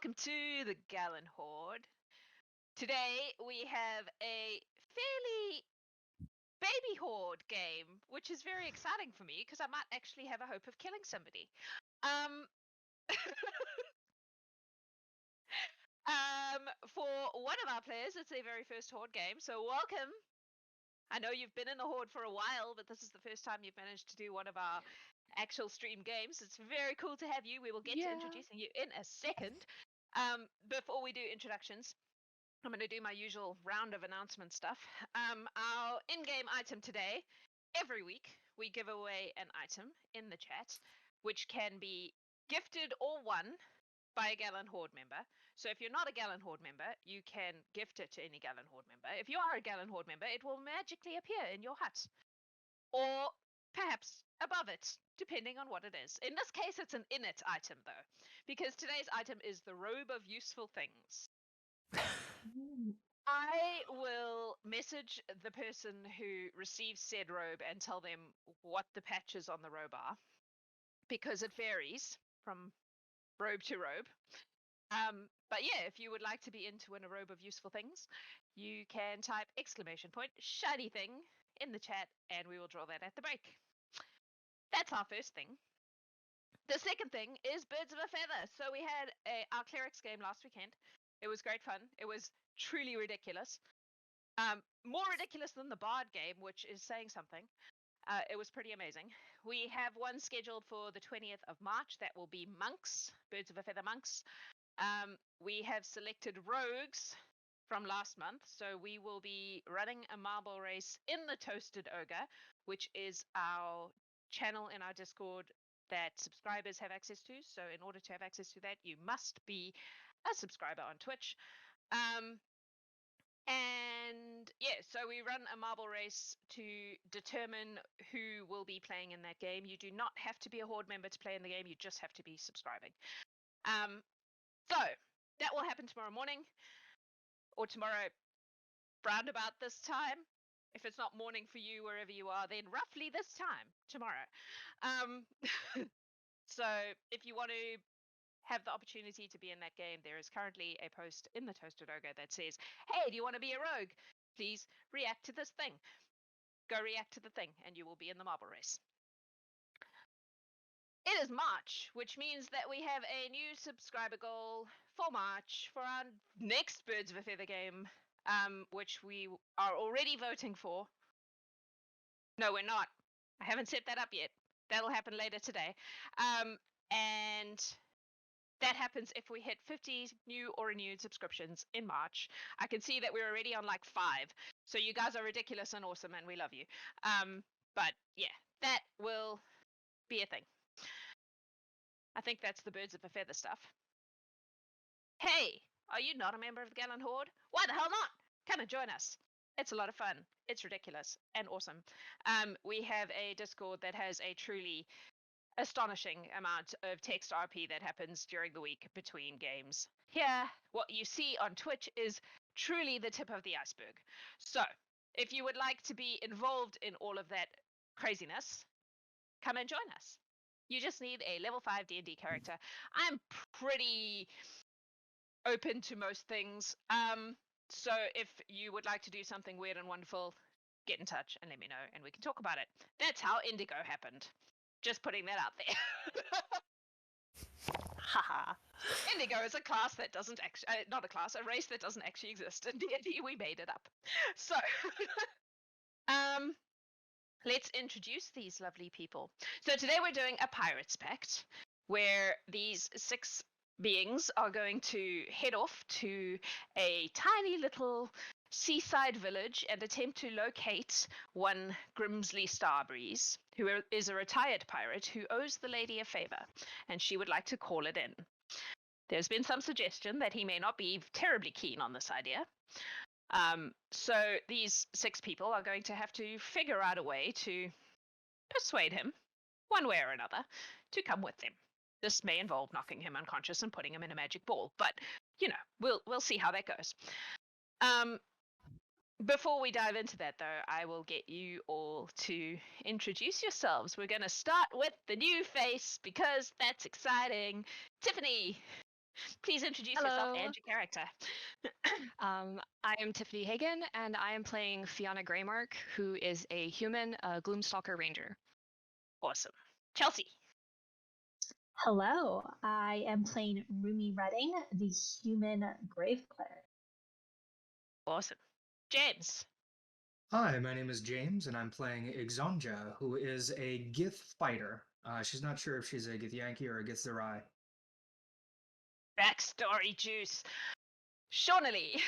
welcome to the Gallant Horde. Today we have a fairly baby horde game, which is very exciting for me because I might actually have a hope of killing somebody. For one of our players, it's their very first horde game, so welcome. I know you've been in the horde for a while, but this is the first time you've managed to do one of our actual stream games. It's very cool to have you. We will get to introducing you in a second. Before we do introductions, I'm going to do my usual round of announcement stuff. Our in-game item today, every week, we give away an item in the chat, which can be gifted or won by a Gallant Horde member. So if you're not a Gallant Horde member, you can gift it to any Gallant Horde member. If you are a Gallant Horde member, it will magically appear in your hut. Or perhaps above it, depending on what it is. In this case, it's an in-it item, though, because today's item is the Robe of Useful Things. I will message the person who receives said robe and tell them what the patches on the robe are, because it varies from robe to robe. But yeah, if you would like to be in to win a robe of useful things, you can type !shiny thing in the chat and we will draw that at the break. That's our first thing. The second thing is Birds of a Feather. So we had our Clerics game last weekend. It was great fun. It was truly ridiculous. More ridiculous than the Bard game, which is saying something. It was pretty amazing. We have one scheduled for the 20th of March. That will be monks, Birds of a Feather monks. We have selected rogues from last month. So we will be running a marble race in the Toasted Ogre, which is our channel in our Discord that subscribers have access to. So in order to have access to that, you must be a subscriber on Twitch. And yeah, so we run a marble race to determine who will be playing in that game. You do not have to be a Horde member to play in the game. You just have to be subscribing. So that will happen tomorrow morning or tomorrow round about this time. If it's not morning for you, wherever you are, then roughly this time tomorrow. So if you want to have the opportunity to be in that game, there is currently a post in the Toasted Ogre that says, hey, do you want to be a rogue? Please react to this thing. Go react to the thing and you will be in the marble race. It is March, which means that we have a new subscriber goal for March for our next Birds of a Feather game, which we are already voting for. No, we're not. I haven't set that up yet. That'll happen later today. And that happens if we hit 50 new or renewed subscriptions in March. I can see that we're already on like 5. So you guys are ridiculous and awesome and we love you. But yeah, that will be a thing. I think that's the Birds of a Feather stuff. Hey, are you not a member of the Gallant Horde? Why the hell not? Come and join us. It's a lot of fun. It's ridiculous and awesome. We have a Discord that has a truly astonishing amount of text RP that happens during the week between games. Here, what you see on Twitch is truly the tip of the iceberg. So, if you would like to be involved in all of that craziness, come and join us. You just need a level 5 D&D character. I'm pretty open to most things. So if you would like to do something weird and wonderful, get in touch and let me know and we can talk about it. That's how Indigo happened. Just putting that out there. Haha. Indigo is a class that doesn't actually, not a class, a race that doesn't actually exist in D&D. We made it up. So, let's introduce these lovely people. So today we're doing a Pirates Pact, where these 6 beings are going to head off to a tiny little seaside village and attempt to locate one Grimsley Starbreeze, who is a retired pirate who owes the lady a favour, and she would like to call it in. There's been some suggestion that he may not be terribly keen on this idea. So these 6 people are going to have to figure out a way to persuade him, one way or another, to come with them. This may involve knocking him unconscious and putting him in a magic ball, but, you know, we'll see how that goes. Before we dive into that, though, I will get you all to introduce yourselves. We're going to start with the new face, because that's exciting. Tiffany, Please introduce yourself and your character. I am Tiffany Hagan, and I am playing Fianna Greymark, who is a human Gloomstalker ranger. Awesome. Chelsey. Hello, I am playing Rumi Redding, the human grave cleric. Awesome. James. Hi, my name is James, and I'm playing Xonja, who is a Gith fighter. She's not sure if she's a Githyanki or a Githzerai. Backstory juice. Shawnali.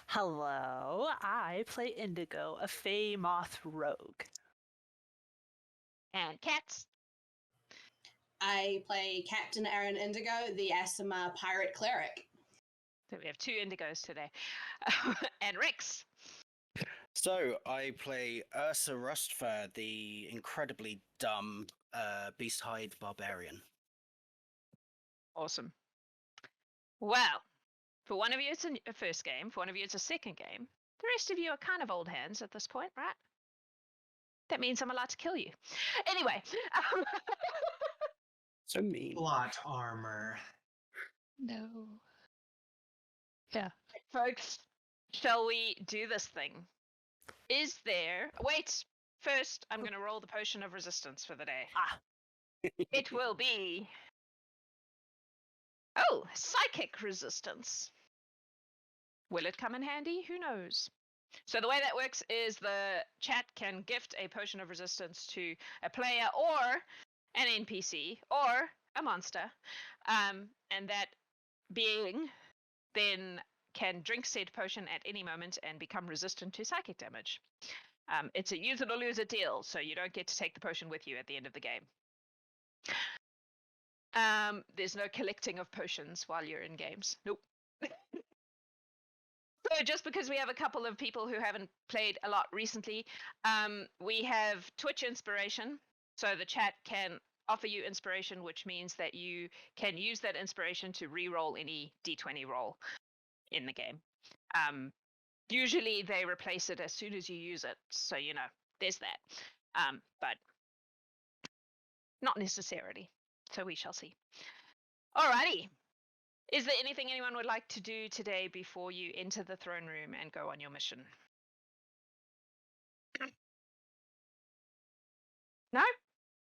Hello, I play Indigo, a Fey Moth rogue. And Cats. I play Captain Arryn Indigo, the Aasimar pirate cleric. So we have 2 Indigos today. And Rex. So I play Ursa Rustfur, the incredibly dumb Beasthide Barbarian. Awesome. Well, for one of you it's a first game, for one of you it's a second game. The rest of you are kind of old hands at this point, right? That means I'm allowed to kill you. Anyway. So mean. Plot armor. No. Yeah. Folks, shall we do this thing? Is there... Wait, first I'm going to roll the potion of resistance for the day. It will be... Oh, psychic resistance. Will it come in handy? Who knows? So the way that works is the chat can gift a potion of resistance to a player or an NPC or a monster, and that being then can drink said potion at any moment and become resistant to psychic damage. It's a use it or lose it deal, so you don't get to take the potion with you at the end of the game. There's no collecting of potions while you're in games. Nope. So just because we have a couple of people who haven't played a lot recently, we have Twitch inspiration. So the chat can offer you inspiration, which means that you can use that inspiration to re-roll any d20 roll in the game. Usually they replace it as soon as you use it, so you know, there's that. But not necessarily, so we shall see. Alrighty. Is there anything anyone would like to do today before you enter the throne room and go on your mission? No?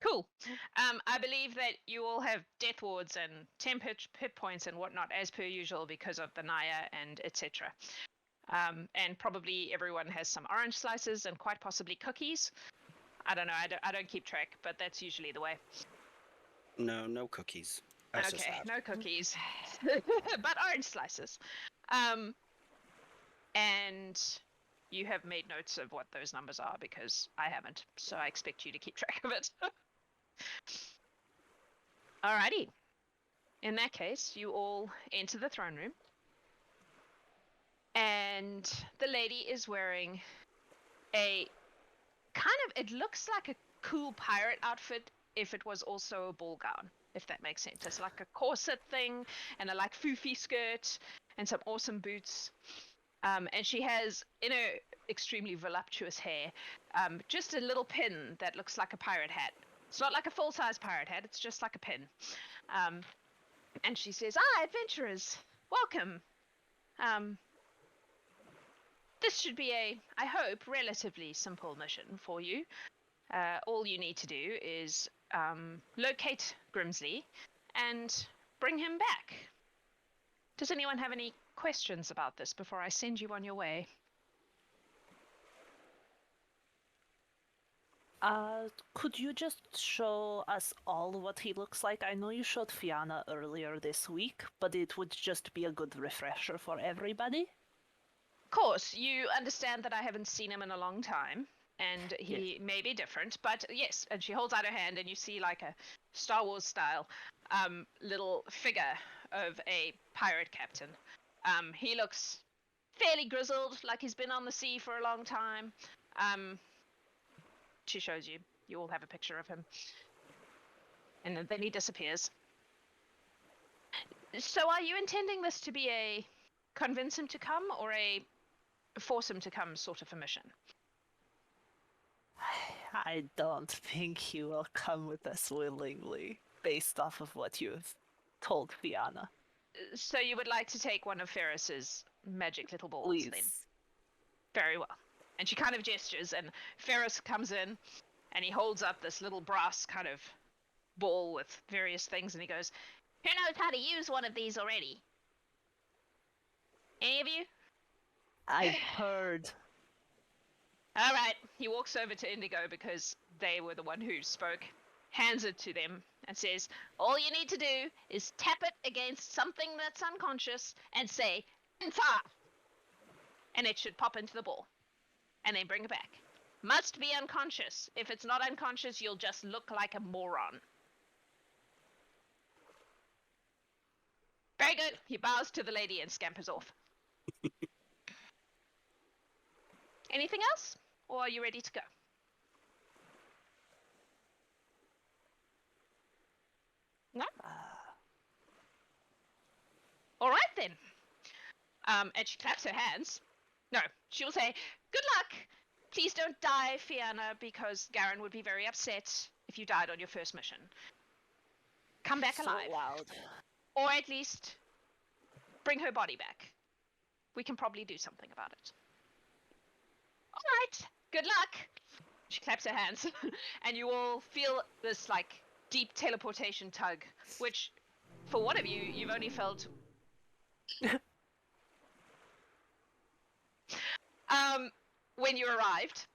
Cool. I believe that you all have death wards and temp hit points and whatnot as per usual because of the Naya and etc. And probably everyone has some orange slices and quite possibly cookies. I don't know. I don't keep track, but that's usually the way. No cookies. Okay, no cookies, but orange slices. And you have made notes of what those numbers are because I haven't, so I expect you to keep track of it. Alrighty. In that case, you all enter the throne room. And the lady is wearing a kind of, it looks like a cool pirate outfit if it was also a ball gown, if that makes sense. It's like a corset thing and a like foofy skirt and some awesome boots. And she has, in her extremely voluptuous hair, just a little pin that looks like a pirate hat. It's not like a full-size pirate hat, it's just like a pin. And she says, adventurers, welcome. This should be a, I hope, relatively simple mission for you. All you need to do is locate Grimsley and bring him back. Does anyone have any questions about this before I send you on your way? Could you just show us all what he looks like? I know you showed Fianna earlier this week, but it would just be a good refresher for everybody. Of course, you understand that I haven't seen him in a long time, and he may be different, but yes, and she holds out her hand, and you see like a Star Wars style little figure of a pirate captain. He looks fairly grizzled, like he's been on the sea for a long time. She shows you. You all have a picture of him. And then he disappears. So are you intending this to be a convince him to come or a force him to come sort of a mission? I don't think he will come with us willingly, based off of what you've told Fianna. So you would like to take one of Ferris's magic little balls, Please. then? Very well. And she kind of gestures, and Ferris comes in, and he holds up this little brass kind of ball with various things, and he goes, "Who knows how to use one of these already? Any of you?" I've heard. All right. He walks over to Indigo because they were the one who spoke, hands it to them, and says, "All you need to do is tap it against something that's unconscious and say, 'Fire!' And it should pop into the ball. And then bring it back. Must be unconscious. If it's not unconscious, you'll just look like a moron." Very good. He bows to the lady and scampers off. Anything else? Or are you ready to go? No? All right then. And she claps her hands. No, she'll say, "Good luck. Please don't die, Fianna, because Garen would be very upset if you died on your first mission. Come back alive. Loud. Or at least bring her body back. We can probably do something about it." All right. Good luck. She claps her hands, and you all feel this like deep teleportation tug, which, for one of you, you've only felt. When you arrived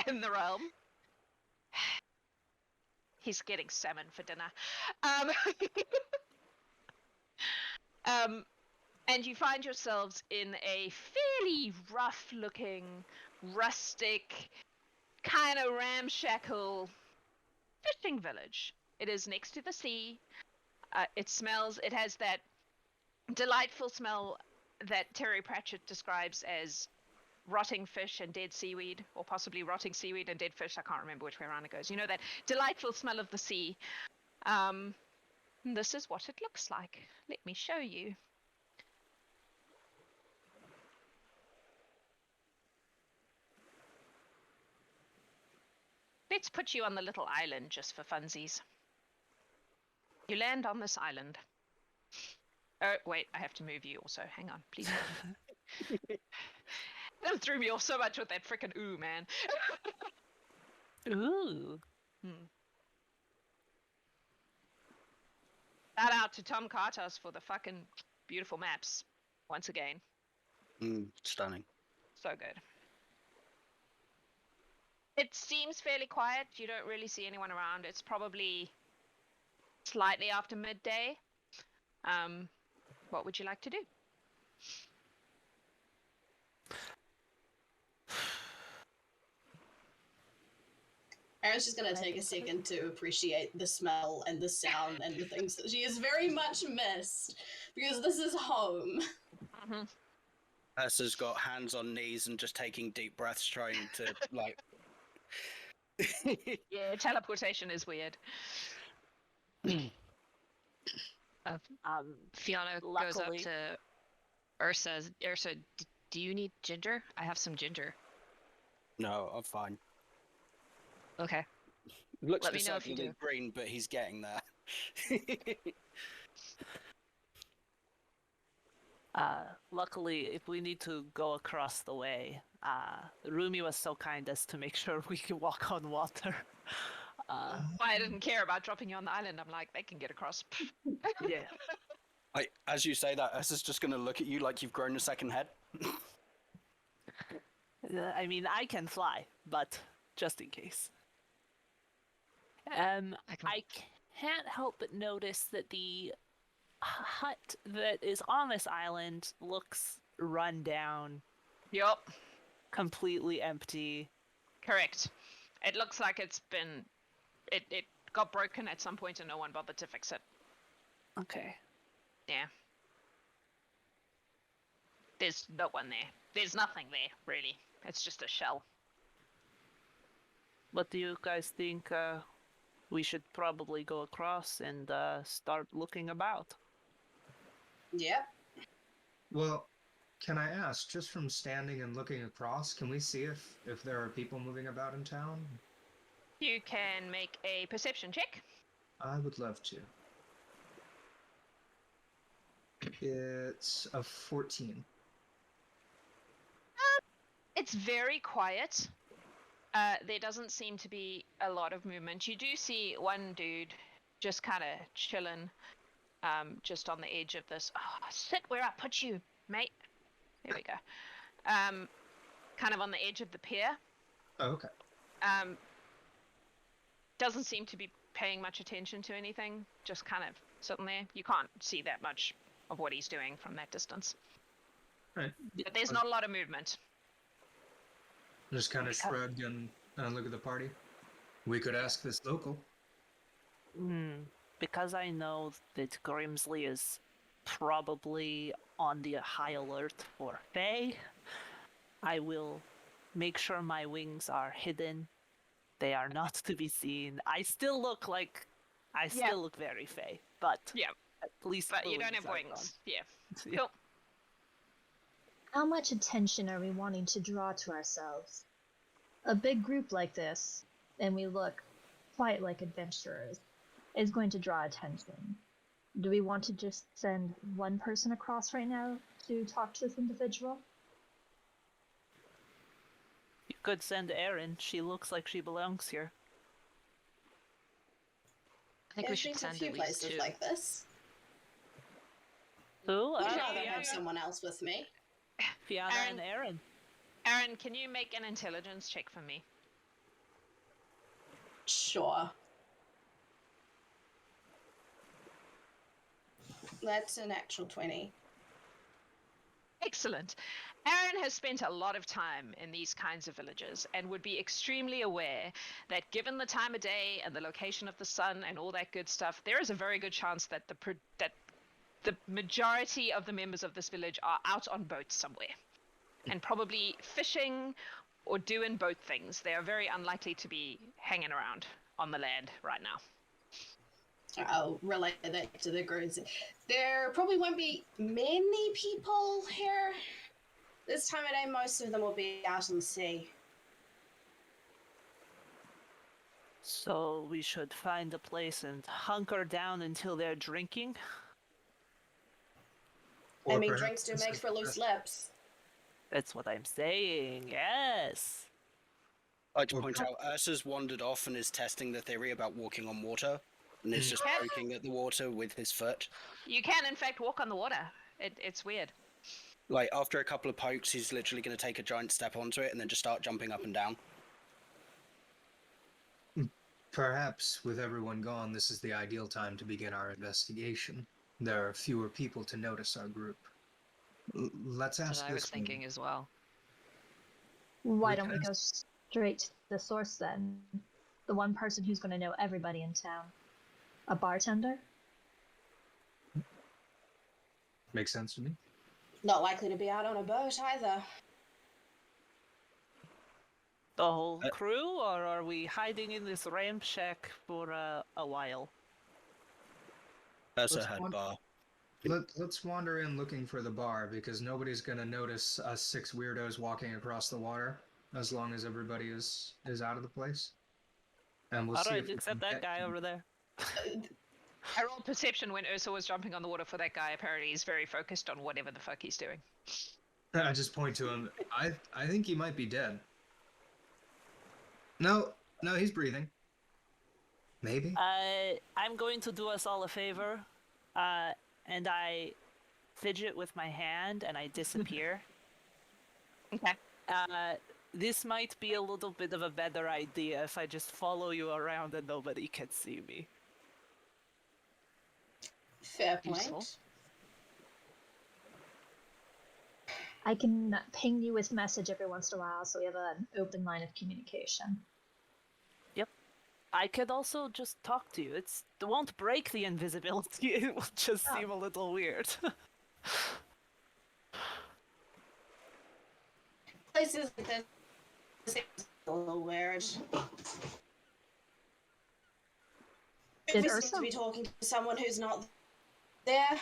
in the realm. He's getting salmon for dinner. And you find yourselves in a fairly rough-looking, rustic, kind of ramshackle fishing village. It is next to the sea. It has that delightful smell that Terry Pratchett describes as rotting fish and dead seaweed, or possibly rotting seaweed and dead fish. I can't remember which way around it goes. You know, that delightful smell of the sea. This is what it looks like. Let me show you. Let's put you on the little island just for funsies. You land on this island. Oh, wait, I have to move you also. Hang on, please. That threw me off so much with that frickin' ooh, man. Ooh. Shout out to Tom Cartos for the fucking beautiful maps. Once again. Stunning. So good. It seems fairly quiet. You don't really see anyone around. It's probably slightly after midday. What would you like to do? Aaron's just gonna take a second to appreciate the smell and the sound and the things that she has very much missed, because this is home. Mm-hmm. Ursa's got hands on knees and just taking deep breaths, trying to, like... Yeah, teleportation is weird. Fianna goes up Luckily- to Ursa. Ursa, do you need ginger? I have some ginger. No, I'm fine. Okay. Looks Let me know if you decidedly do. green, but he's getting there. Luckily, if we need to go across the way, Rumi was so kind as to make sure we can walk on water. Why I didn't care about dropping you on the island. I'm like, they can get across. Yeah. As you say that, Ursa's just going to look at you like you've grown a second head. I mean, I can fly, but just in case. I can't help but notice that the hut that is on this island looks run down, Yup, completely empty. correct. It looks like it's been... It got broken at some point and no one bothered to fix it. Okay. Yeah. There's no one there. There's nothing there, really. It's just a shell. What do you guys think? We should probably go across and start looking about. Yep. Well, can I ask, just from standing and looking across, can we see if there are people moving about in town? You can make a perception check. I would love to. It's a 14. It's very quiet. There doesn't seem to be a lot of movement. You do see one dude just kind of chilling, just on the edge of this. Oh, sit where I put you, mate. There we go. Kind of on the edge of the pier. Oh, okay. Doesn't seem to be paying much attention to anything. Just kind of sitting there. You can't see that much of what he's doing from that distance. Right. But there's not a lot of movement. Just kind of shrug and look at the party. We could ask this local. Because I know that Grimsley is probably on the high alert for Fae, I will make sure my wings are hidden. They are not to be seen. I still look very Fae, but at least But the you don't wings have are wings. Yeah. gone. Cool. How much attention are we wanting to draw to ourselves? A big group like this, and we look quite like adventurers, is going to draw attention. Do we want to just send one person across right now to talk to this individual? You could send Arryn. She looks like she belongs here. I think we should There's send a few at least places 2. like this. Who? I'd Okay, rather yeah, have yeah. someone else with me. Fianna and Arryn. Arryn, can you make an intelligence check for me? Sure. That's an actual 20. Excellent. Arryn has spent a lot of time in these kinds of villages and would be extremely aware that given the time of day and the location of the sun and all that good stuff, there is a very good chance that the majority of the members of this village are out on boats somewhere and probably fishing or doing boat things. They are very unlikely to be hanging around on the land right now. I'll relay that to the groups. There probably won't be many people here this time of day. Most of them will be out on the sea. So we should find a place and hunker down until they're drinking. I Or mean, perhaps drinks do this make is for the loose best- lips. That's what I'm saying, yes. I'd like to Or point out, Ursa's wandered off and is testing the theory about walking on water, and is just poking at the water with his foot. You can, in fact, walk on the water. It's weird. Like, after a couple of pokes, he's literally going to take a giant step onto it and then just start jumping up and down. Perhaps, with everyone gone, this is the ideal time to begin our investigation. There are fewer people to notice our group. Let's That's ask what I was this thinking one. as well. Why We don't we can go straight to the source then? The one person who's going to know everybody in town. A bartender? Makes sense to me. Not likely to be out on a boat either. The whole crew, or are we hiding in this ramp shack for a while? Ursa Let's had want- bar. Let's wander in looking for the bar, because nobody's gonna notice us 6 weirdos walking across the water, as long as everybody is out of the place. And we'll see if Alright, we except can that get guy him. over there. I rolled perception when Ursa was jumping on the water for that guy. Apparently he's very focused on whatever the fuck he's doing. I just point to him. I think he might be dead. No, he's breathing. Maybe. I'm going to do us all a favor, and I fidget with my hand and I disappear. Okay. This might be a little bit of a better idea if I just follow you around and nobody can see me. Fair point. Useful. I can ping you with message every once in a while, so we have an open line of communication. I could also just talk to you. It won't break the invisibility. It will just Oh. seem a little weird. Places like this seems a little weird. If Did we seem Ursa? to be talking to someone who's not there,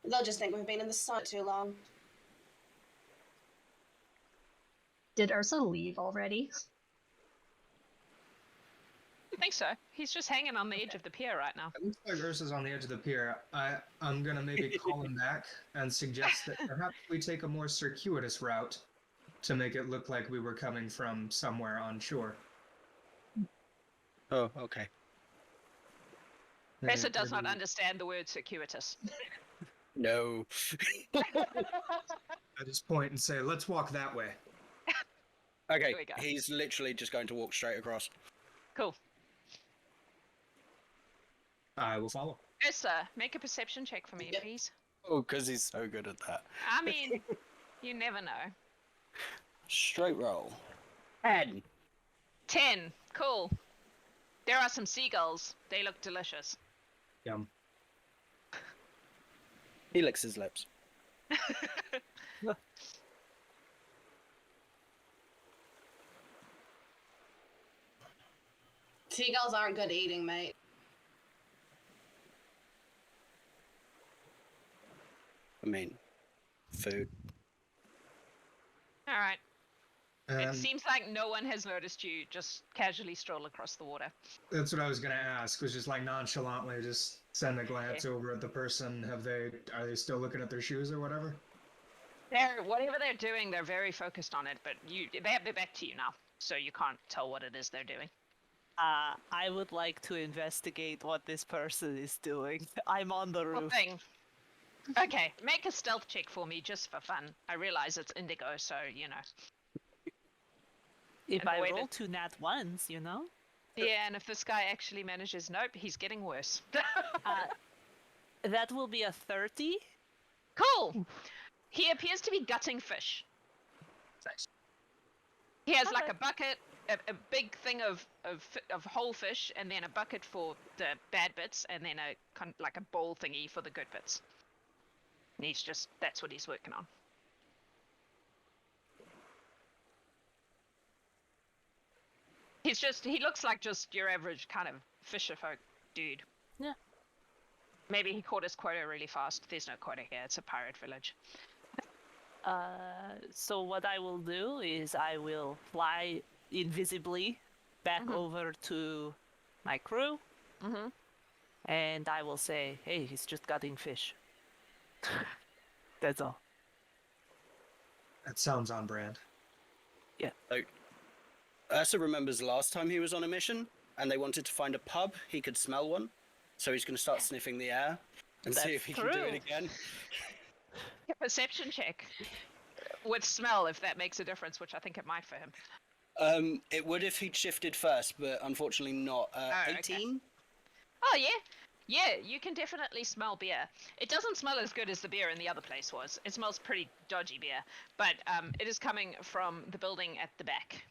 they'll just think we've been in the sun too long. Did Ursa leave already? I think so. He's just hanging on the edge of the pier right now. It looks like Ursa's on the edge of the pier. I'm gonna maybe call him back and suggest that perhaps we take a more circuitous route to make it look like we were coming from somewhere on shore. Oh, okay. Professor does not Maybe- understand the word circuitous. No. I just point and say, let's walk that way. Okay, Here we go. he's literally just going to walk straight across. Cool. I will follow. Ursa, make a perception check for me, Yep. please. Oh, because he's so good at that. I mean, you never know. Straight roll. 10. 10. Cool. There are some seagulls. They look delicious. Yum. He licks his lips. Seagulls aren't good eating, mate. I mean, food. All right. It And seems like no one has noticed you just casually stroll across the water. that's what I was gonna ask, was just like nonchalantly just send a glance over at the person. Are they still looking at their shoes or whatever? Whatever they're doing, they're very focused on it, but they have their back to you now, so you can't tell what it is they're doing. I would like to investigate what this person is doing. I'm on the Well, roof. thing. Okay, make a stealth check for me just for fun. I realize it's Indigo, so you know. If and I the way roll that- 2 nat ones, you know? Yeah, and if this guy actually manages, nope, he's getting worse. That will be a 30. Cool. He appears to be gutting fish. Nice. He has like Okay. a bucket, a big thing of whole fish, and then a bucket for the bad bits, and then like a bowl thingy for the good bits. And that's what he's working on. He looks like just your average kind of fisher folk dude. Yeah. Maybe he caught his quota really fast. There's no quota here, it's a pirate village. So what I will do is I will fly invisibly back over to my crew, Mm-hmm. and I will say, "Hey, he's just gutting fish." That's all. That sounds on brand. Ursa remembers last time he was on a mission, and they wanted to find a pub he could smell one. So he's going to start sniffing the air and see if he can do true. it again. Perception check with smell, if that makes a difference, which I think it might for him. It would if he'd shifted first, but unfortunately not. okay. 18? Oh yeah, you can definitely smell beer. It doesn't smell as good as the beer in the other place was. It smells pretty dodgy beer, but it is coming from the building at the back.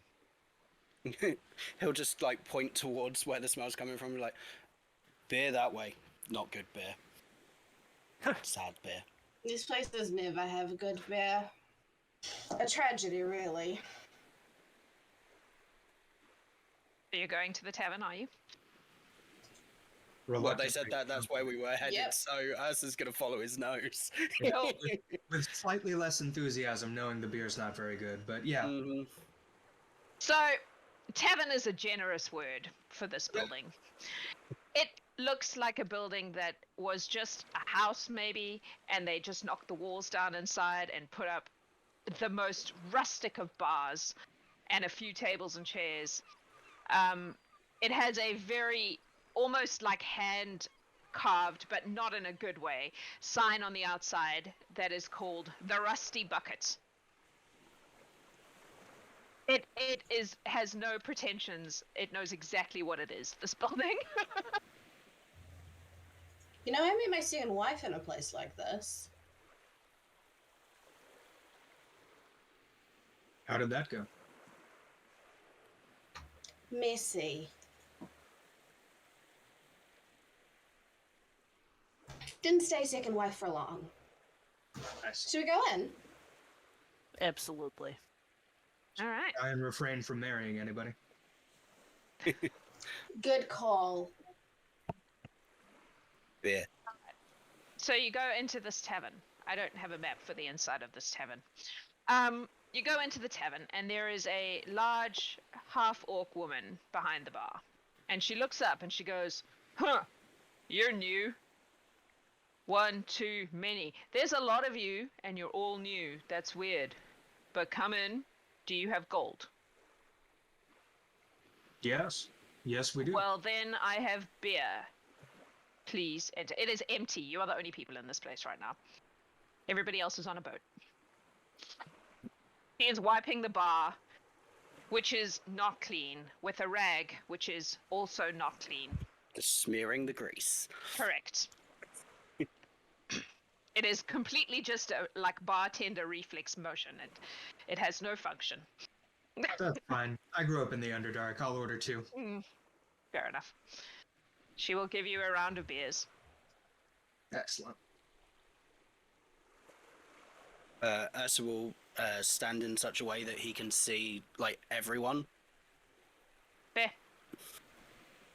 He'll just like point towards where the smell's coming from, like, beer that way. Not good beer. Sad beer. These places never have good beer. A tragedy, really. You're going to the tavern, are you? Well, they said that's where we were headed, Yep. so Ursa's gonna follow his nose. Cool. With slightly less enthusiasm, knowing the beer's not very good, but yeah. Mhm. So, tavern is a generous word for this building. It looks like a building that was just a house, maybe, and they just knocked the walls down inside and put up the most rustic of bars and a few tables and chairs. It has a very almost like hand carved, but not in a good way, sign on the outside that is called the Rusty Bucket. It has no pretensions. It knows exactly what it is, this building. You know, I met my second wife in a place like this. How did that go? Messy. Didn't stay second wife for long. Should we go in? Absolutely. All right. I refrain from marrying anybody. Good call. Beer. So you go into this tavern. I don't have a map for the inside of this tavern. You go into the tavern, and there is a large half-orc woman behind the bar. And she looks up and she goes, "Huh, you're new. 1, 2, many. There's a lot of you, and you're all new. That's weird. But come in. Do you have gold?" Yes. Yes, we do. Well, then I have beer. Please enter. It is empty. You are the only people in this place right now. Everybody else is on a boat. He is wiping the bar, which is not clean, with a rag, which is also not clean. Just smearing the grease. Correct. It is completely just a like bartender reflex motion. It has no function. That's fine. I grew up in the Underdark. I'll order 2. Fair enough. She will give you a round of beers. Excellent. Ursa will stand in such a way that he can see, like, everyone. Fair.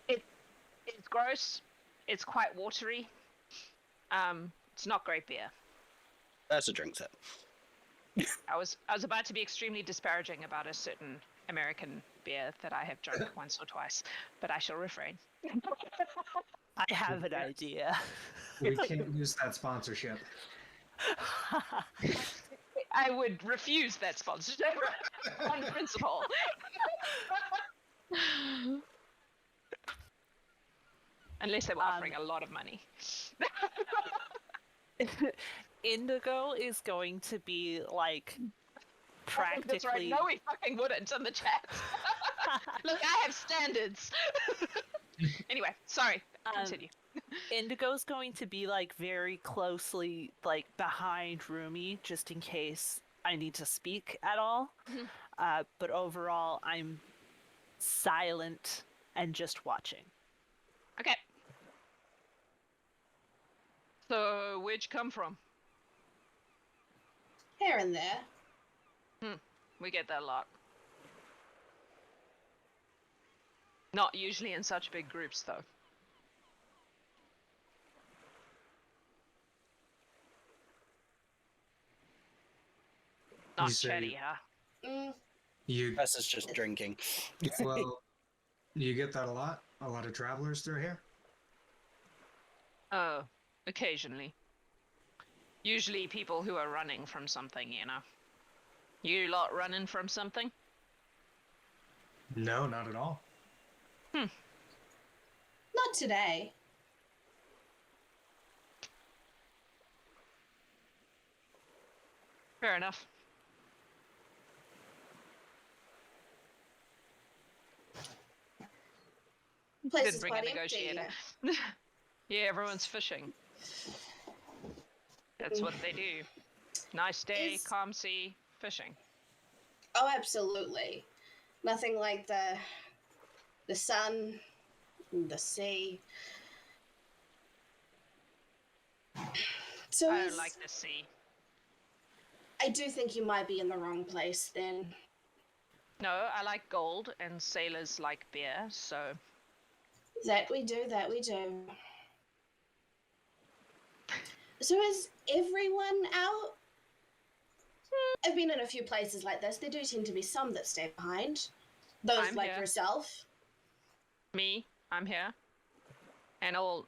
It's gross. It's quite watery. It's not great beer. Ursa drinks it. I was about to be extremely disparaging about a certain American beer that I have drunk once or twice, but I shall refrain. I have an idea. We can't use that sponsorship. I would refuse that sponsorship on principle. Unless they were offering a lot of money. Indigo is going to be like practically. That's right. No, we fucking wouldn't in the chat. Look, I have standards. Anyway, sorry. Continue. Indigo's going to be like very closely like behind Rumi just in case I need to speak at all. But overall, I'm silent and just watching. Okay. So, where'd you come from? Here and there. We get that a lot. Not usually in such big groups, though. Not chatty, huh? You Ursa's just drinking. well, you get that a lot? A lot of travelers through here? Oh, occasionally. Usually people who are running from something, you know. You lot running from something? No, not at all. Not today. Fair enough. The place Didn't is bring a quite empty. negotiator. Yeah, everyone's fishing. That's what they do. Nice day, Is- calm sea, fishing. Oh, absolutely. Nothing like the sun, the sea. So I don't like the sea. I do think you might be in the wrong place then. No, I like gold, and sailors like beer, so... That we do. So is everyone out? I've been in a few places like this. There do tend to be some that stay behind. Those I'm like here. yourself. Me, I'm here. And old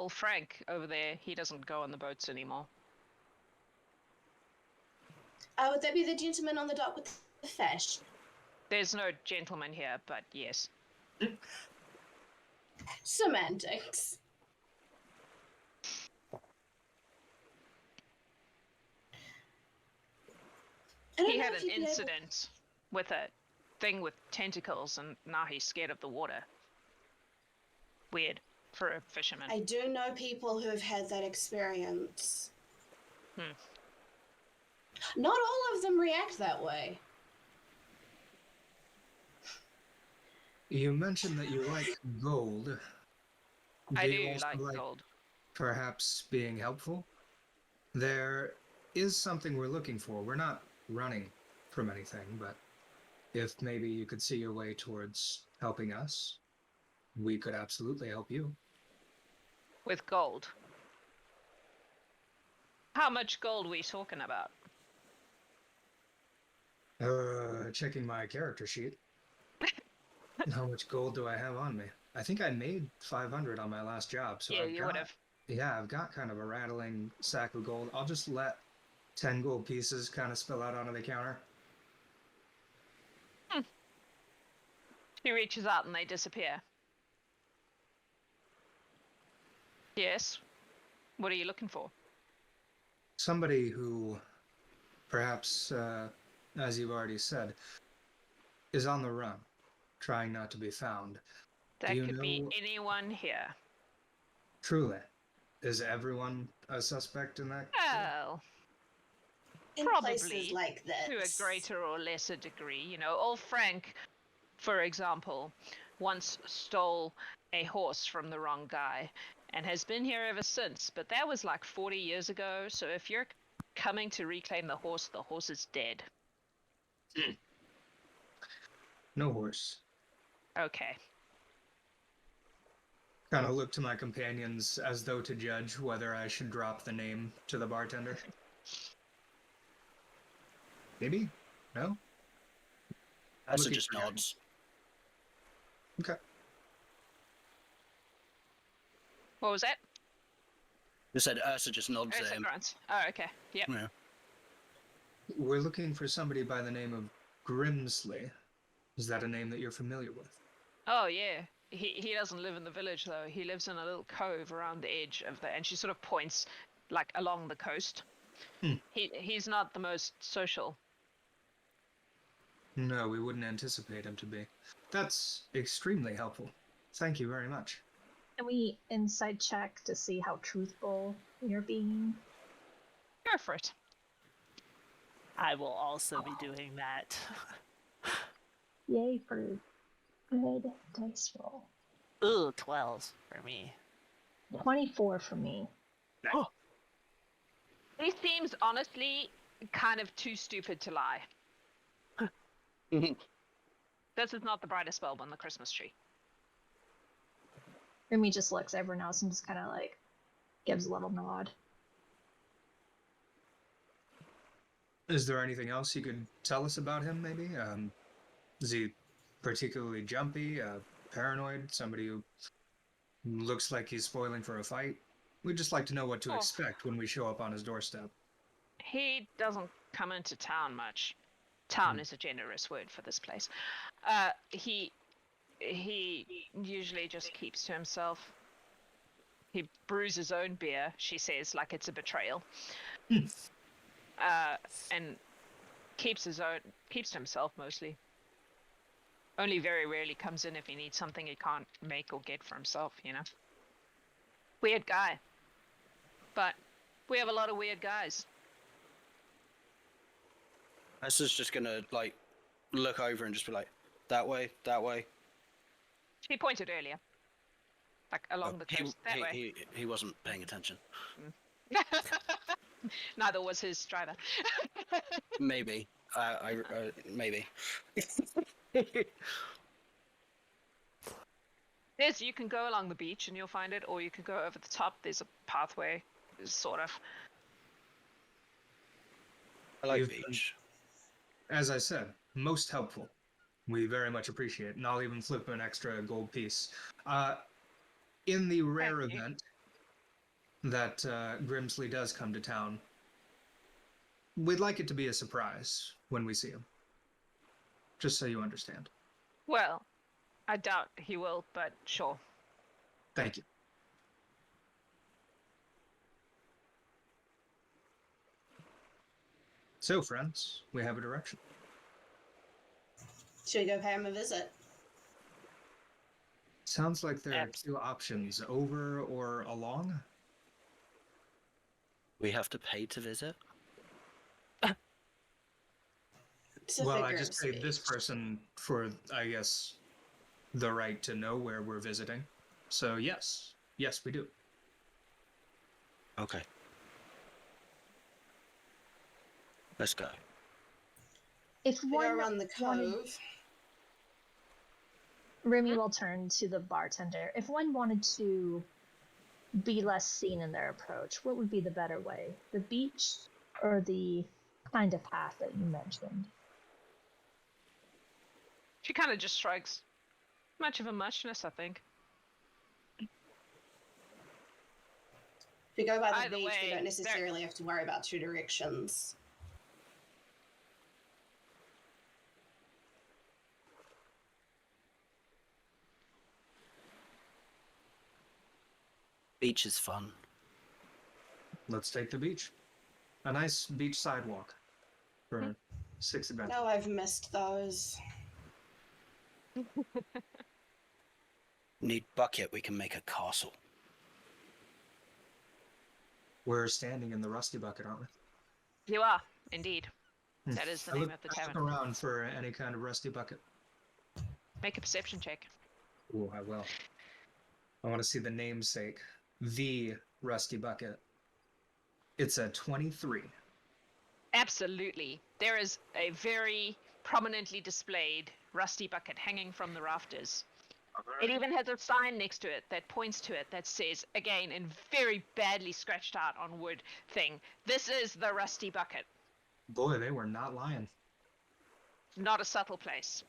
Frank over there, he doesn't go on the boats anymore. Would that be the gentleman on the dock with the fish? There's no gentleman here, but yes. Semantics. I don't He know had if an you'd be able- incident with a thing with tentacles, and now he's scared of the water. Weird for a fisherman. I do know people who have had that experience. Not all of them react that way. You mentioned that you like gold. I you do also like gold. perhaps being helpful? There is something we're looking for. We're not running from anything, but if maybe you could see your way towards helping us, we could absolutely help you. With gold. How much gold we talking about? Checking my character sheet. How much gold do I have on me? I think I made 500 on my last job, so Yeah, I've you would have. yeah, I've got kind of a rattling sack of gold. I'll just let 10 gold pieces kind of spill out onto the counter. He reaches out and they disappear. Yes. What are you looking for? Somebody who, perhaps, as you've already said, is on the run, trying not to be found. That you could be know- anyone here. Truly. Is everyone a suspect in that? Well, In Probably places like this. to a greater or lesser degree. You know, old Frank, for example, once stole a horse from the wrong guy and has been here ever since. But that was like 40 years ago, so if you're coming to reclaim the horse is dead. No horse. Okay. Kind of look to my companions as though to judge whether I should drop the name to the bartender. Maybe? No? Ursa Looking just for him. nods. Okay. What was that? They said Ursa just nods at Ursa him. grunts. Oh, okay. Yep. Yeah. We're looking for somebody by the name of Grimsley. Is that a name that you're familiar with? Oh yeah. He doesn't live in the village though. He lives in a little cove around the edge of the, and she sort of points like along the coast. He's not the most social. No, we wouldn't anticipate him to be. That's extremely helpful. Thank you very much. Can we insight check to see how truthful you're being? Go for it. I will also be doing that. Yay for good dice roll. Ooh, 12s for me. 24 for me. He seems honestly kind of too stupid to lie. This is not the brightest bulb on the Christmas tree. Rumi just looks everyone else and just kind of like gives a little nod. Is there anything else you could tell us about him, maybe? Is he particularly jumpy, paranoid, somebody who looks like he's spoiling for a fight? We'd just like to know what to expect when we show up on his doorstep. He doesn't come into town much. Town is a generous word for this place. He usually just keeps to himself. He brews his own beer, she says, like it's a betrayal. And keeps to himself mostly. Only very rarely comes in if he needs something he can't make or get for himself, you know. Weird guy. But we have a lot of weird guys. Ursa's just gonna, like, look over and just be like, that way, that way. He pointed earlier. Like along the coast, that way. He wasn't paying attention. Neither was his driver. Maybe. Maybe. You can go along the beach and you'll find it, or you can go over the top. There's a pathway, sort of. I like You've beach. As I said, most helpful. We very much appreciate it, and I'll even flip an extra gold piece. In the rare Thank you. event that Grimsley does come to town, we'd like it to be a surprise when we see him. Just so you understand. Well, I doubt he will, but sure. Thank you. So, friends, we have a direction. Should we go pay him a visit? Sounds like there are two options, over or along. We have to pay to visit? Well, I just paid this person for, I guess, the right to know where we're visiting. So yes, we do. Okay. Let's go. If We one go around the cove. Rumi will turn to the bartender. If one wanted to be less seen in their approach, what would be the better way? The beach or the kind of path that you mentioned? She kind of just shrugs. Much of a muchness, I think. If we go by the Either beach, we way, don't necessarily have to worry about two directions. Beach is fun. Let's take the beach. A nice beach sidewalk for 6 adventures. No, I've missed those. Need bucket, we can make a castle. We're standing in the Rusty Bucket, aren't we? You are, indeed. Hmm. That is the I name look, of the I look tavern. around for any kind of Rusty Bucket. Make a perception check. Oh, I will. I want to see the namesake. The Rusty Bucket. It's a 23. Absolutely. There is a very prominently displayed rusty bucket hanging from the rafters. It even has a sign next to it that points to it that says, again, in very badly scratched out on wood thing, "This is the rusty bucket." Boy, they were not lying. Not a subtle place.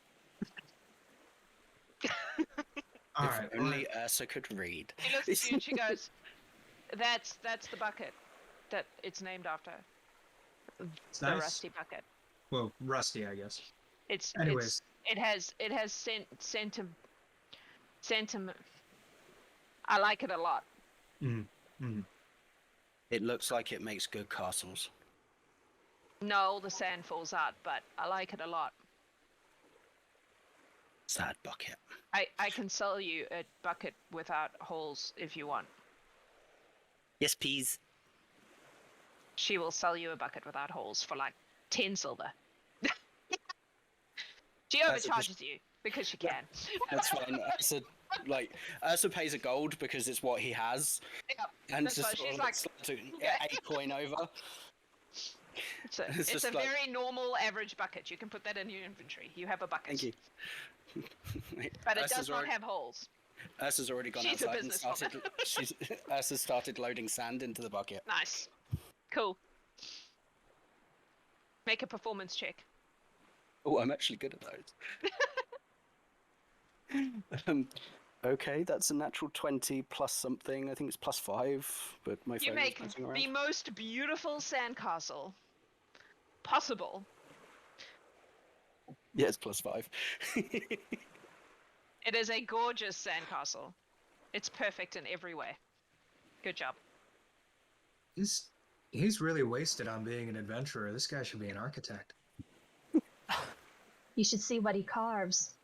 All If right. only Ursa could read. She looks at you and she goes, that's the bucket that it's named after. It's The nice. rusty bucket. Well, rusty, I guess. It's Anyways. it has sentiment. I like it a lot. It looks like it makes good castles. No, the sand falls out, but I like it a lot. Sad bucket. I can sell you a bucket without holes if you want. Yes, please. She will sell you a bucket without holes for like 10 silver. She That's overcharges you because she can. That's fine. Ursa pays a gold because it's what he has. Yep, And that's just why sort she's of like, slides a coin over. It's a It's just like- very normal average bucket. You can put that in your inventory. You have a bucket. Thank you. But it Ursa's does not already- have holes. Ursa's already gone She's a outside and businesswoman. Ursa started loading sand into the bucket. Nice. Cool. Make a performance check. Oh, I'm actually good at those. Okay, that's a natural 20 plus something. I think it's plus 5, but my You phone make is bouncing the around. most beautiful sandcastle possible. Yeah, it's plus 5. It is a gorgeous sandcastle. It's perfect in every way. Good job. He's really wasted on being an adventurer. This guy should be an architect. You should see what he carves.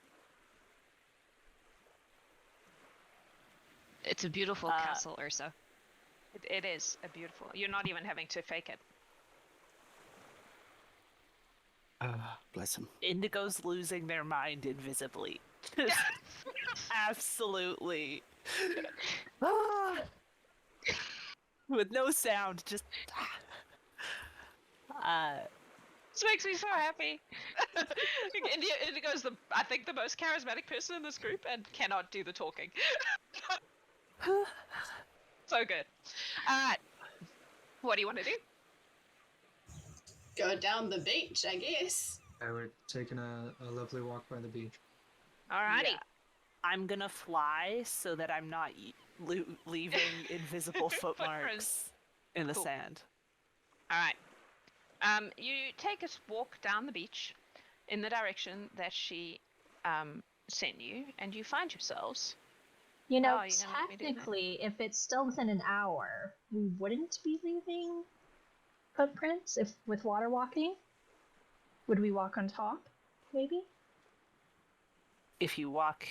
It's a beautiful castle, Ursa. It is a beautiful. You're not even having to fake it. Bless him. Indigo's losing their mind invisibly. Absolutely. With no sound, just. This makes me so happy. Indigo's I think the most charismatic person in this group and cannot do the talking. So good. Alright. What do you want to do? Go down the beach, I guess. We're taking a lovely walk by the beach. Alrighty. Yeah. I'm gonna fly so that I'm not leaving invisible footmarks in the Cool. sand. Alright. You take a walk down the beach in the direction that she sent you, and you find yourselves. You know, Oh, you're gonna let me do that? technically, if it's still within an hour, we wouldn't be leaving footprints if with water walking. Would we walk on top? Maybe. If you walk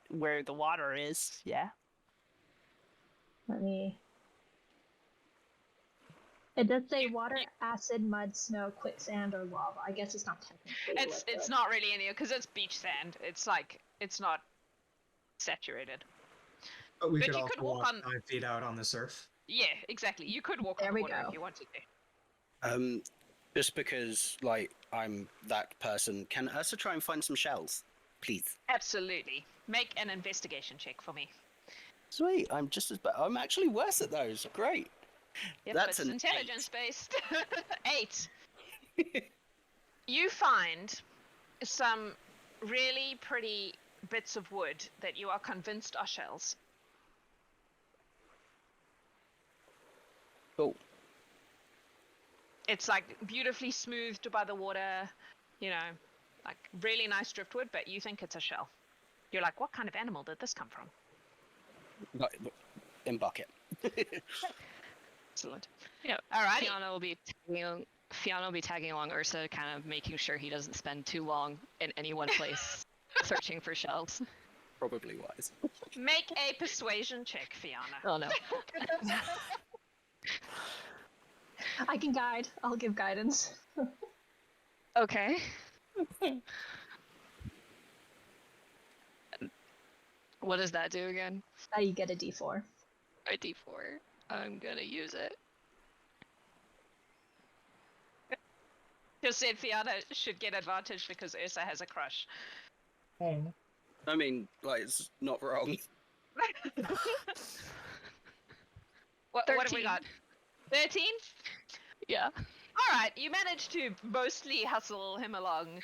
where the water is, yeah. Let me. It does say water, acid, mud, snow, quicksand, or lava. I guess it's not technically. It's not really any because it's beach sand. It's like it's not saturated. But we But could you also could walk walk on- 5 feet out on the surf. Yeah, exactly. You could walk There on the we water go. if you wanted to. Just because, I'm that person, can Ursa try and find some shells? Please. Absolutely. Make an investigation check for me. Sweet, I'm just as bad. I'm actually worse at those. Great. Yep, That's it's an intelligence based. 8. You find some really pretty bits of wood that you are convinced are shells. Cool. It's like beautifully smoothed by the water, you know, like really nice driftwood, but you think it's a shell. You're like, what kind of animal did this come from? Like, in bucket. Excellent. Yeah. Alrighty. Fianna will be tagging along Ursa, kind of making sure he doesn't spend too long in any one place searching for shells. Probably wise. Make a persuasion check, Fianna. Oh no. I can guide. I'll give guidance. Okay. What does that do again? You get a D4. A D4. I'm gonna use it. Just said Fianna should get advantage because Ursa has a crush. I mean, like, it's not wrong. What have we 13. got? 13? Yeah. Alright, you managed to mostly hustle him along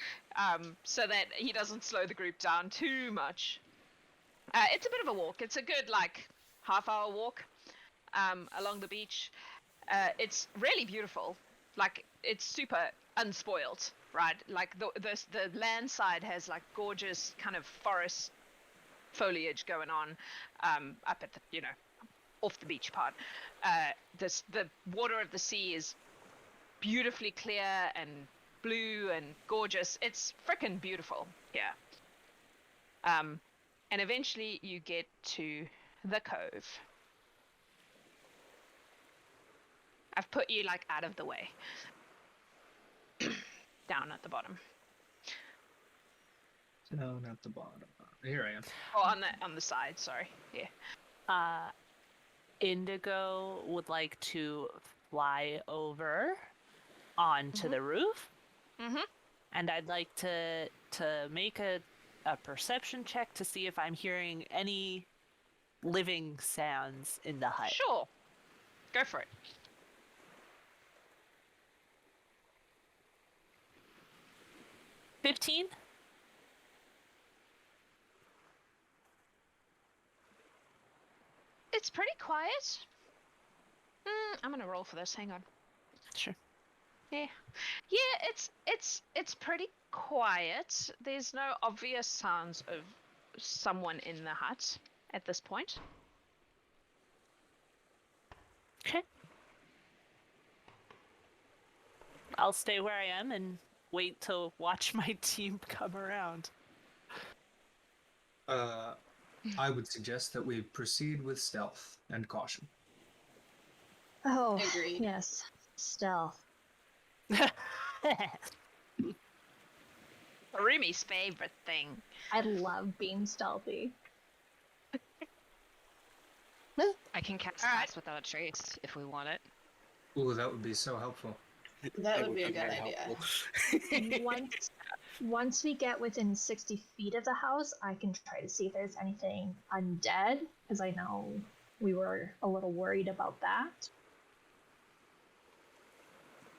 so that he doesn't slow the group down too much. It's a bit of a walk. It's a good, like, half-hour walk along the beach. It's really beautiful. Like, it's super unspoiled, right? Like, the land side has, like, gorgeous kind of forest foliage going on up at the, you know, off the beach part. The water of the sea is beautifully clear and blue and gorgeous. It's frickin' beautiful here. And eventually you get to the cove. I've put you like out of the way. Down at the bottom. Down at the bottom. Here I am. Oh, on the side, sorry. Yeah. Indigo would like to fly over onto the roof. Mm-hmm. And I'd like to make a perception check to see if I'm hearing any living sounds in the hut. Sure. Go for it. $15? It's pretty quiet. I'm gonna roll for this. Hang on. Sure. Yeah, it's pretty quiet. There's no obvious sounds of someone in the hut at this point. Okay. I'll stay where I am and wait to watch my team come around. I would suggest that we proceed with stealth and caution. Oh, Agreed. yes. Stealth. Rumi's favorite thing. I love being stealthy. I can cast Alright. Pass Without a Trace if we want it. Ooh, that would be so helpful. That would be a good very idea. helpful. Once we get within 60 feet of the house, I can try to see if there's anything undead, because I know we were a little worried about that.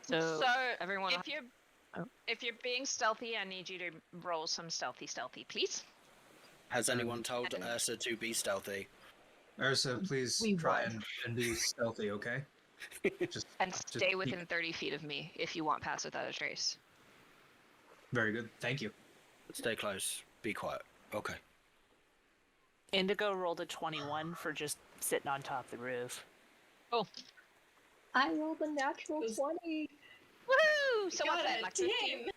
So, So everyone. if you're being stealthy, I need you to roll some stealthy, please. Has anyone told Ursa to be stealthy? Ursa, please We try would. and be stealthy, okay? Just And just stay be- within 30 feet of me if you want Pass Without a Trace. Very good. Thank you. Stay close. Be quiet. Okay. Indigo rolled a 21 for just sitting on top of the roof. I rolled a natural Was- 20, Woohoo! So what's Got that, a like 10. 15?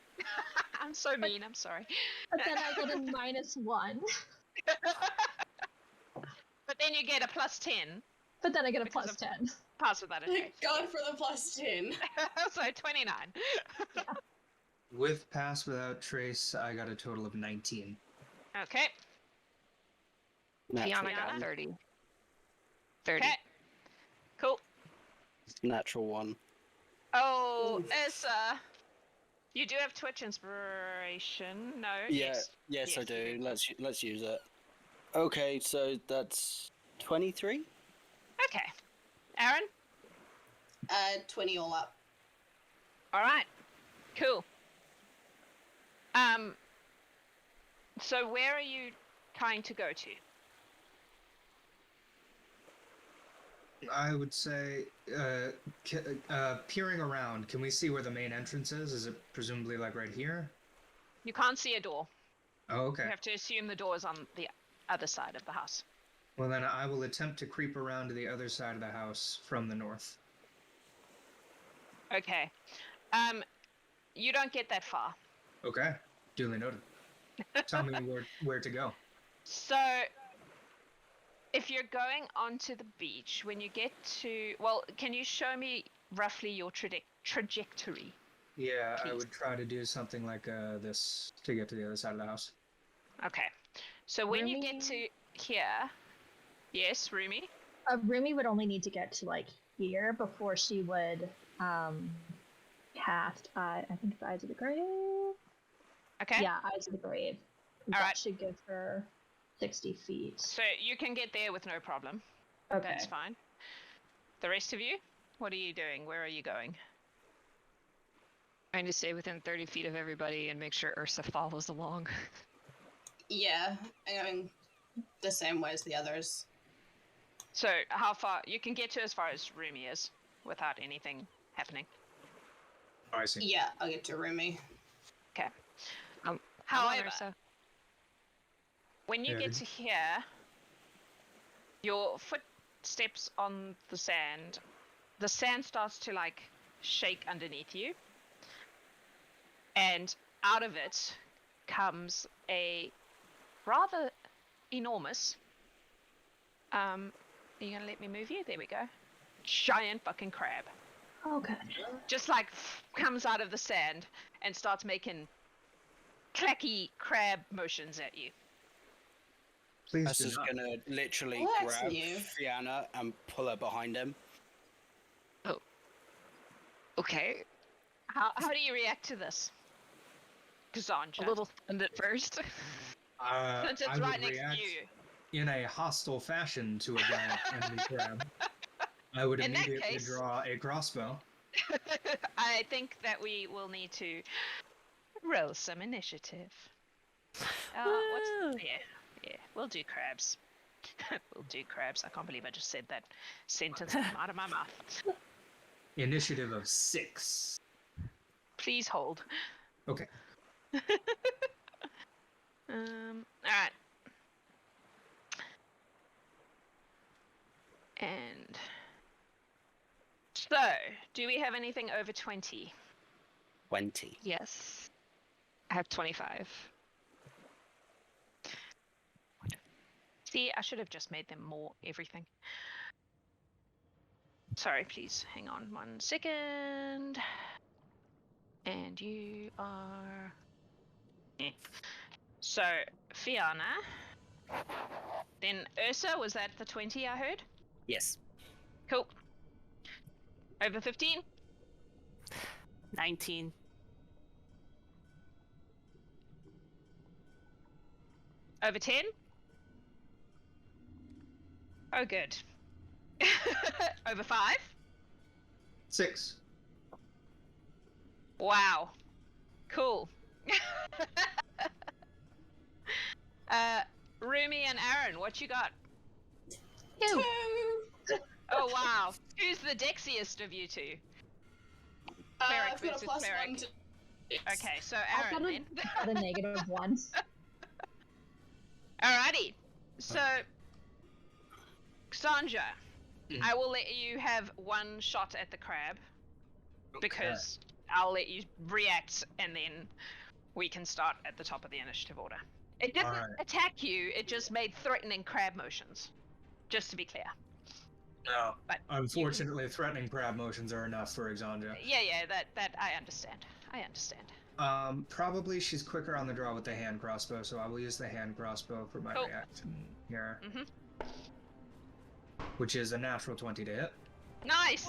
I'm so mean, I'm sorry. but then I get a -1. But then you get a plus 10. But then I get a Because plus of- 10. Pass without a trace. Thank God for the plus 10. So 29. With Pass Without Trace, I got a total of 19. Okay. Fianna Fianna? got 30. 30. Okay. Cool. Natural one. Oh, Oof. Ursa. You do have Twitch inspiration. No. Yeah. Yes. Yes, I you do. Let's use it. Okay, so that's 23. Okay. Arryn? 20 all up. All right. Cool. So where are you trying to go to? I would say, peering around, can we see where the main entrance is? Is it presumably like right here? You can't see a door. Oh, okay. You have to assume the door is on the other side of the house. Well, then I will attempt to creep around to the other side of the house from the north. Okay. You don't get that far. Okay. Duly noted. Tell me where to go. So, if you're going onto the beach, when you get to... Well, can you show me roughly your trajectory? Yeah, I Please. would try to do something like this to get to the other side of the house. Okay. So when you get to here... Yes, Rumi? Rumi would only need to get to, like, here before she would cast, I think it's Eyes of the Grave? Okay. Yeah, Eyes of the Grave. That Alright. should give her 60 feet. So you can get there with no problem. Okay. That's fine. The rest of you? What are you doing? Where are you going? Trying to stay within 30 feet of everybody and make sure Ursa follows along. Yeah, I mean, the same way as the others. So how far? You can get to as far as Rumi is without anything happening. Oh, I see. Yeah, I'll get to Rumi. Okay. Come on, However, Ursa. when you Yeah, get did- to here, your footsteps on the sand starts to like shake underneath you, and out of it comes a rather enormous. Are you gonna let me move you? There we go. Giant fucking crab. Okay. Just like comes out of the sand and starts making clacky crab motions at you. Please Us do is not. gonna literally Well, that's grab new. Fianna and pull her behind him. Okay, How do you react to this? Xonja. a little stunned at first. Since it's I right would next to react you. in a hostile fashion to a giant enemy crab. I would In that immediately case- draw a crossbow. I think that we will need to roll some initiative. Woo! Yeah, we'll do crabs. We'll do crabs. I can't believe I just said that sentence out of my mouth. Initiative of 6. Please hold. Okay. Alright. And so, do we have anything over 20? 20. Yes. I have 25. See, I should have just made them more everything. Sorry, please hang on 1 second. And you are... So, Fianna. Then Ursa, was that the 20 I heard? Yes. Cool. Over 15? 19. Over 10? Oh, good. Over 5? 6. Wow. Cool. Rumi and Arryn, what you got? 2. Oh, wow. Who's the dexiest of you two? Cleric I've got a versus plus cleric. 1 to... Okay, so I've got Arryn then. a negative 1. Alrighty. So, Xonja, Mm. I will let you have 1 shot at the crab because I'll let you react and then we can start at the top of the initiative order. It didn't Alright. attack you, it just made threatening crab motions. Just to be clear. No. But Unfortunately, threatening crab motions are enough for Xonja. Yeah, that I understand. I understand. Probably she's quicker on the draw with the hand crossbow, so I will use the hand crossbow for my Cool. reaction here, Mhm. which is a natural 20 to hit. Nice.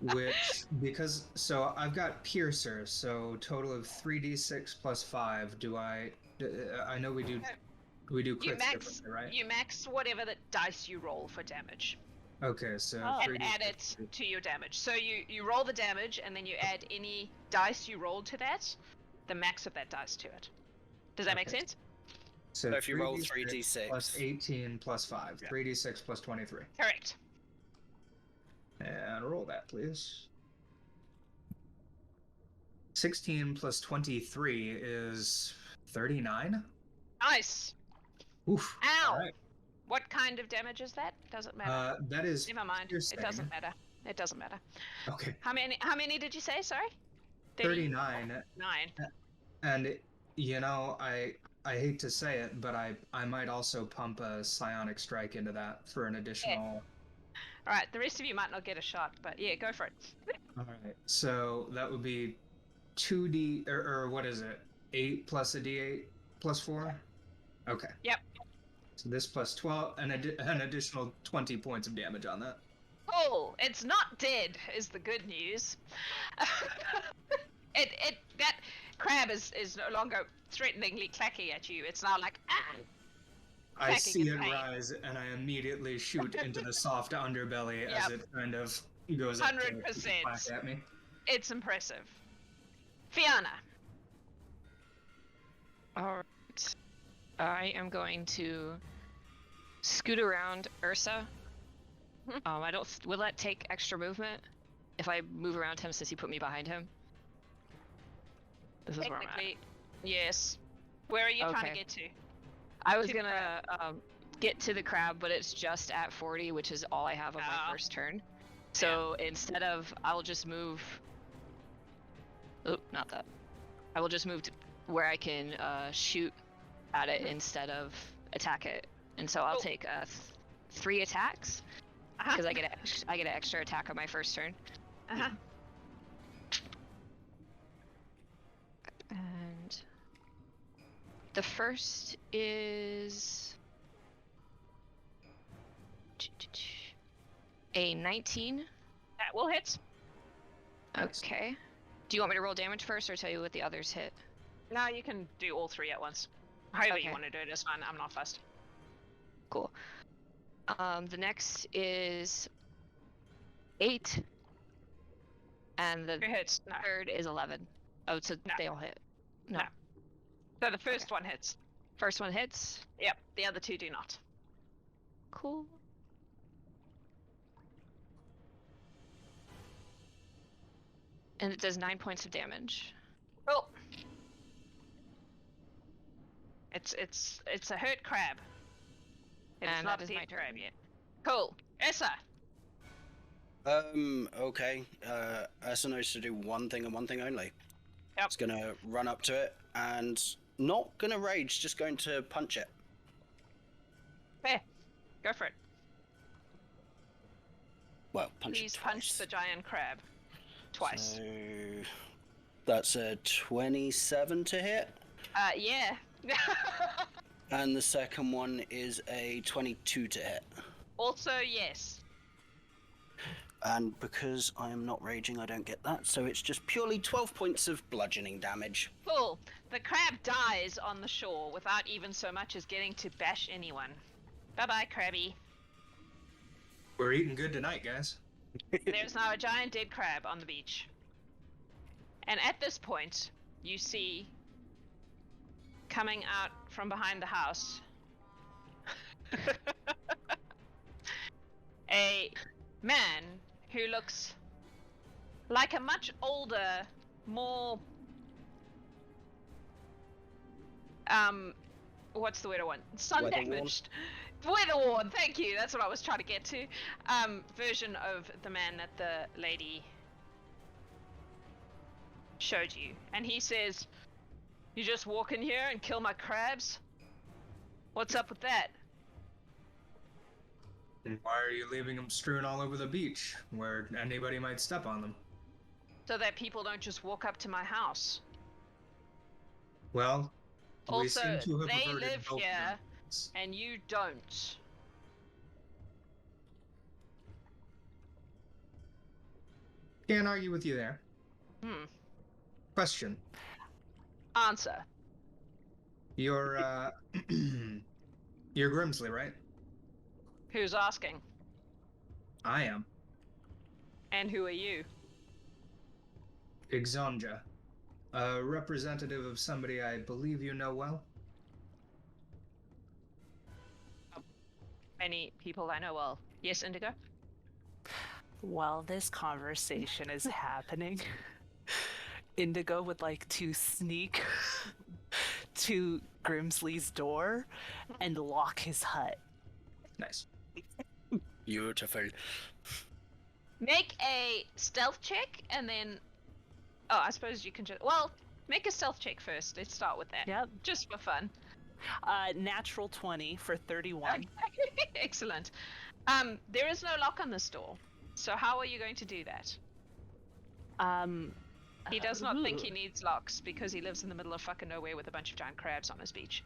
Which, because, so I've got Piercer, so total of 3d6 plus 5. I know we do You crits max differently, right? you max whatever the dice you roll for damage. Okay, so Oh. And 3d6 add it to your damage. So you roll the damage and then you add any dice you rolled to that, the max of that dice to it. Does that make Okay. sense? So So if you roll 3d6 plus 3d6. 18 plus 5. Yeah. 3d6 plus 23. Correct. And roll that, please. 16 plus 23 is 39. Nice. Oof. Ow! All right. What kind of damage is that? Doesn't matter. That is Never mind. piercing. It doesn't matter. It doesn't matter. Okay. How many did you say? Sorry. 39. 9. And you know, I hate to say it, but I might also pump a psionic strike into that for an additional. All right. The rest of you might not get a shot, but yeah, go for it. All right. So that would be 2d or what is it? 8 plus a d8 plus 4. Okay. Yep. So this plus 12 and an additional 20 points of damage on that. Oh, it's not dead. Is the good news. That crab is no longer threateningly clacking at you. It's now like I clacking see in it pain. rise, and I immediately shoot into the soft underbelly as it kind of goes up to 100%. clack at me. It's impressive. Fianna. Alright. I am going to scoot around Ursa. I don't. Will that take extra movement if I move around him since he put me behind him? This is where I'm at. Technically, yes. Where are you trying to Okay. get to? I was to the gonna get to the crab, but it's just at 40, which is all I have on my Oh. first turn. So instead of, I'll just move. Oh, not that. I will just move to where I can shoot at it instead of attack it, and so I'll Cool. take 3 attacks Uh-huh. because I get an extra attack on my first turn. Uh-huh. And the first is a 19. That will hit. Okay. Do you want me to roll damage first or tell you what the others hit? No, you can do all 3 at once. However you Okay. want to do it is fine. I'm not fussed. Cool. The next is 8. And the Who hits? No. third is 11. Oh, so No. they all hit. No. No. So the first one hits. First one hits. Yep. The other 2 do not. Cool. And it does 9 points of damage. Cool. It's a hurt crab. It's And not that a is dead my turn. crab yet. Cool. Ursa. Okay. Ursa knows to do one thing and one thing only. Yep. It's gonna run up to it and not gonna rage, just going to punch it. Fair. Go for it. Well, punch Please it punch twice. the giant crab. Twice. So that's a 27 to hit, Yeah. and the second one is a 22 to hit. Also, yes. And because I am not raging, I don't get that, so it's just purely 12 points of bludgeoning damage. Cool. The crab dies on the shore without even so much as getting to bash anyone. Bye-bye, crabby. We're eating good tonight, guys. There's now a giant dead crab on the beach. And at this point, you see, coming out from behind the house, a man who looks like a much older, more what's the word I want? Sun Weather-worn. damaged. Weather-worn, thank you. That's what I was trying to get to. Version of the man that the lady showed you. And he says, "You just walk in here and kill my crabs? What's up with that?" And why are you leaving them strewn all over the beach, where anybody might step on them? So that people don't just walk up to my house. Well, we Also, seem to have they averted live both here, ends. and you don't. Can't argue with you there. Question. Answer. You're, you're Grimsley, right? Who's asking? I am. And who are you? Xonja. A representative of somebody I believe you know well? Many people I know well. Yes, Indigo? While this conversation is happening, Indigo would like to sneak to Grimsley's door and lock his hut. Nice. Beautiful. Make a stealth check, and then... Oh, I suppose you can just... Well, make a stealth check first. Let's start with that. Yep. Just for fun. Natural 20 for 31. Excellent. There is no lock on this door. So how are you going to do that? He does not think he needs locks because he lives in the middle of fucking nowhere with a bunch of giant crabs on his beach.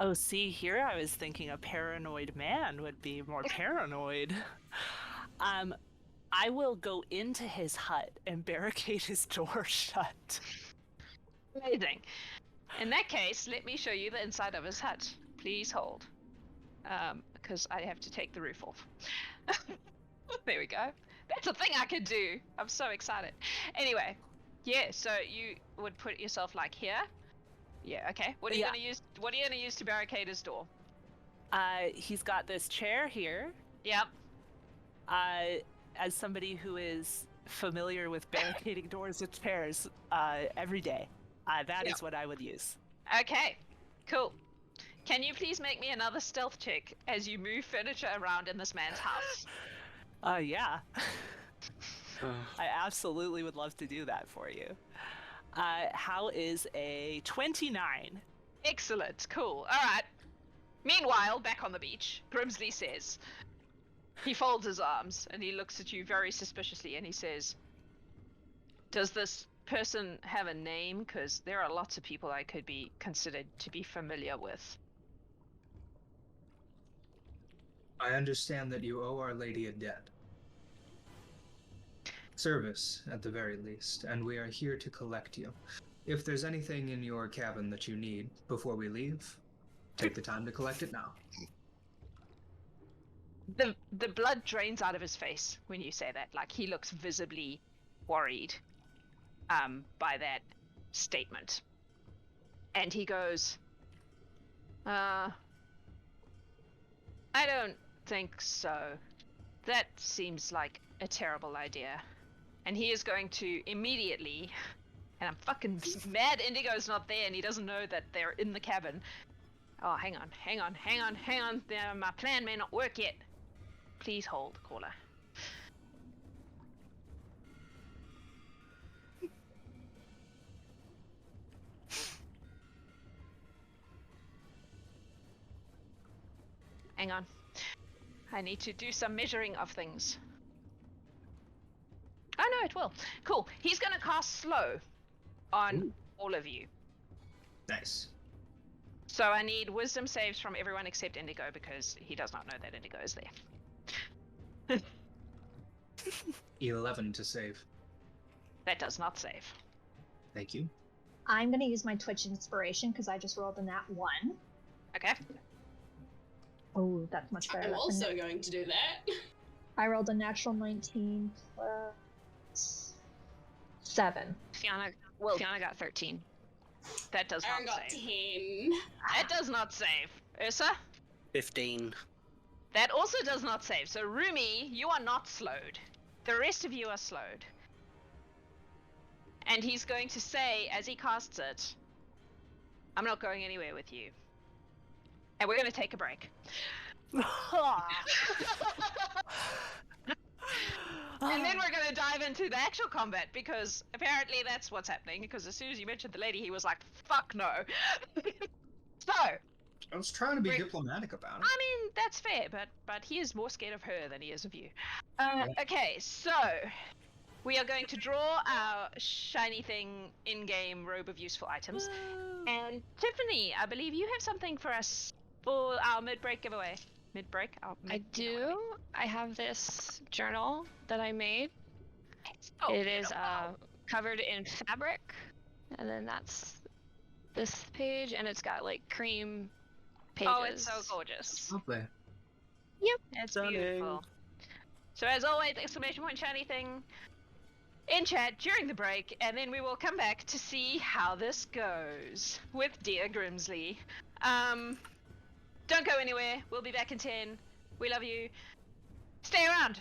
Oh, see, here I was thinking a paranoid man would be more paranoid. I will go into his hut and barricade his door shut. Amazing. In that case, let me show you the inside of his hut. Please hold. Because I have to take the roof off. There we go. That's a thing I could do. I'm so excited. Anyway, yeah, so you would put yourself like here. Yeah, okay. What are you gonna use? What are you gonna use to barricade his door? He's got this chair here. Yep. As somebody who is familiar with barricading doors with chairs every day, that is what I would use. Okay, cool. Can you please make me another stealth check as you move furniture around in this man's house? Yeah. I absolutely would love to do that for you. How is a 29? Excellent, cool. All right. Meanwhile, back on the beach, Grimsley says, he folds his arms and he looks at you very suspiciously and he says, does this person have a name? Because there are lots of people I could be considered to be familiar with. I understand that you owe Our Lady a debt. Service, at the very least, and we are here to collect you. If there's anything in your cabin that you need before we leave, take the time to collect it now. The blood drains out of his face when you say that. Like, he looks visibly worried by that statement. And he goes, I don't think so. That seems like a terrible idea. And he is going to immediately, and I'm fucking mad Indigo's not there and he doesn't know that they're in the cabin. Oh, hang on. My plan may not work yet. Please hold, caller. Hang on. I need to do some measuring of things. Oh no, it will. Cool. He's gonna cast slow on all of you. Nice. So I need wisdom saves from everyone except Indigo because he does not know that Indigo is there. 11 to save. That does not save. Thank you. I'm gonna use my Twitch inspiration because I just rolled a nat 1. Okay. Oh, that's much better. I'm That's also going to do that. I rolled a natural 19 plus 7. Fianna got 13. That does Arryn not got save. 10. That does not save. Ursa? 15. That also does not save. So Rumi, you are not slowed. The rest of you are slowed. And he's going to say, as he casts it, I'm not going anywhere with you. And we're going to take a break. And then we're going to dive into the actual combat, because apparently that's what's happening, because as soon as you mentioned the lady, he was like, fuck no. So, I was trying to be diplomatic about it. I mean, that's fair, but he is more scared of her than he is of you. Okay, so we are going to draw our shiny thing in-game robe of useful items. And Tiffany, I believe you have something for us for our mid-break giveaway. Mid-break? I do. I have this journal that I made. Oh, It is covered in fabric, and then that's this page, and it's got like cream pages. Oh, it's so gorgeous. Lovely. It's Stunning. beautiful. So as always, exclamation point shiny thing in chat during the break, and then we will come back to see how this goes with dear Grimsley. Don't go anywhere. We'll be back in 10. We love you. Stay around.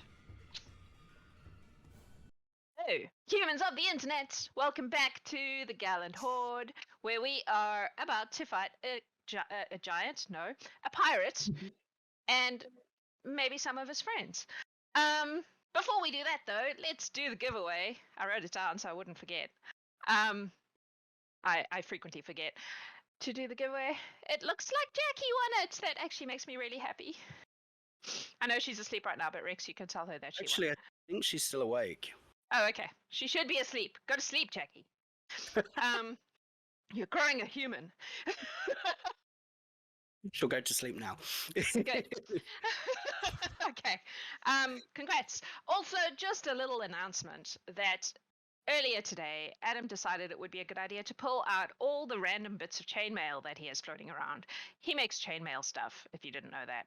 humans of the internet, welcome back to the Gallant Horde, where we are about to fight a giant, no, a pirate, and maybe some of his friends. Before we do that, though, let's do the giveaway. I wrote it down so I wouldn't forget. I frequently forget to do the giveaway. It looks like Jackie won it. That actually makes me really happy. I know she's asleep right now, but Rex, you can tell her that she Actually, won. I think she's still awake. Oh, okay. She should be asleep. Go to sleep, Jackie. You're growing a human. She'll go to sleep now. Good. Okay. Congrats. Also, just a little announcement that earlier today, Adam decided it would be a good idea to pull out all the random bits of chainmail that he has floating around. He makes chainmail stuff, if you didn't know that.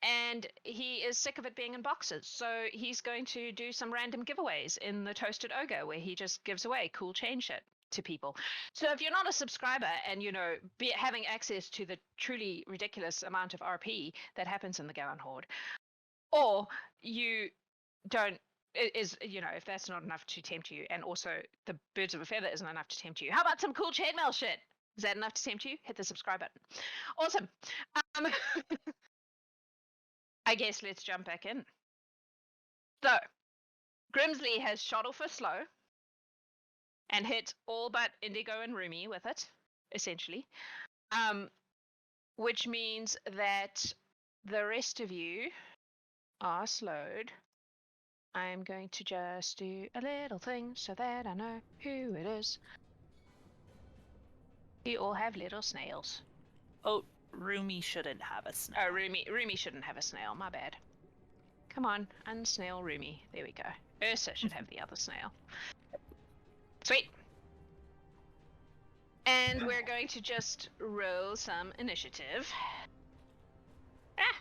And he is sick of it being in boxes. So he's going to do some random giveaways in the Toasted Ogre where he just gives away cool chain shit to people. So if you're not a subscriber and, you know, having access to the truly ridiculous amount of RP that happens in the Gallant Horde, or you don't, you know, if that's not enough to tempt you, and also the Birds of a Feather isn't enough to tempt you, how about some cool chainmail shit? Is that enough to tempt you? Hit the subscribe button. Awesome. I guess let's jump back in. So, Grimsley has shot off her slow and hit all but Indigo and Rumi with it, essentially. Which means that the rest of you are slowed. I'm going to just do a little thing so that I know who it is. You all have little snails. Oh, Rumi shouldn't have a snail. Oh, Rumi shouldn't have a snail, my bad. Come on, unsnail Rumi. There we go. Ursa should have the other snail. Sweet. And we're going to just roll some initiative. Ah!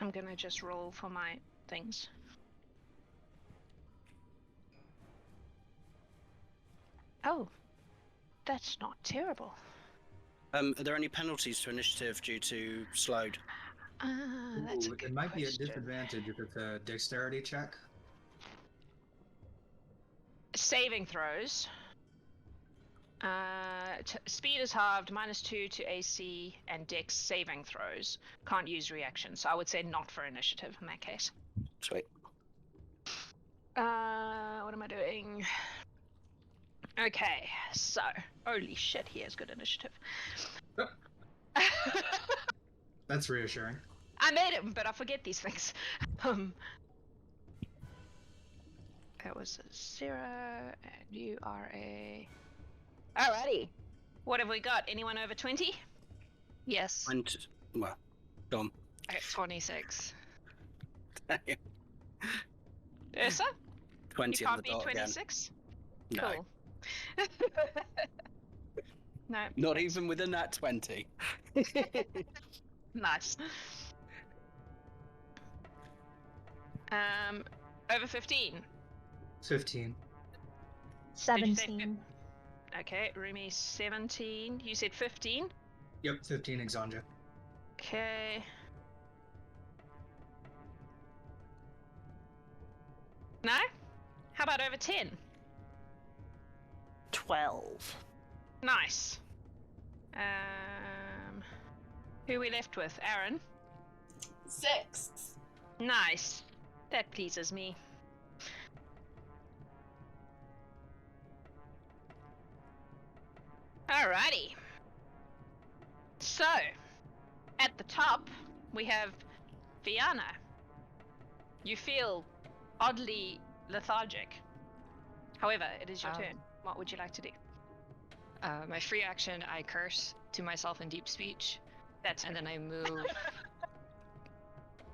I'm gonna just roll for my things. Oh, that's not terrible. Are there any penalties to initiative due to slowed? That's a good it might question. be a disadvantage if it's a dexterity check. Saving throws. Speed is halved, -2 to AC, and Dex saving throws. Can't use reactions, so I would say not for initiative in that case. Sweet. What am I doing? Okay, so holy shit, he has good initiative. That's reassuring. I made him, but I forget these things. That was a 0, and you are a. Alrighty. What have we got? Anyone over 20? Yes. Well, Dom. 26. Ursa? 20 You on can't the be dot 26? again. Cool. No. Not even within that 20. Nice. Over 15. 15. 17. Okay, Rumi 17. You said 15? Yep, 15 Xonja. Okay. No? How about over 10? 12. Nice. Who are we left with? Arryn? 6. Nice. That pleases me. Alrighty. So, at the top, we have Fianna. You feel oddly lethargic. However, it is your turn. What would you like to do? My free action, I curse to myself in deep speech. And then I move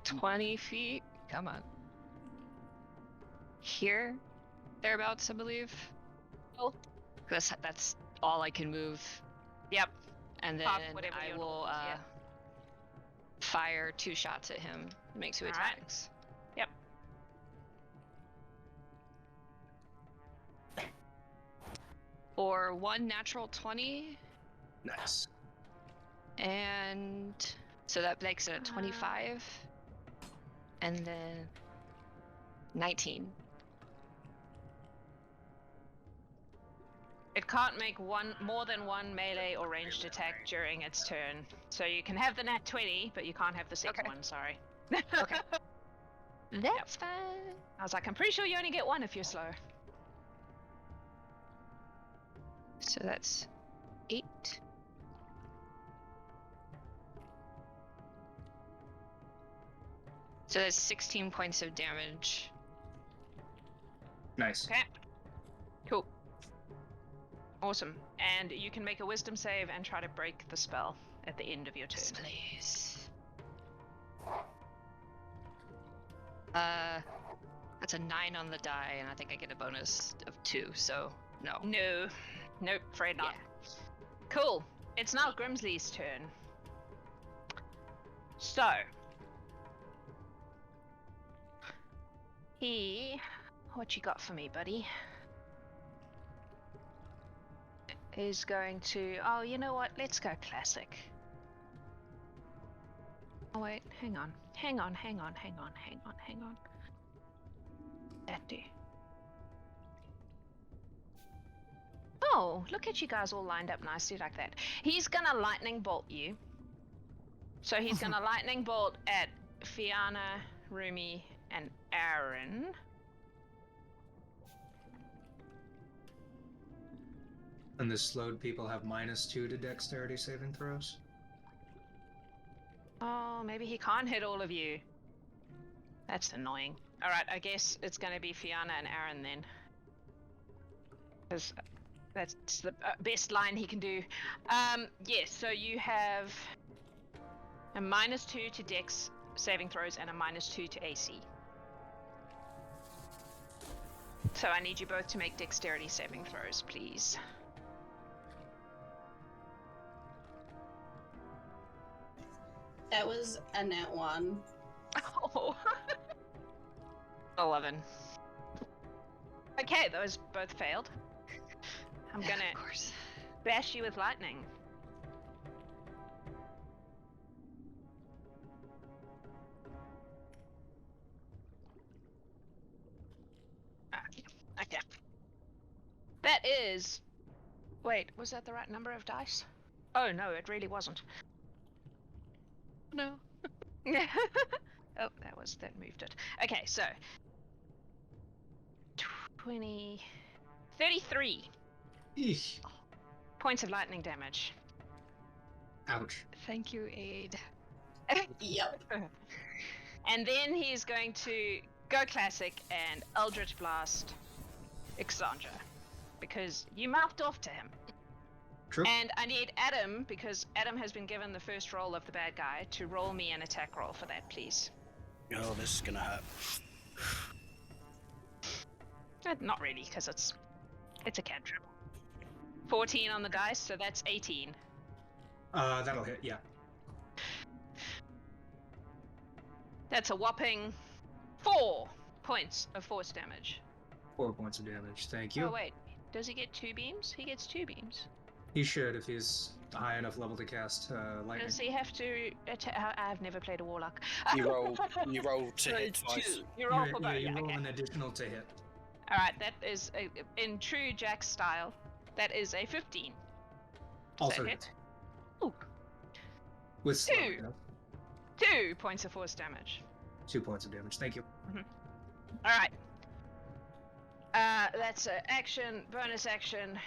20 feet. Come on. Here, thereabouts, I believe. Oh. That's all I can move. Yep. And then whatever I your will normal is, yeah. fire 2 shots at him. Make 2 Alright. attacks. Yep. For 1 natural 20. Nice. And so that makes it a 25. And then 19. It can't make more than one melee or ranged attack during its turn. So you can have the nat 20, but you can't have the second one, sorry. Okay. That's fine. I was like, I'm pretty sure you only get one if you're slow. So that's 8. So that's 16 points of damage. Nice. Okay. Cool. Awesome. And you can make a wisdom save and try to break the spell at the end of your turn. Please. That's a 9 on the die, and I think I get a bonus of 2, so no. No. Nope, afraid not. Yeah. Cool. It's now Grimsley's turn. So. What you got for me, buddy? Is going to... Oh, you know what? Let's go classic. Oh, wait. Hang on. That do. Oh, look at you guys all lined up nicely like that. He's gonna lightning bolt you. So he's gonna lightning bolt at Fianna, Rumi, and Arryn. And the slowed people have -2 to dexterity saving throws. Oh, maybe he can't hit all of you. That's annoying. Alright, I guess it's gonna be Fianna and Arryn then. Because that's the best line he can do. Yes, so you have a -2 to dex saving throws and a -2 to AC. So I need you both to make dexterity saving throws, please. That was a nat 1. Oh. 11. Okay, those both failed. I'm gonna Of course. bash you with lightning. Okay. That is... Wait, was that the right number of dice? Oh no, it really wasn't. No. Oh, that moved it. Okay, so 33 Eesh. points of lightning damage. Ouch. Thank you, Aid. Yep. And then he's going to go classic and Eldritch Blast Xonja, because you mouthed off to him. True. And I need Adam, because Adam has been given the first roll of the bad guy, to roll me an attack roll for that, please. Oh, this is gonna hurt. Not really, because it's a cantrip. 14 on the dice, so that's 18. That'll hit, yeah. That's a whopping 4 points of force damage. 4 points of damage, thank you. Oh wait, does he get 2 beams? He gets 2 beams. He should if he's a high enough level to cast lightning. Does he have to I've never played a warlock. You roll to So hit it's twice. 2. You roll for both, you roll okay. an additional to hit. Alright, that is, in true Jax style, that is a 15. Also hit? hit. Ooh. With slow, 2. you know? 2 points of force damage. 2 points of damage, thank you. Alright. That's an action, bonus action,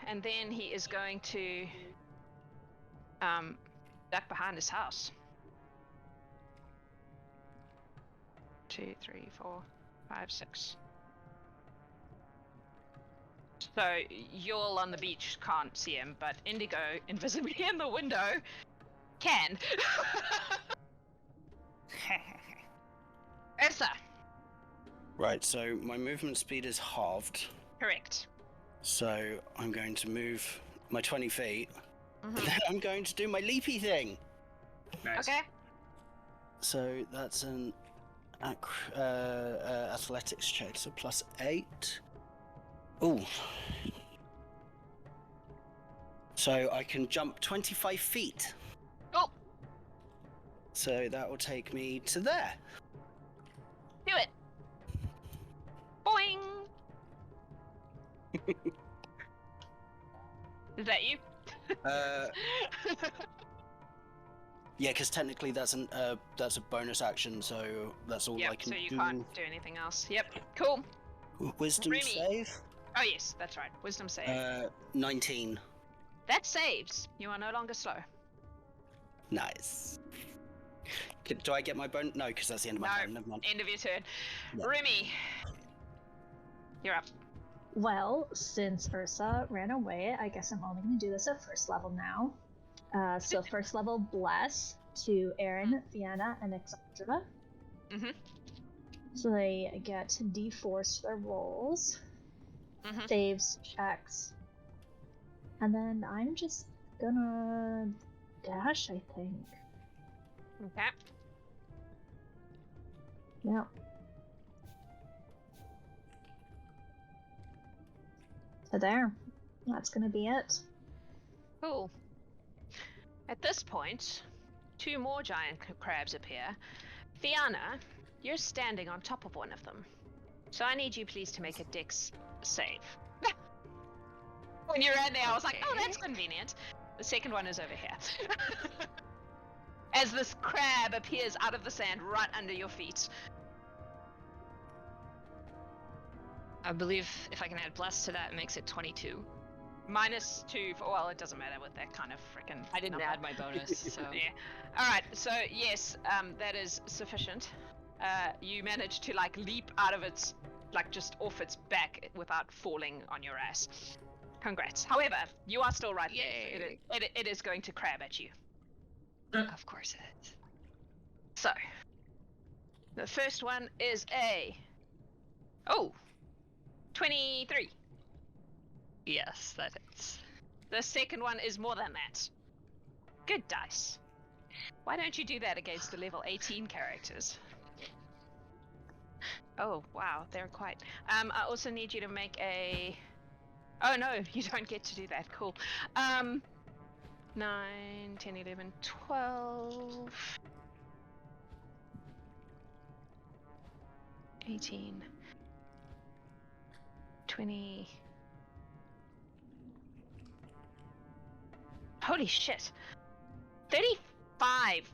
and then he is going to duck behind his house. 2, 3, 4, 5, 6. So y'all on the beach can't see him, but Indigo, invisibly in the window, can. Ursa. Right, so my movement speed is halved. Correct. So I'm going to move my 20 feet. Mhm. And then I'm going to do my leapy thing. Nice. Okay. So that's an athletics check, so +8. Ooh. So I can jump 25 feet. So that will take me to there. Do it. Boing. Is that you? Yeah, because technically that's a bonus action, so that's all I Yep, can so you do. can't do anything else. Yep, cool. Wisdom Rumi. save? Oh yes, that's right. Wisdom save. 19. That saves. You are no longer slow. Nice. Do I get my bonus? No, because that's the end of my turn. Never mind. End of your turn. Yeah. Rumi, you're up. Well, since Ursa ran away, I guess I'm only going to do this at first level now. So first level bless to Arryn, Fianna, and Xonja. Mm-hmm. So they get D4 for their rolls, Mm-hmm. saves, checks, and then I'm just gonna dash, I think. Okay. Yeah. So there. That's gonna be it. Cool. At this point, 2 more giant crabs appear. Fianna, you're standing on top of one of them. So I need you please to make a dex save. When you ran there, I was like, oh, that's convenient. The second one is over here. As this crab appears out of the sand right under your feet. I believe if I can add bless to that, it makes it 22. -2 for, well, it doesn't matter with that kind of freaking. I didn't add my bonus, so. Yeah. Alright, so yes, that is sufficient. You managed to like leap out of its, like just off its back without falling on your ass. Congrats. However, you are still right. Yay. It is going to crab at you. Of course it is. So, the first one is a 23. Yes, that is. The second one is more than that. Good dice. Why don't you do that against the level 18 characters? Oh, wow, they're quite... I also need you to make a... Oh, no, you don't get to do that. Cool. 9, 10, 11, 12... 18... 20... Holy shit. 35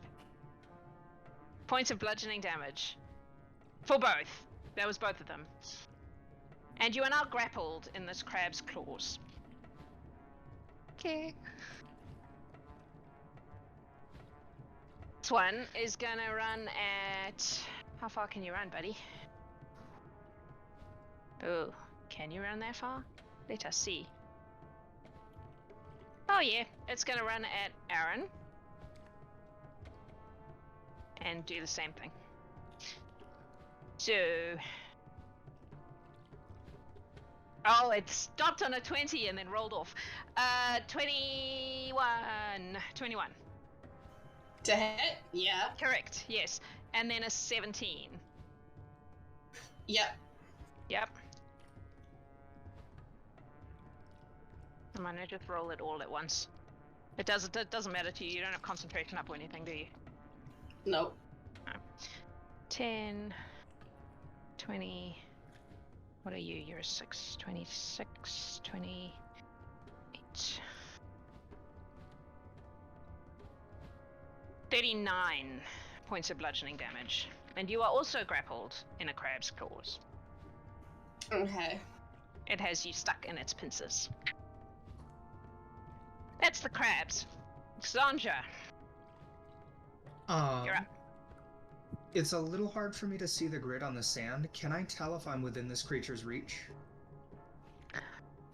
points of bludgeoning damage. For both. That was both of them. And you are now grappled in this crab's claws. Okay. This one is gonna run at... How far can you run, buddy? Oh, can you run that far? Let us see. Oh yeah, it's gonna run at Arryn. And do the same thing. So... Oh, it stopped on a 20 and then rolled off. 21. To hit? Yeah. Correct, yes. And then a 17. Yep. Yep. I'm gonna just roll it all at once. It doesn't matter to you. You don't have concentration up or anything, do you? Nope. No. 10, 20. What are you? You're a 6. 26, 28. 39 points of bludgeoning damage. And you are also grappled in a crab's claws. Okay. It has you stuck in its pincers. That's the crabs. Xonja, you're up. It's a little hard for me to see the grid on the sand. Can I tell if I'm within this creature's reach?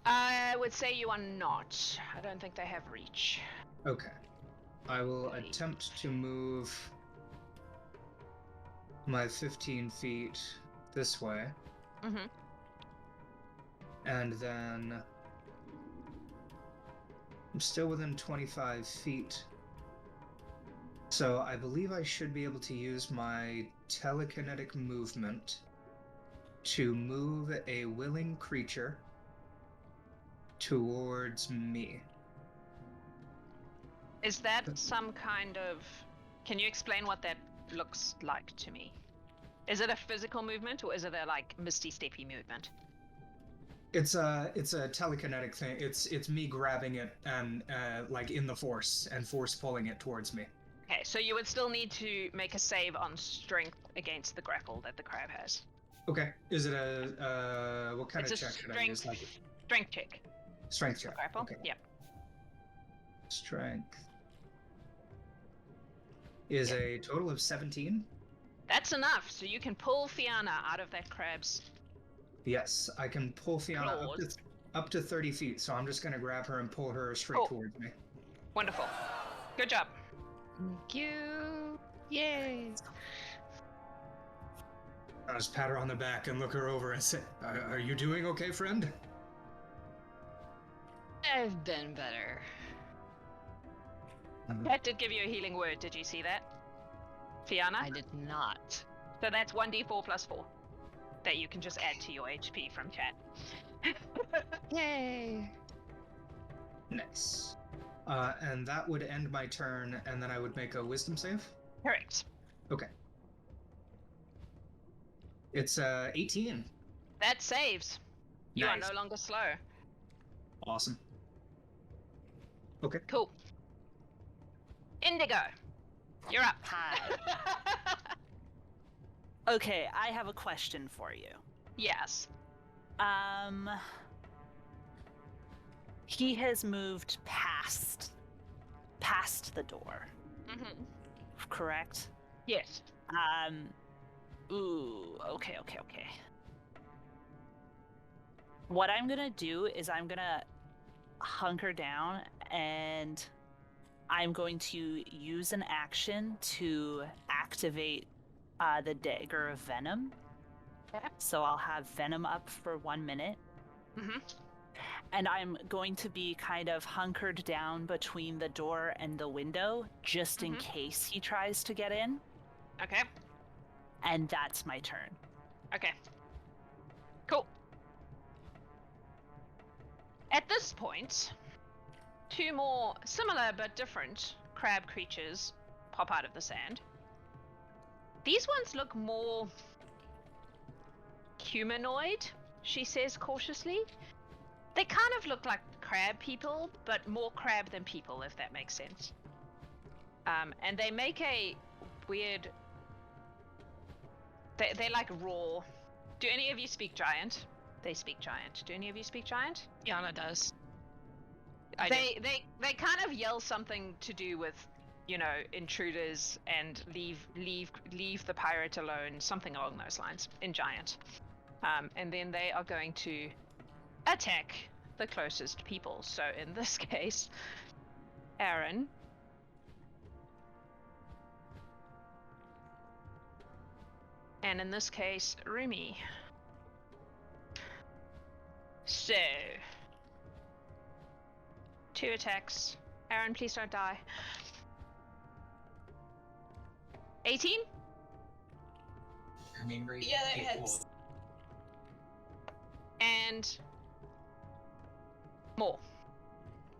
I would say you are not. I don't think they have reach. Okay. I will attempt to move my 15 feet this way. Mm-hmm. And then I'm still within 25 feet. So I believe I should be able to use my telekinetic movement to move a willing creature towards me. Is that some kind of Can you explain what that looks like to me? Is it a physical movement or is it a like misty steppy movement? It's a telekinetic thing. It's me grabbing it and like in the force and force pulling it towards me. Okay, so you would still need to make a save on strength against the grapple that the crab has. Okay. Is it a what kind of check should I use? Like strength check. strength check. Grapple. Okay. Yep. Strength is a total of 17. That's enough, so you can pull Fianna out of that crab's. Yes, I can pull Fianna Claws. up to 30 feet. So I'm just gonna grab her and pull her straight Cool. towards me. Wonderful. Good job. Thank you. Yay. I just pat her on the back and look her over and say, "Are you doing okay, friend?" I've been better. That did give you a healing word. Did you see that, Fianna? I did not. So that's 1d4 plus 4 that you can just add to your HP from chat. Yay. Nice. And that would end my turn, and then I would make a wisdom save. Correct. Okay. It's 18. That saves. You are Nice. no longer slow. Awesome. Okay. Cool. Indigo, you're up. Hi. Okay, I have a question for you. Yes. He has moved past the door, Mm-hmm. correct? Yes. Ooh, okay. What I'm gonna do is I'm gonna hunker down and I'm going to use an action to activate the Dagger of Venom. Okay. So I'll have Venom up for 1 minute. Mm-hmm. And I'm going to be kind of hunkered down between the door and the window, just in case he tries to get in. Okay. And that's my turn. Okay. Cool. At this point, two more similar but different crab creatures pop out of the sand. These ones look more humanoid, she says cautiously. They kind of look like crab people, but more crab than people, if that makes sense. And they make a weird... They're like raw. Do any of you speak Giant? They speak Giant. Do any of you speak Giant? Fianna does. They kind of yell something to do with, you know, intruders and leave the pirate alone, something along those lines in Giant. And then they are going to attack the closest people. So in this case, Arryn. And in this case, Rumi. So, 2 attacks. Arryn, please don't die. 18? Yeah, that hits. And more.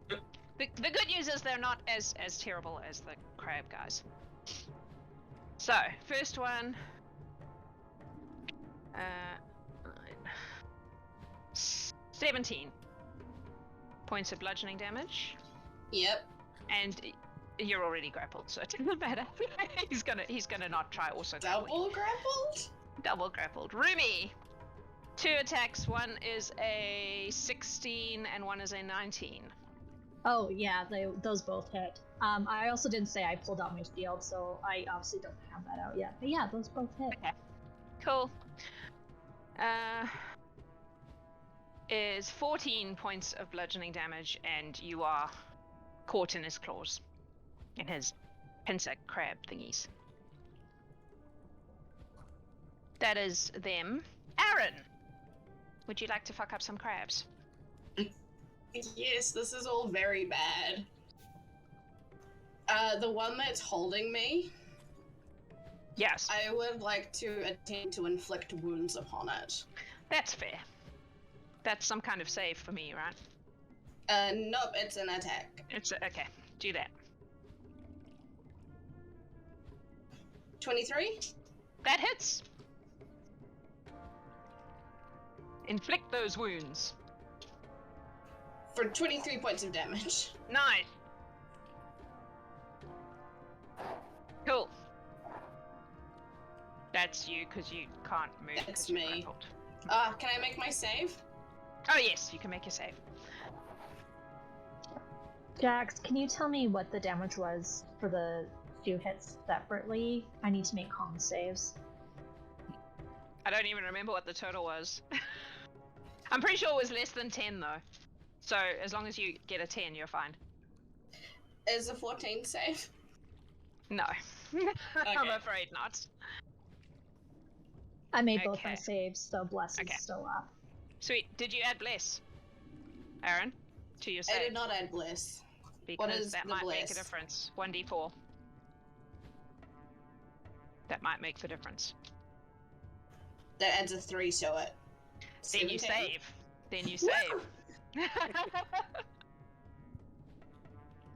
The good news is they're not as terrible as the crab guys. So, first one. 17 points of bludgeoning damage. Yep. And you're already grappled, so it doesn't matter. he's gonna not try also grappling. Double grappled? Double grappled. Rumi! 2 attacks, one is a 16 and one is a 19. Oh yeah, those both hit. I also didn't say I pulled out my shield, so I obviously don't have that out yet. But yeah, those both hit. Okay. Cool. Is 14 points of bludgeoning damage, and you are caught in his claws. In his pincer crab thingies. That is them. Arryn! Would you like to fuck up some crabs? Yes, this is all very bad. The one that's holding me, Yes. I would like to attempt to inflict wounds upon it. That's fair. That's some kind of save for me, right? Nope, it's an attack. It's okay. Do that. 23? That hits. Inflict those wounds. For 23 points of damage. Nice. Cool. That's you, because you can't move. That's 'cause you're me. grappled. Can I make my save? Oh yes, you can make your save. Jax, can you tell me what the damage was for the 2 hits separately? I need to make con saves. I don't even remember what the total was. I'm pretty sure it was less than 10 though. So as long as you get a 10, you're fine. Is a 14 save? No. I'm Okay. afraid not. I made both Okay. my saves, so Bless is Okay. still up. Sweet. Did you add bless, Arryn, to your save? I did not add bliss. Because is that the might make a bless? difference. 1d4. That might make the difference. That adds a 3 to it. Then you 17. save. Then you save.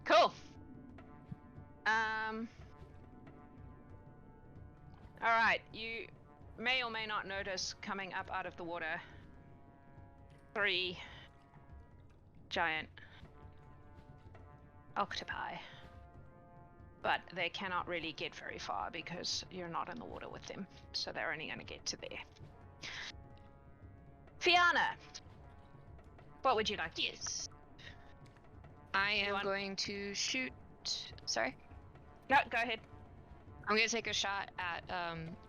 Cool. Alright, you may or may not notice coming up out of the water 3 giant octopi. But they cannot really get very far because you're not in the water with them. So they're only going to get to there. Fianna! What would you like to use? I am want- going to shoot. Sorry? No, go ahead. I'm going to take a shot at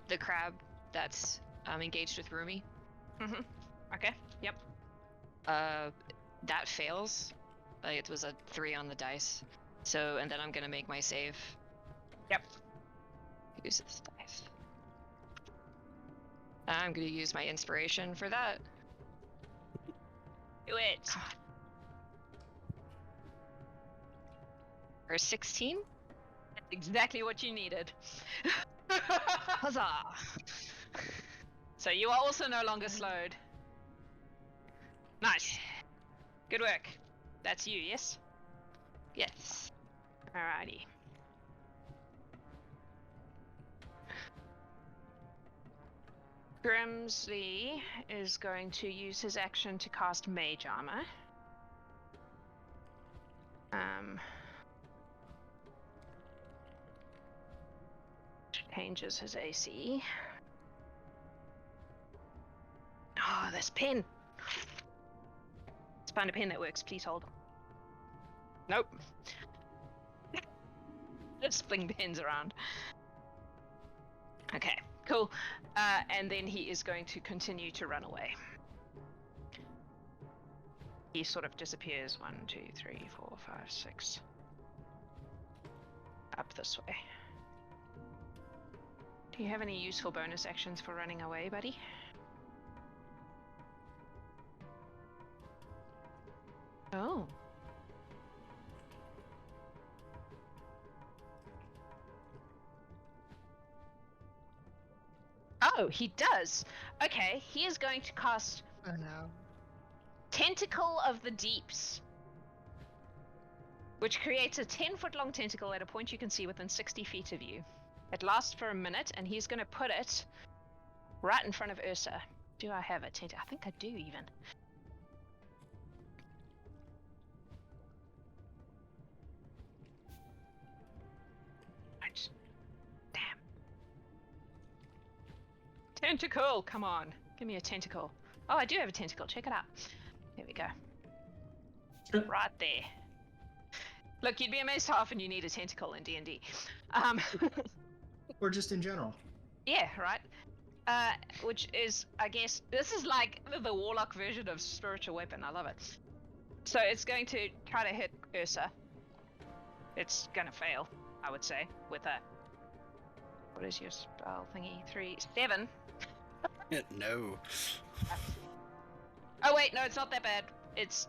the crab that's engaged with Rumi. Mm-hmm. Okay, yep. That fails. Like, it was a 3 on the dice. So, and then I'm going to make my save. Yep. Use this dice. I'm going to use my inspiration for that. Do it. For 16? That's exactly what you needed. Huzzah! So you are also no longer slowed. Nice. Good work. That's you, yes? Yes. Alrighty. Grimsley is going to use his action to cast Mage Armor. Changes his AC. Oh, this pen! Let's find a pen that works, please hold. Nope. Just fling pens around. Okay, cool. And then he is going to continue to run away. He sort of disappears. 1, 2, 3, 4, 5, 6. Up this way. Do you have any useful bonus actions for running away, buddy? Oh. Oh, he does. Okay, he is going to cast Oh no. Tentacle of the Deeps, which creates a 10-foot long tentacle at a point you can see within 60 feet of you. It lasts for a minute, and he's going to put it right in front of Ursa. Do I have a tentacle? I think I do, even. Right. Damn. Tentacle! Come on. Give me a tentacle. Oh, I do have a tentacle. Check it out. There we go. Right there. Look, you'd be amazed how often you need a tentacle in D&D. Or just in general. Yeah, right. Which is, I guess, this is like the warlock version of spiritual weapon. I love it. So it's going to try to hit Ursa. It's gonna fail, I would say, with a... What is your spell thingy? 3, 7. No. Oh wait, no, it's not that bad. It's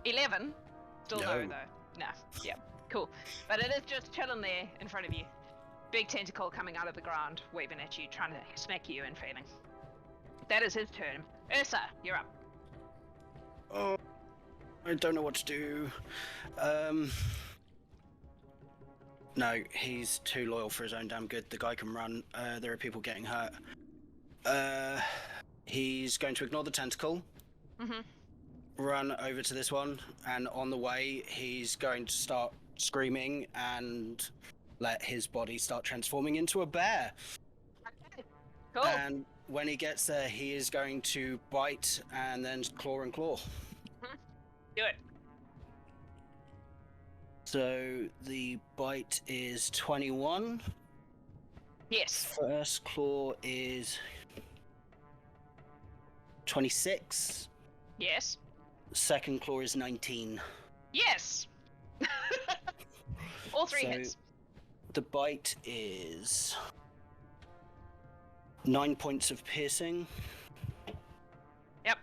11. Still No. low though. No. Yeah. Cool. But it is just chilling there in front of you. Big tentacle coming out of the ground, waving at you, trying to smack you and failing. That is his turn. Ursa, you're up. Oh, I don't know what to do. No, he's too loyal for his own damn good. The guy can run. There are people getting hurt. He's going to ignore the tentacle. Run over to this one, and on the way, he's going to start screaming and let his body start transforming into a bear. Okay. Cool. And when he gets there, he is going to bite and then claw and claw. Do it. So the bite is 21. Yes. First claw is 26. Yes. Second claw is 19. Yes. All three So hits. the bite is 9 points of piercing. Yep.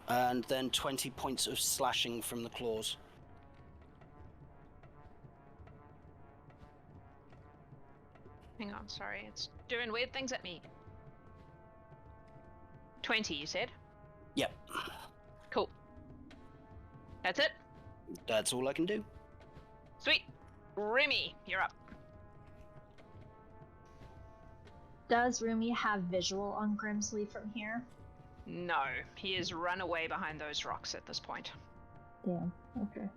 And then 20 points of slashing from the claws. Hang on, sorry, it's doing weird things at me. 20, you said? Yep. Cool. That's it? That's all I can do. Sweet. Rumi, you're up. Does Rumi have visual on Grimsley from here? No, he has run away behind those rocks at this point. Damn. Okay.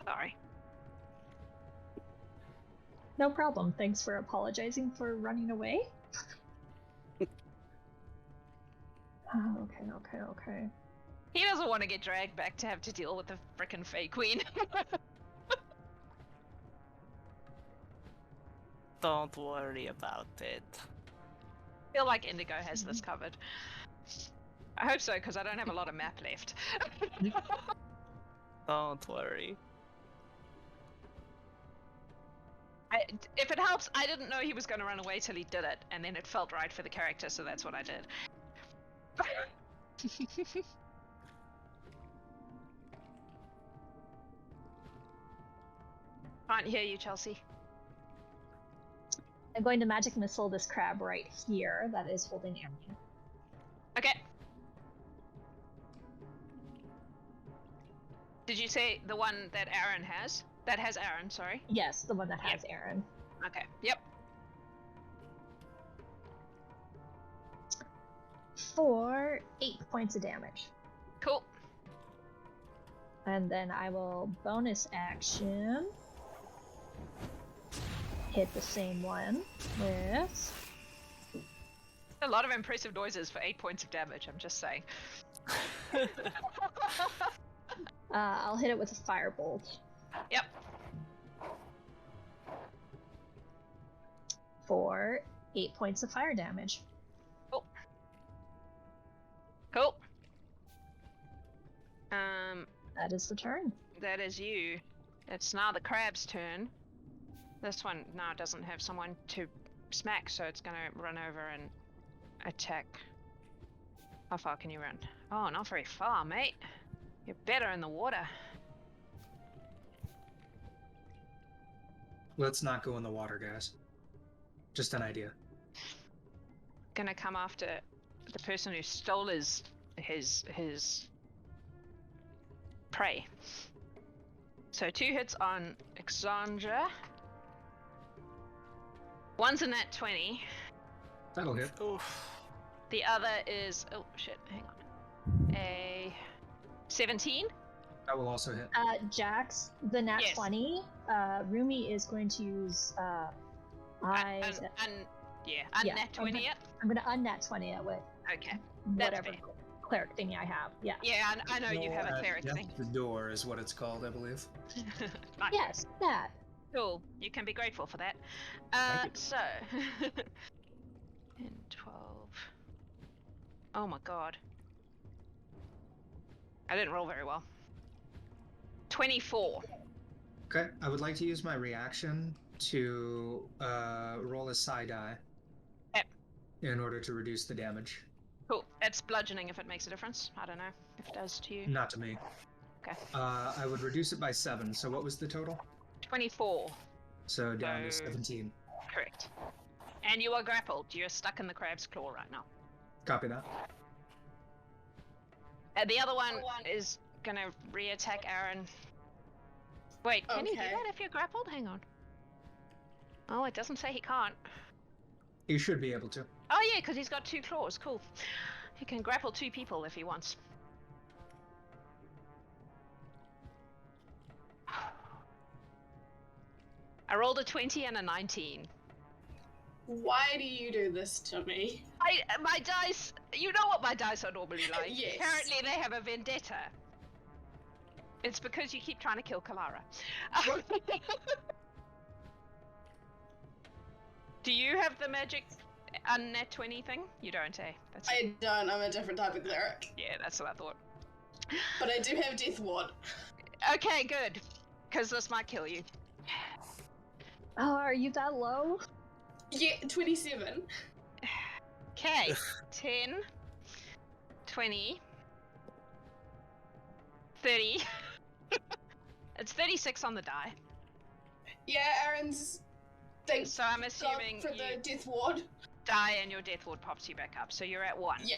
Sorry. No problem. Thanks for apologizing for running away. Okay. He doesn't want to get dragged back to have to deal with the frickin' Fae Queen. Don't worry about it. I feel like Indigo has this covered. I hope so, because I don't have a lot of map left. Don't worry. If it helps, I didn't know he was going to run away till he did it, and then it felt right for the character, so that's what I did. Can't hear you, Chelsey. I'm going to magic missile this crab right here that is holding Arryn. Okay. Did you say the one that Arryn has? That has Arryn, sorry. Yes, the one that has Arryn. Okay. Yep. For 8 points of damage. Cool. And then I will bonus action hit the same one with A lot of impressive noises for 8 points of damage, I'm just saying. I'll hit it with a firebolt. Yep. For 8 points of fire damage. Cool. Cool. That is the turn. That is you. It's now the crab's turn. This one now doesn't have someone to smack, so it's gonna run over and attack. How far can you run? Oh, not very far, mate. You're better in the water. Let's not go in the water, guys. Just an idea. Gonna come after the person who stole his prey. So 2 hits on Xonja. One's a nat 20. That'll hit. Oof. The other is, oh shit, hang on. A 17? That will also hit. Jax, the nat Yes. 20, Rumi is going to use eyes. Nat 20 it? I'm gonna unnat 20 it with Okay. That's whatever fair. cleric thingy I have. Yeah. Yeah, I know you have a At cleric thing. Death the door is what it's called, I believe. Nice. Yes, that. Cool. You can be grateful for that. Thank you. So 10, 12. Oh my god. I didn't roll very well. 24. Okay, I would like to use my reaction to roll a side die Yep. in order to reduce the damage. Cool. It's bludgeoning if it makes a difference. I don't know if it does to you. Not to me. Okay. I would reduce it by 7, so what was the total? 24. So down to So- 17. Correct. And you are grappled. You're stuck in the crab's claw right now. Copy that. And the other one is gonna re-attack Arryn. Wait, can he do Okay. that if you're grappled? Hang on. Oh, it doesn't say he can't. You should be able to. Oh yeah, because he's got 2 claws. Cool. He can grapple 2 people if he wants. I rolled a 20 and a 19. Why do you do this to me? My dice. You know what my dice are normally like. Yes. Apparently they have a vendetta. It's because you keep trying to kill Kalara. Do you have the magic unnat 20 thing? You don't, eh? That's I don't. I'm a different type of cleric. yeah, that's what I thought. But I do have Death Ward. Okay, good. Because this might kill you. Oh, are you that low? Yeah, 27. Okay. 10, 20, 30. It's 36 on the die. Yeah, Aaron's thanks So I'm assuming for you the Death Ward. die and your death ward pops you back up. So you're at 1. Yeah.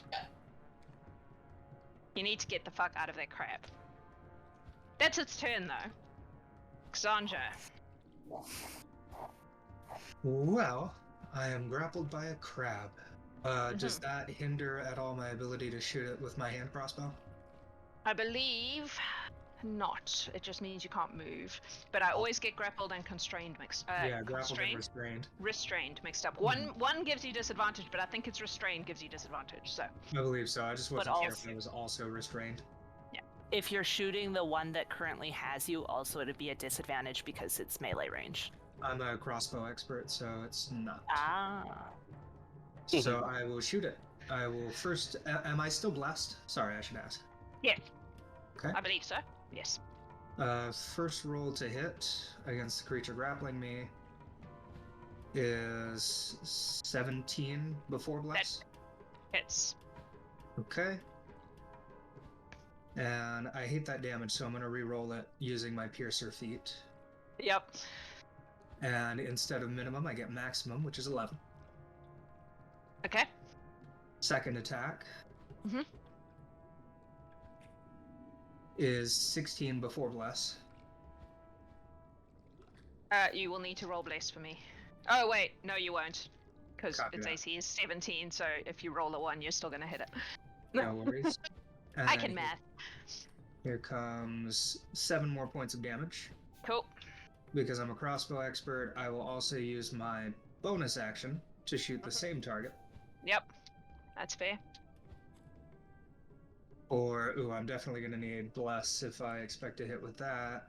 You need to get the fuck out of that crap. That's its turn though. Xonja. Well, I am grappled by a crab. Does that hinder at all my ability to shoot it with my hand crossbow? I believe not. It just means you can't move. But I always get grappled and constrained mixed. Yeah, grappled and restrained. Restrained mixed up. One gives you disadvantage, but I think it's restrained gives you disadvantage. So I believe so. I just wasn't sure if also- it was also restrained. If you're shooting the one that currently has you, also it'd be a disadvantage because it's melee range. I'm a crossbow expert, so it's not. Ah. So I will shoot it. I will first. Am I still blessed? Sorry, I should ask. yes, Okay. I believe so. Yes. First roll to hit against the creature grappling me is 17 before bless. Hits. Okay. And I hate that damage, so I'm going to re-roll it using my Piercer feat. Yep. And instead of minimum, I get maximum, which is 11. Okay. Second attack Mhm. is 16 before bless. You will need to roll bless for me. Oh wait, no, you won't, because Copy its that. AC is 17. So if you roll a 1, you're still gonna hit it. No worries. I can And math. Here comes 7 more points of damage. Cool. Because I'm a crossbow expert, I will also use my bonus action to shoot the same target. Yep. That's fair. Or, ooh, I'm definitely going to need bless if I expect to hit with that.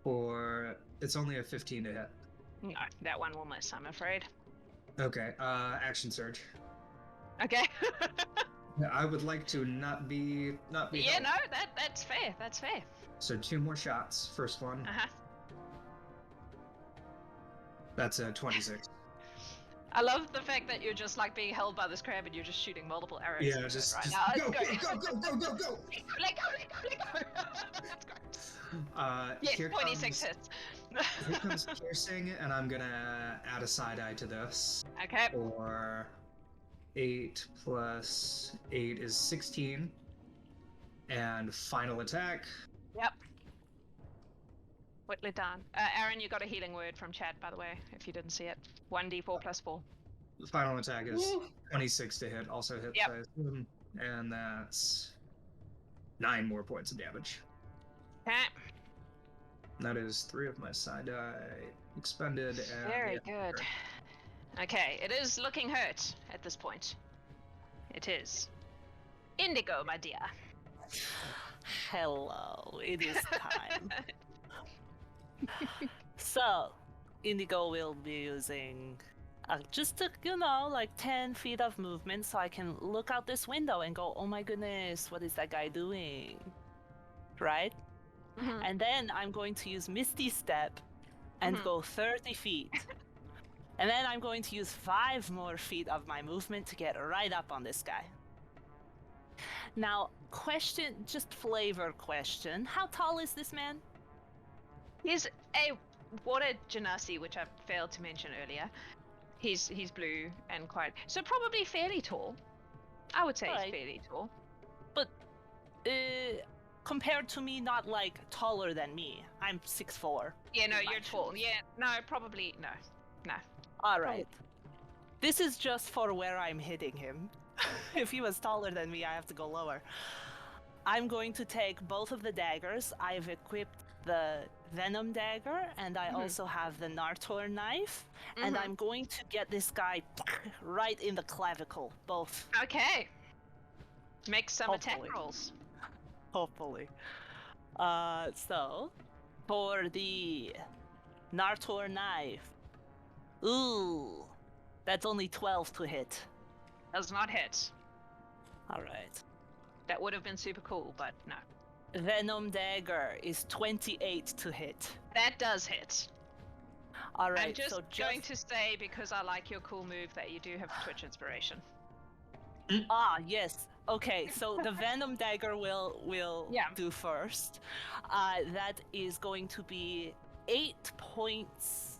Or, it's only a 15 to hit. No, that one will miss, I'm afraid. Okay, action surge. Okay. I would like to not be Yeah, held. no, that's fair. That's fair. So 2 more shots. First one, Uh huh. that's a 26. I love the fact that you're just like being held by this crab and you're just shooting multiple arrows. Yeah, at it just right go, now. go, It's go, go, go, go, go! Let go. That's great. Yes, Here 26 comes, hits. Here comes piercing, and I'm gonna add a side eye to this. Okay. Or 8 plus 8 is 16. And final attack. Yep. Whittley done. Arryn, you got a healing word from chat, by the way, if you didn't see it. 1d4 plus 4. The final attack is Woo. 26 to hit, also hits Yep. I assume, and that's 9 more points of damage. Okay. That is 3 of my side die expended. And Very yeah, good. Okay, it is looking hurt at this point. It is. Indigo, my dear. Hello, it is time. So, Indigo will be using just a, like 10 feet of movement so I can look out this window and go, oh my goodness, what is that guy doing? Right? Mhm. And then I'm going to use Misty Step and Mhm. go 30 feet. And then I'm going to use 5 more feet of my movement to get right up on this guy. Now, question, just flavor question. How tall is this man? He's a water genasi, which I failed to mention earlier. He's blue and quite so probably fairly tall. I would say Right. he's fairly tall. compared to me, not like taller than me. I'm 6'4". Yeah, no, in my you're tall. shoes. Yeah, no, probably no. All right. This is just for where I'm hitting him. If he was taller than me, I have to go lower. I'm going to take both of the daggers. I've equipped the Venom dagger, and I also have the Nartor knife. And I'm going to get this guy right in the clavicle, both. Okay. Make some attack Hopefully. rolls. Hopefully. So, for the Nartor knife. Ooh, that's only 12 to hit. Does not hit. Alright. That would have been super cool, but no. Venom dagger is 28 to hit. That does hit. Alright, I'm just so going to say, because I like your cool move, that you do have Twitch inspiration. Ah, yes. Okay, so the Venom dagger will do first. That is going to be 8 points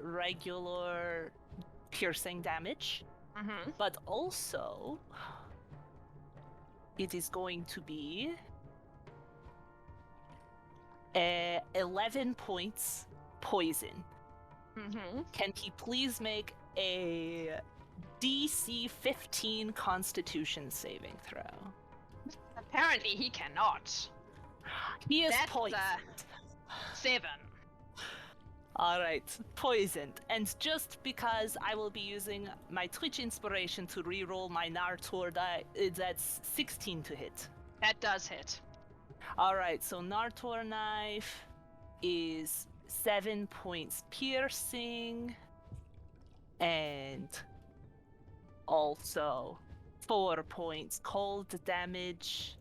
regular piercing damage. But also it is going to be 11 points poison. Can he please make a DC 15 Constitution saving throw? Apparently he cannot. He is That's poisoned. 7. Alright, poisoned. And just because I will be using my Twitch inspiration to reroll my Nartor die, that's 16 to hit. That does hit. Alright, so Nartor knife is 7 points piercing, and also 4 points cold damage.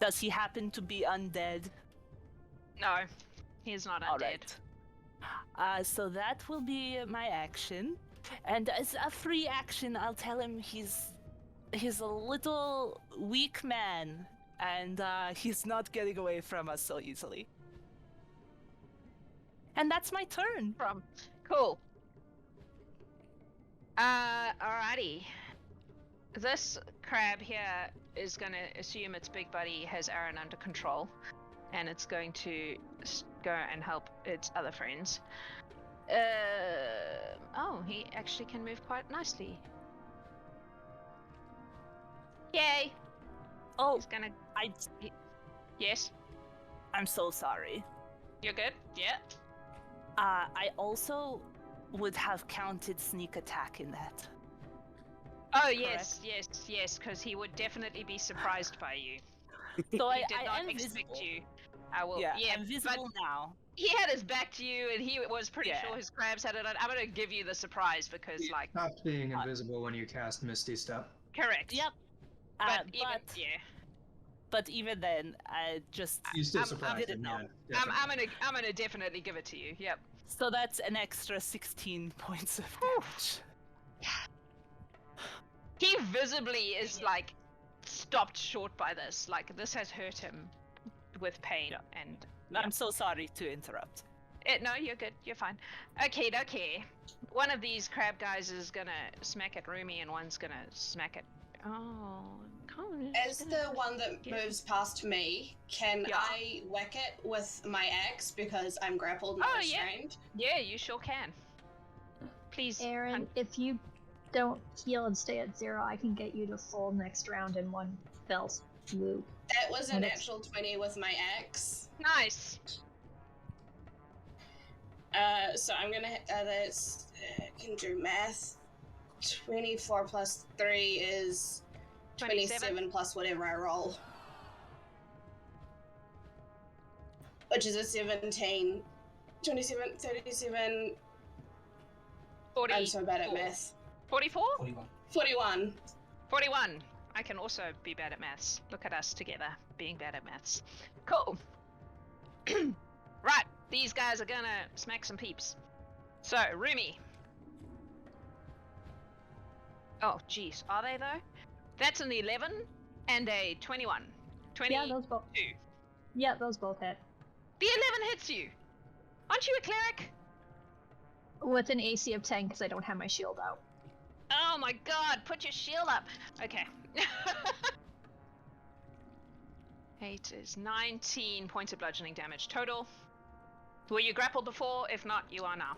Does he happen to be undead? No, he's not undead. Alright. So that will be my action. And as a free action, I'll tell him he's a little weak man, and he's not getting away from us so easily. And that's my turn. Cool. Alrighty. This crab here is gonna assume its big buddy has Arryn under control, and it's going to go and help its other friends. Oh, he actually can move quite nicely. Yay! Oh, He's gonna. Yes, I'm so sorry. you're good. Yeah. I also would have counted sneak attack in that. Oh yes, because he would definitely be surprised by you. So He did I not am expect visible. you. I will. Yeah, Yeah, I'm visible now. he had his back to you, and he was pretty Yeah. sure his crabs had it on. I'm gonna give you the surprise because, You like, stopped being invisible when you cast Misty Step. correct. Yep. But yeah, But even then, I just You still I'm- surprised didn't him, know. yeah. I'm definitely. gonna definitely give it to you. Yep. so that's an extra 16 points of damage. He visibly is like stopped short by this. Like this has hurt him with pain, Yeah. and I'm so sorry to interrupt. no, you're good. You're fine. Okay. One of these crab guys is gonna smack at Rumi, and one's gonna smack at. Oh, As the one that moves past me, can Yeah. I whack it with my axe because I'm grappled and Oh, yeah. restrained? Yeah, you sure can. Please, Arryn, if you don't heal and stay at 0, I can get you to full next round in one fell swoop. That was a And it's- natural 20 with my axe. Nice. So I'm gonna. That's. Can do math. 24 plus 3 is 27 plus whatever I roll. Which is a 17. 27, 37. 40. I'm so bad at math. 44? 41. 41. I can also be bad at maths. Look at us together, being bad at maths. Cool. Right, these guys are gonna smack some peeps. So, Rumi. Oh, jeez, are they though? That's an 11 and a 21. 22. Yeah, those both. Yeah, those both hit. The 11 hits you. Aren't you a cleric? With an AC of 10 because I don't have my shield out. Oh my god, put your shield up. Okay. 8 is 19 points of bludgeoning damage total. Were you grappled before? If not, you are now.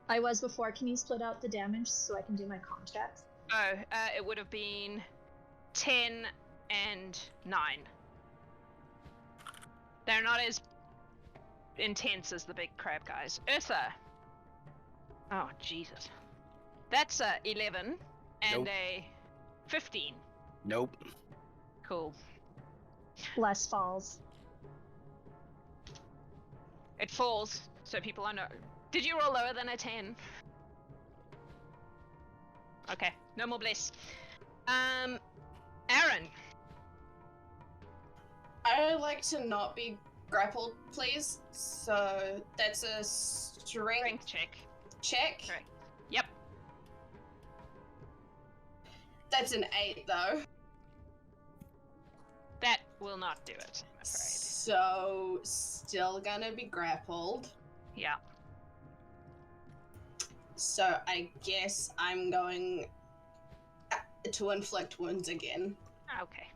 I was before. Can you split out the damage so I can do my con checks? Oh, it would have been 10 and 9. They're not as intense as the big crab guys. Ursa. Oh, Jesus. That's a 11 and Nope. a 15. Nope. Cool. Less falls. It falls, so people are no. Did you roll lower than a 10? Okay, no more bliss. Arryn. I would like to not be grappled, please. So that's a strength Check. check. Correct. Yep. That's an 8, though. That will not do it, I'm afraid. So, still gonna be grappled. Yeah. So, I guess I'm going to inflict wounds again. Okay.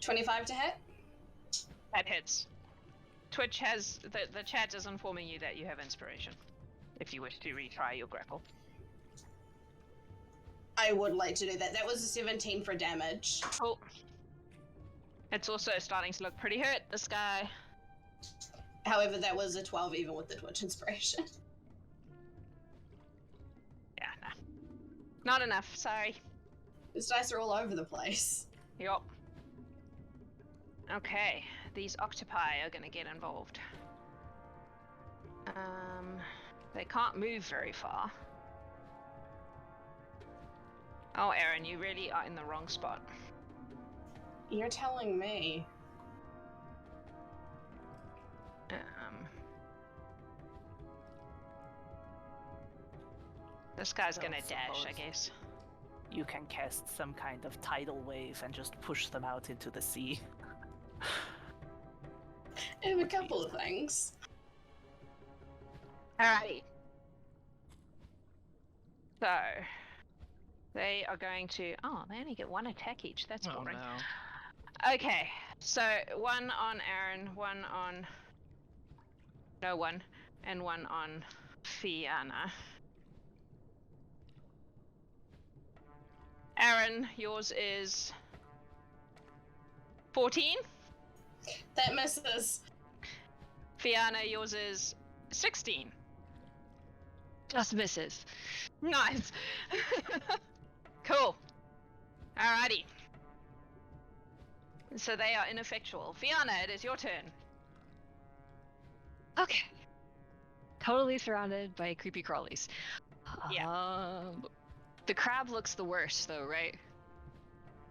25 to hit? That hits. Twitch has the chat is informing you that you have inspiration. If you wish to retry your grapple. I would like to do that. That was a 17 for damage. Cool. It's also starting to look pretty hurt, this guy. However, that was a 12 even with the Twitch inspiration. Yeah, nah. Not enough, sorry. These dice are all over the place. Yup. Okay, these octopi are gonna get involved. They can't move very far. Oh, Arryn, you really are in the wrong spot. You're telling me. This guy's Don't gonna dash, I suppose. guess. You can cast some kind of tidal wave and just push them out into the sea. I have a couple of things. Alrighty. So, they are going to. Oh, they only get one attack each. That's Oh boring. no. Okay, so one on Arryn, one on. No one, and one on Fianna. Arryn, yours is 14. That misses. Fianna, yours is 16. Just misses. Nice. Cool. Alrighty. So they are ineffectual. Fianna, it is your turn. Okay. Totally surrounded by creepy crawlies. Yeah. The crab looks the worst, though, right?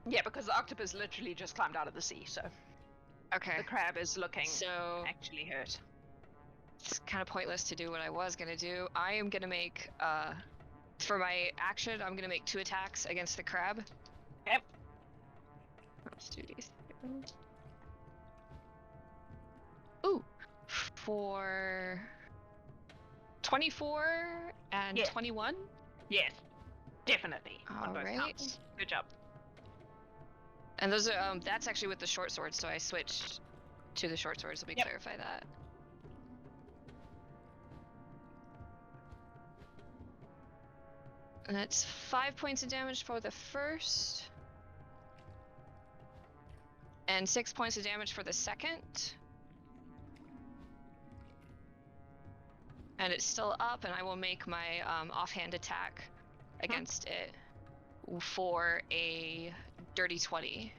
Yeah, because the octopus literally just climbed out of the sea, so Okay. the crab is looking So actually hurt. it's kind of pointless to do what I was gonna do. I am gonna make for my action, I'm gonna make 2 attacks against the crab. Yep. Let's do these. Ooh, for 24 and Yeah. 21. Yes, definitely. On both Alright. counts. Good job. And those are that's actually with the short sword, so I switched to the short swords. Let me Yep. clarify that. And that's 5 points of damage for the first. And 6 points of damage for the second. And it's still up, and I will make my offhand attack against it for a dirty 20.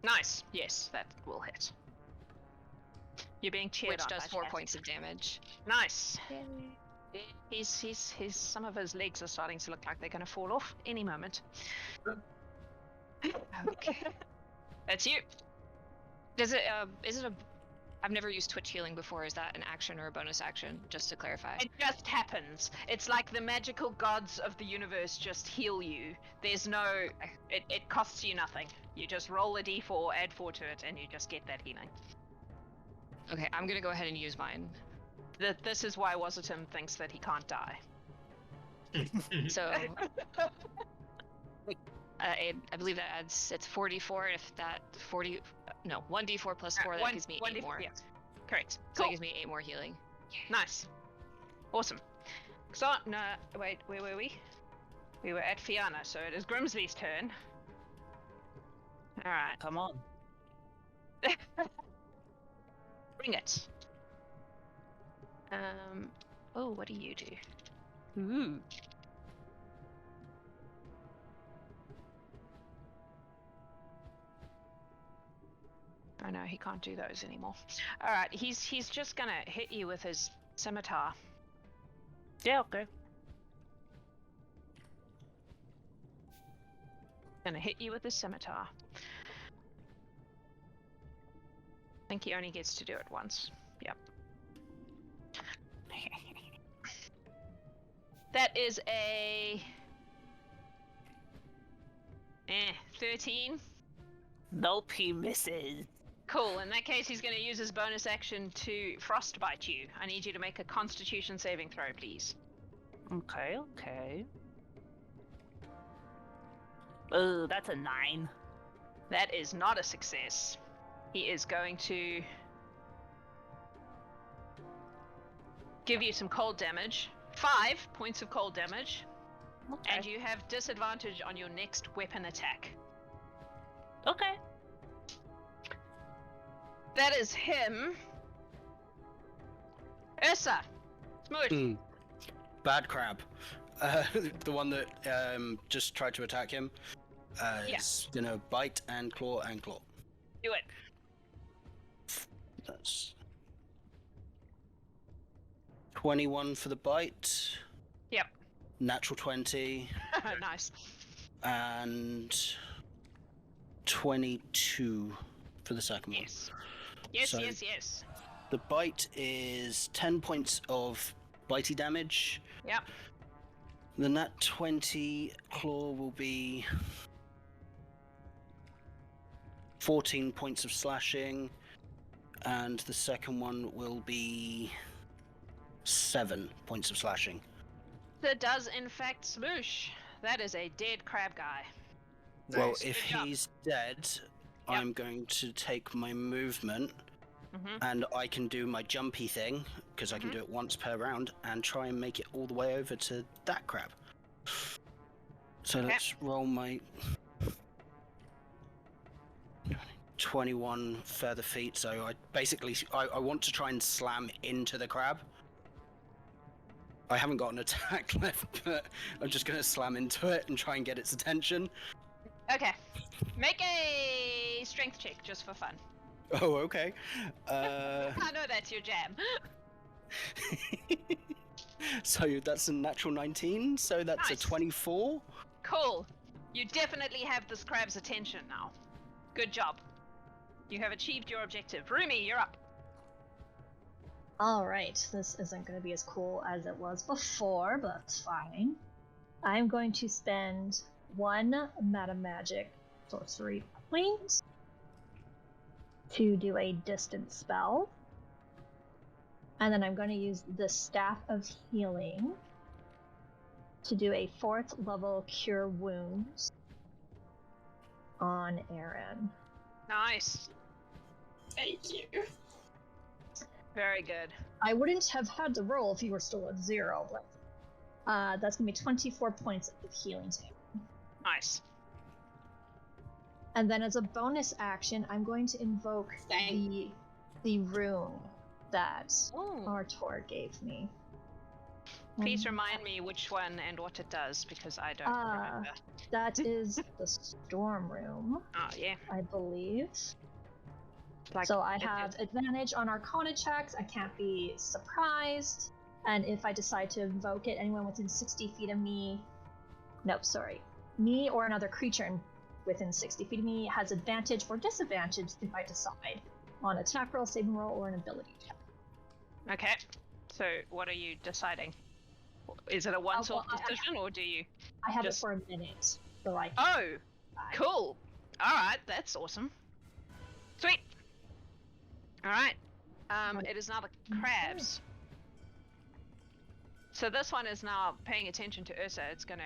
Nice. Yes, that will hit. You're being cheered Which on does by 4 chat. points of damage. Nice. He's some of his legs are starting to look like they're going to fall off any moment. Okay. That's you. Does it is it a I've never used Twitch healing before. Is that an action or a bonus action? Just to clarify. It just happens. It's like the magical gods of the universe just heal you. There's no. It costs you nothing. You just roll a d4, add 4 to it, and you just get that healing. Okay, I'm gonna go ahead and use mine. This is why Wasitum thinks that he can't die. So I believe that adds, it's 44 if that 40, no, 1d4 plus 4, that gives me 8 more. Yeah. Correct. So Cool. that gives me 8 more healing. Nice. Awesome. So, no, wait, where were we? We were at Fianna, so it is Grimsley's turn. Alright. Come on. Bring it. Oh, what do you do? Ooh. Oh no, he can't do those anymore. Alright, he's just gonna hit you with his scimitar. Yeah, okay. Gonna hit you with his scimitar. I think he only gets to do it once. Yep. That is a 13. Nope, he misses. Cool. In that case, he's going to use his bonus action to frostbite you. I need you to make a Constitution saving throw, please. Okay, okay. Oh, that's a 9. That is not a success. He is going to give you some cold damage. 5 points of cold damage. Okay. And you have disadvantage on your next weapon attack. Okay. That is him. Ursa. Smooth. Bad crab. The one that just tried to attack him is gonna bite and claw and claw. Do it. That's 21 for the bite. Yep. Natural 20 Nice. and 22 for the second one. Yes. Yes, So- yes. The bite is 10 points of bitey damage. Yep. The nat 20 claw will be 14 points of slashing, and the second one will be 7 points of slashing. That does in fact smoosh. That is a dead crab guy. Well, Nice. if Good job. he's dead, I'm going to take my movement, and I can do my jumpy thing, because I can do it once per round, and try and make it all the way over to that crab. So let's roll my 21 further feet. So I want to try and slam into the crab. I haven't got an attack left, but I'm just going to slam into it and try and get its attention. Okay. Make a strength check just for fun. Oh, okay. I know that's your jam. So that's a natural 19, so that's Nice. a 24. Cool. You definitely have this crab's attention now. Good job. You have achieved your objective. Rumi, you're up. Alright, this isn't going to be as cool as it was before, but it's fine. I'm going to spend 1 meta magic sorcery point to do a distance spell. And then I'm going to use the Staff of Healing to do a 4th level Cure Wounds on Arryn. Nice. Thank you. Very good. I wouldn't have had to roll if you were still at 0, but that's going to be 24 points of healing to him. Nice. And then as a bonus action, I'm going to invoke the rune that Artor gave me. Please remind me which one and what it does, because I don't remember. That is the Storm Room, Oh, yeah. I believe. Like, So I have advantage on Arcana checks, I can't be surprised, and if I decide to invoke it, anyone within 60 feet of me... me or another creature within 60 feet of me has advantage or disadvantage if I decide on attack roll, saving roll, or an ability check. Okay. So, what are you deciding? Is it a one-off decision, or do you... I have Just- it for a minute, so I can Oh, decide. cool. Alright, that's awesome. Sweet. Alright. It is now the crabs. So this one is now paying attention to Ursa. It's gonna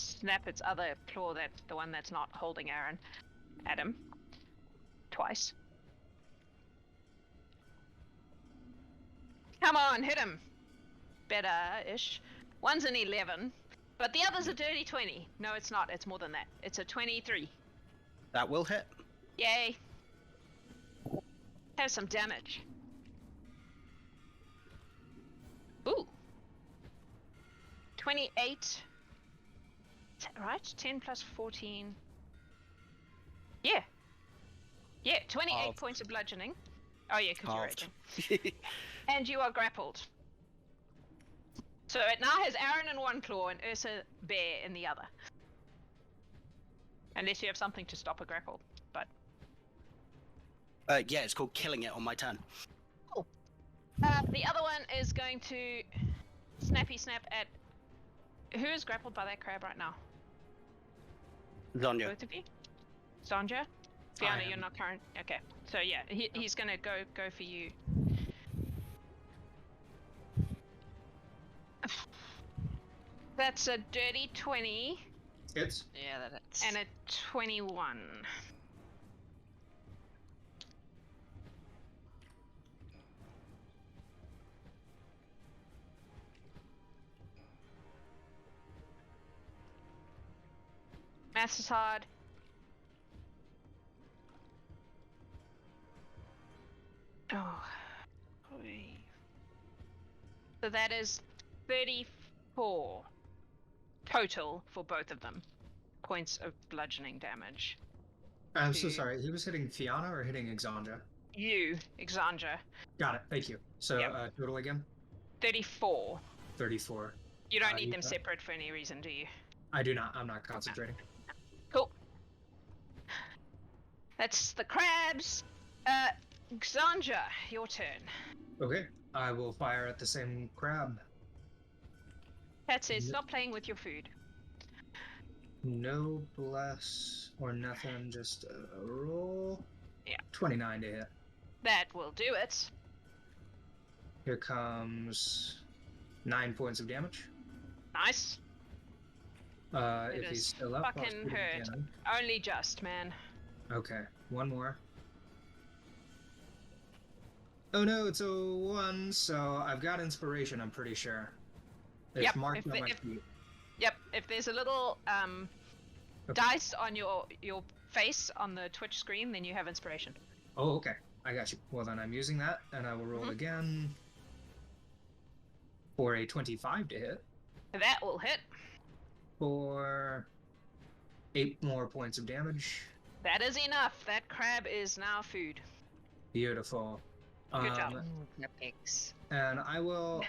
snap its other claw, the one that's not holding Arryn, at him. Twice. Come on, hit him! Better-ish. One's an 11, but the other's a dirty 20. No, it's not. It's more than that. It's a 23. That will hit. Yay! Have some damage. Ooh. 28. Right? 10 plus 14. Yeah. Yeah, 28 points of bludgeoning. Oh yeah, because you're raging. And you are grappled. So it now has Arryn in one claw and Ursa bear in the other. Unless you have something to stop a grapple, but... yeah, it's called killing it on my turn. Cool. The other one is going to snappy snap at... Who is grappled by that crab right now? Xonja. Both of you? Xonja? Fianna, you're not current. Okay, so yeah, he's gonna go for you. That's a dirty 20. Hits. Yeah, that hits. And a 21. Maths is hard. Oh. So that is 34 total for both of them. Points of bludgeoning damage. I'm so sorry. He was hitting Fianna or hitting Xonja? You, Xonja. Got it. Thank you. So Yep. total again? 34. 34. You don't need them separate for any reason, do you? I do not. I'm not concentrating. Cool. That's the crabs. Xonja, your turn. Okay. I will fire at the same crab. That says stop playing with your food. No bless or nothing, just a roll. Yeah. 29 to hit. That will do it. Here comes 9 points of damage. Nice. It If he's is still up, I'll fucking shoot him hurt. again. Only just, man. Okay, one more. Oh no, it's a 1, so I've got inspiration, I'm pretty sure. It's Yep, marked if on my the- feet. Yep, if there's a little dice on your face on the Twitch screen, then you have inspiration. Oh, okay. I got you. Well, then I'm using that, and I will roll again for a 25 to hit That will hit. for 8 more points of damage. That is enough. That crab is now food. Beautiful. Good job. Pigs. And I will.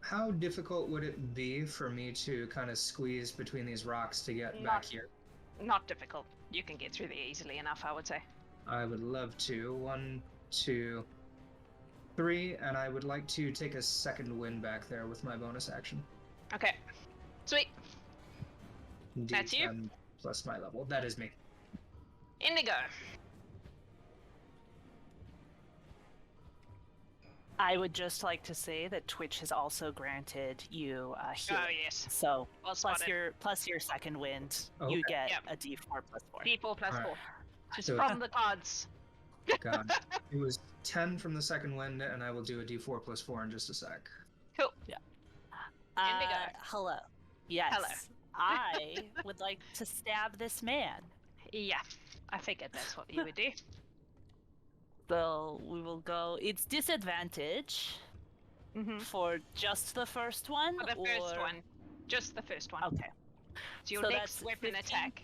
How difficult would it be for me to kind of squeeze between these rocks to get back here? Not difficult. You can get through there easily enough, I would say. I would love to. 1, 2, 3, and I would like to take a second win back there with my bonus action. Okay. Sweet. That's you? D10 plus my level. That is me. Indigo. I would just like to say that Twitch has also granted you healing. Oh, yes. So Well plus spotted. your second wind, Okay. you get Yep. a D4 plus 4. D4 plus Alright. 4. Just So- from the gods. God. It was 10 from the second wind, and I will do a d4 plus 4 in just a sec. Cool. Indigo. Hello. Yes. Hello. I would like to stab this man. Yeah. I figured that's what you would do. So we will go. It's disadvantage Mm-hmm. for just the first one. For the first or- one. Just the first one. Okay. So your so next that's weapon 15? attack.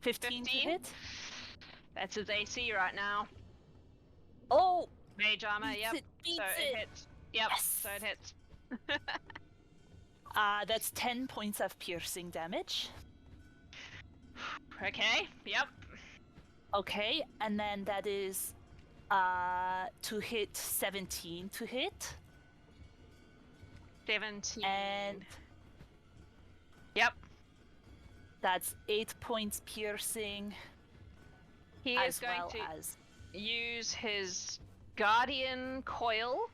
15 to 15? hit. That's his AC right now. Oh. Mage armor, Beats yep. it, beats So it. it hits. Yep, Yes. so it hits. That's 10 points of piercing damage. Okay, yep. Okay, and then that is to hit 17 to hit. 17. And Yep. that's 8 points piercing He is as going well to as use his Guardian Coil,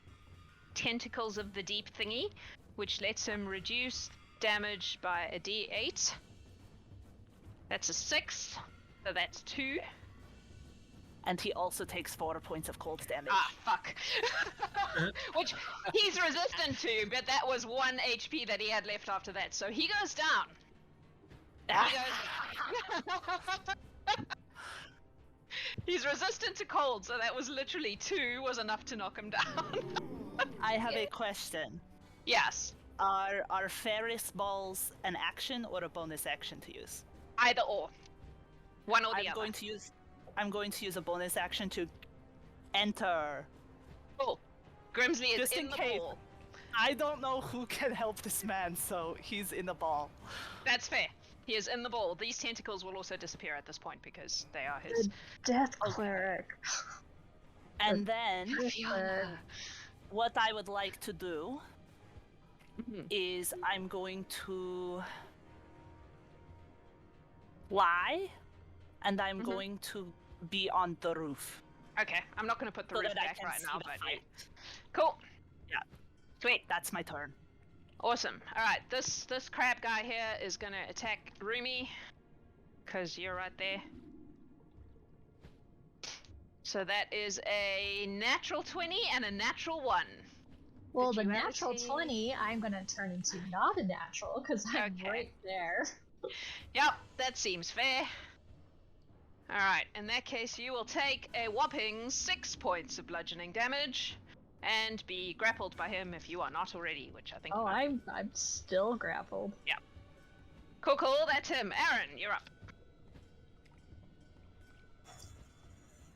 Tentacles of the Deep thingy, which lets him reduce damage by a d8. That's a 6, so that's 2. And he also takes 4 points of cold damage. Ah, fuck. Which he's resistant to, but that was 1 HP that he had left after that, so he goes down. He goes... He's resistant to cold, so that was literally 2 was enough to knock him down. I have a question. Yes. Are Ferris balls an action or a bonus action to use? Either or. One or the other. I'm going to use a bonus action to enter. Cool. Grimsley is Just in in the case. ball. I don't know who can help this man, so he's in the ball. That's fair. He is in the ball. These tentacles will also disappear at this point because they are his. The Death Cleric. And then, Fianna. what I would like to do is I'm going to fly, and I'm going to be on the roof. Okay, I'm not going to put the So roof that I back can right see now, the but fight. cool. Yeah. Sweet. That's my turn. Awesome. All right, this crab guy here is going to attack Rumi because you're right there. So that is a natural 20 and a natural 1. Well, Did the you ever natural see- 20, I'm gonna turn into not a natural, because I'm Okay. right there. Yep, that seems fair. Alright, in that case you will take a whopping 6 points of bludgeoning damage and be grappled by him if you are not already, which I think you Oh, might. I'm still grappled. Cool, that's him. Arryn, you're up.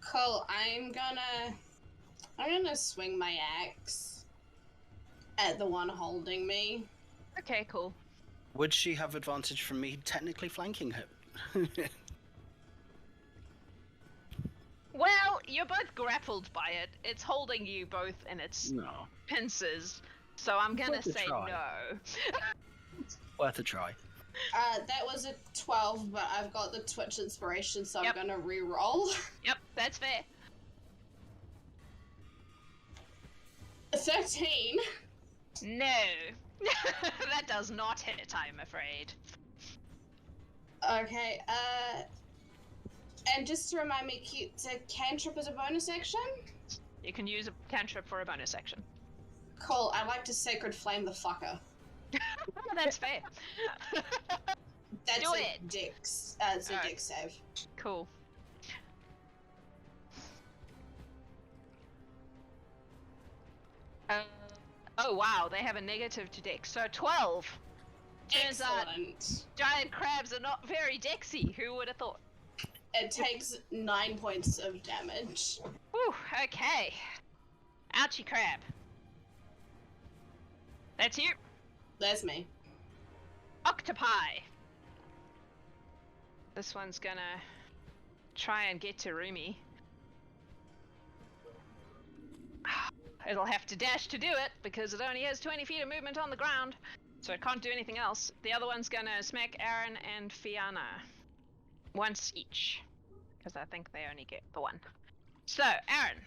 Cool. I'm gonna swing my axe at the one holding me. Okay, cool. Would she have advantage from me technically flanking her? Well, you're both grappled by it. It's holding you both in its No. pincers, so I'm gonna Worth a say try. no. Worth a try. That was a 12, but I've got the Twitch inspiration, so Yep. I'm gonna re-roll. Yep, that's fair. 13. No. That does not hit, I'm afraid. Okay, and just to remind me, to cantrip as a bonus action? You can use a cantrip for a bonus action. Cool, I'd like to Sacred Flame the fucker. That's fair. That's Do a it. dex, it's a Alright. dex save. Cool. Oh wow, they have a negative to dex, so 12. Turns out Excellent. giant crabs are not very dexy. Who would have thought? It takes 9 points of damage. Whew, okay. Ouchie crab. That's you. That's me. Octopi. This one's gonna try and get to Rumi. It'll have to dash to do it because it only has 20 feet of movement on the ground, so it can't do anything else. The other one's gonna smack Arryn and Fianna once each, because I think they only get the one. So, Arryn,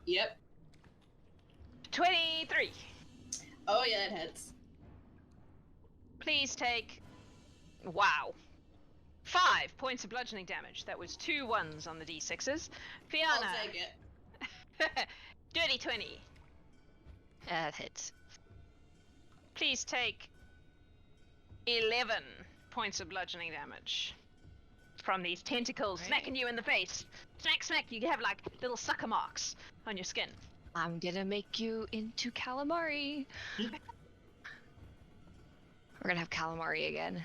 Yep. 23. Oh yeah, it hits. Please take, wow, 5 points of bludgeoning damage. That was 2 1s on the d6s. Fianna, I'll take it. dirty 20. That hits. Please take 11 points of bludgeoning damage from these tentacles smacking you in the face. Smack, smack, you have like little sucker marks on your skin. I'm gonna make you into calamari. We're gonna have calamari again.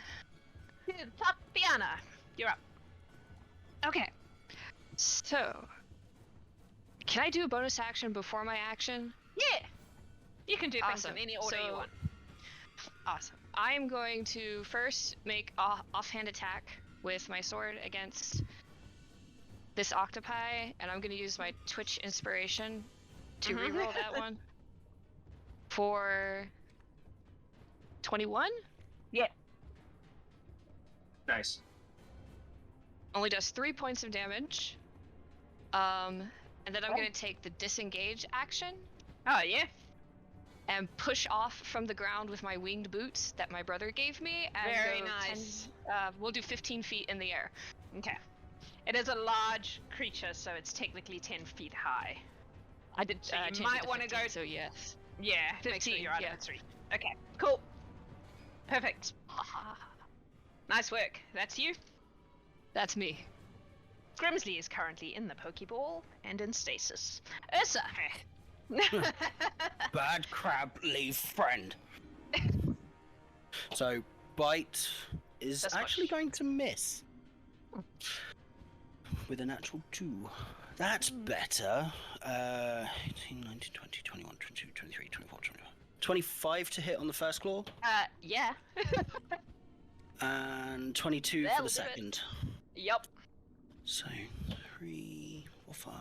Top Fianna, you're up. Okay. So, can I do a bonus action before my action? Yeah! You can do things Awesome. in any order you So- want. Awesome. I'm going to first make a offhand attack with my sword against this octopi, and I'm going to use my Twitch inspiration to reroll that one for 21. Nice. Only does 3 points of damage. And then I'm going to take the disengage action. Oh, yeah? and push off from the ground with my winged boots that my brother gave me. And Very go nice. We'll do 15 feet in the air. Okay. It is a large creature, so it's technically 10 feet high. I did. So you change it might to want to 15, go. So yes. Yeah, make sure 15, you're out yeah. of its reach. Okay, cool. Perfect. Nice work. That's you. That's me. Grimsley is currently in the Pokeball and in stasis. Ursa. Bad crab, leave friend. So, bite is That's actually fine. going to miss. With a natural 2. That's better. 18, 19, 20, 21, 22, 23, 24, 25. 25 to hit on the first claw, Yeah. and 22 That'll for the do it. second. Yup. So, 3, 4, 5,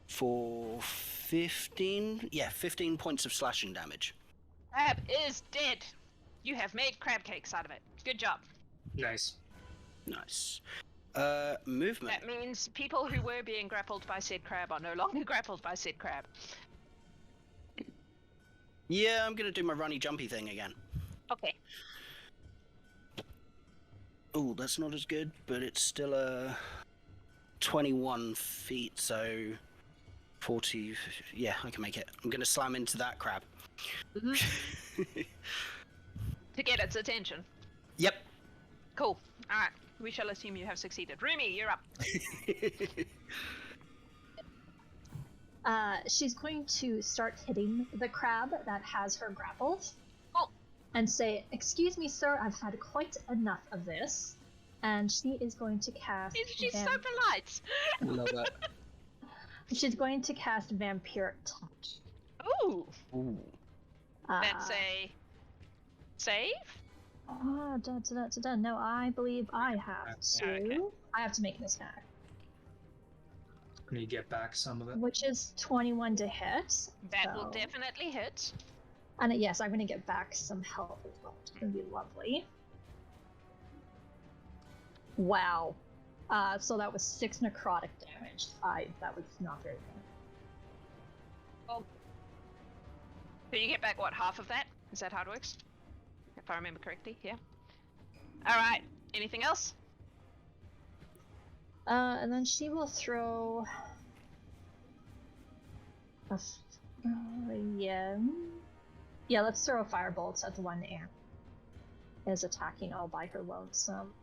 4, 15. Yeah, 15 points of slashing damage. Crab is dead. You have made crab cakes out of it. Good job. Nice. Nice. Movement. That means people who were being grappled by said crab are no longer grappled by said crab. Yeah, I'm gonna do my runny jumpy thing again. Okay. Oh, that's not as good, but it's still 21 feet, so 40. Yeah, I can make it. I'm gonna slam into that crab. To get its attention. Yep. Cool. Alright. We shall assume you have succeeded. Rumi, you're up. She's going to start hitting the crab that has her grappled. Oh. And say, "Excuse me, sir, I've had quite enough of this." And she is going to cast... She's so polite. Love that. She's going to cast Vampiric Touch. Ooh. Ooh. That's a save? No, I believe I have to. Okay. I have to make an attack, Can you get back some of it? which is 21 to hit. That will so- definitely hit. And yes, I'm going to get back some health as well, which is going to be lovely. Wow. So that was 6 necrotic damage. That was not very good. So you get back, what, half of that? Is that how it works? If I remember correctly, yeah. Alright, anything else? And then she will throw... yeah, let's throw a firebolt at the one Arryn is attacking all by her lonesome.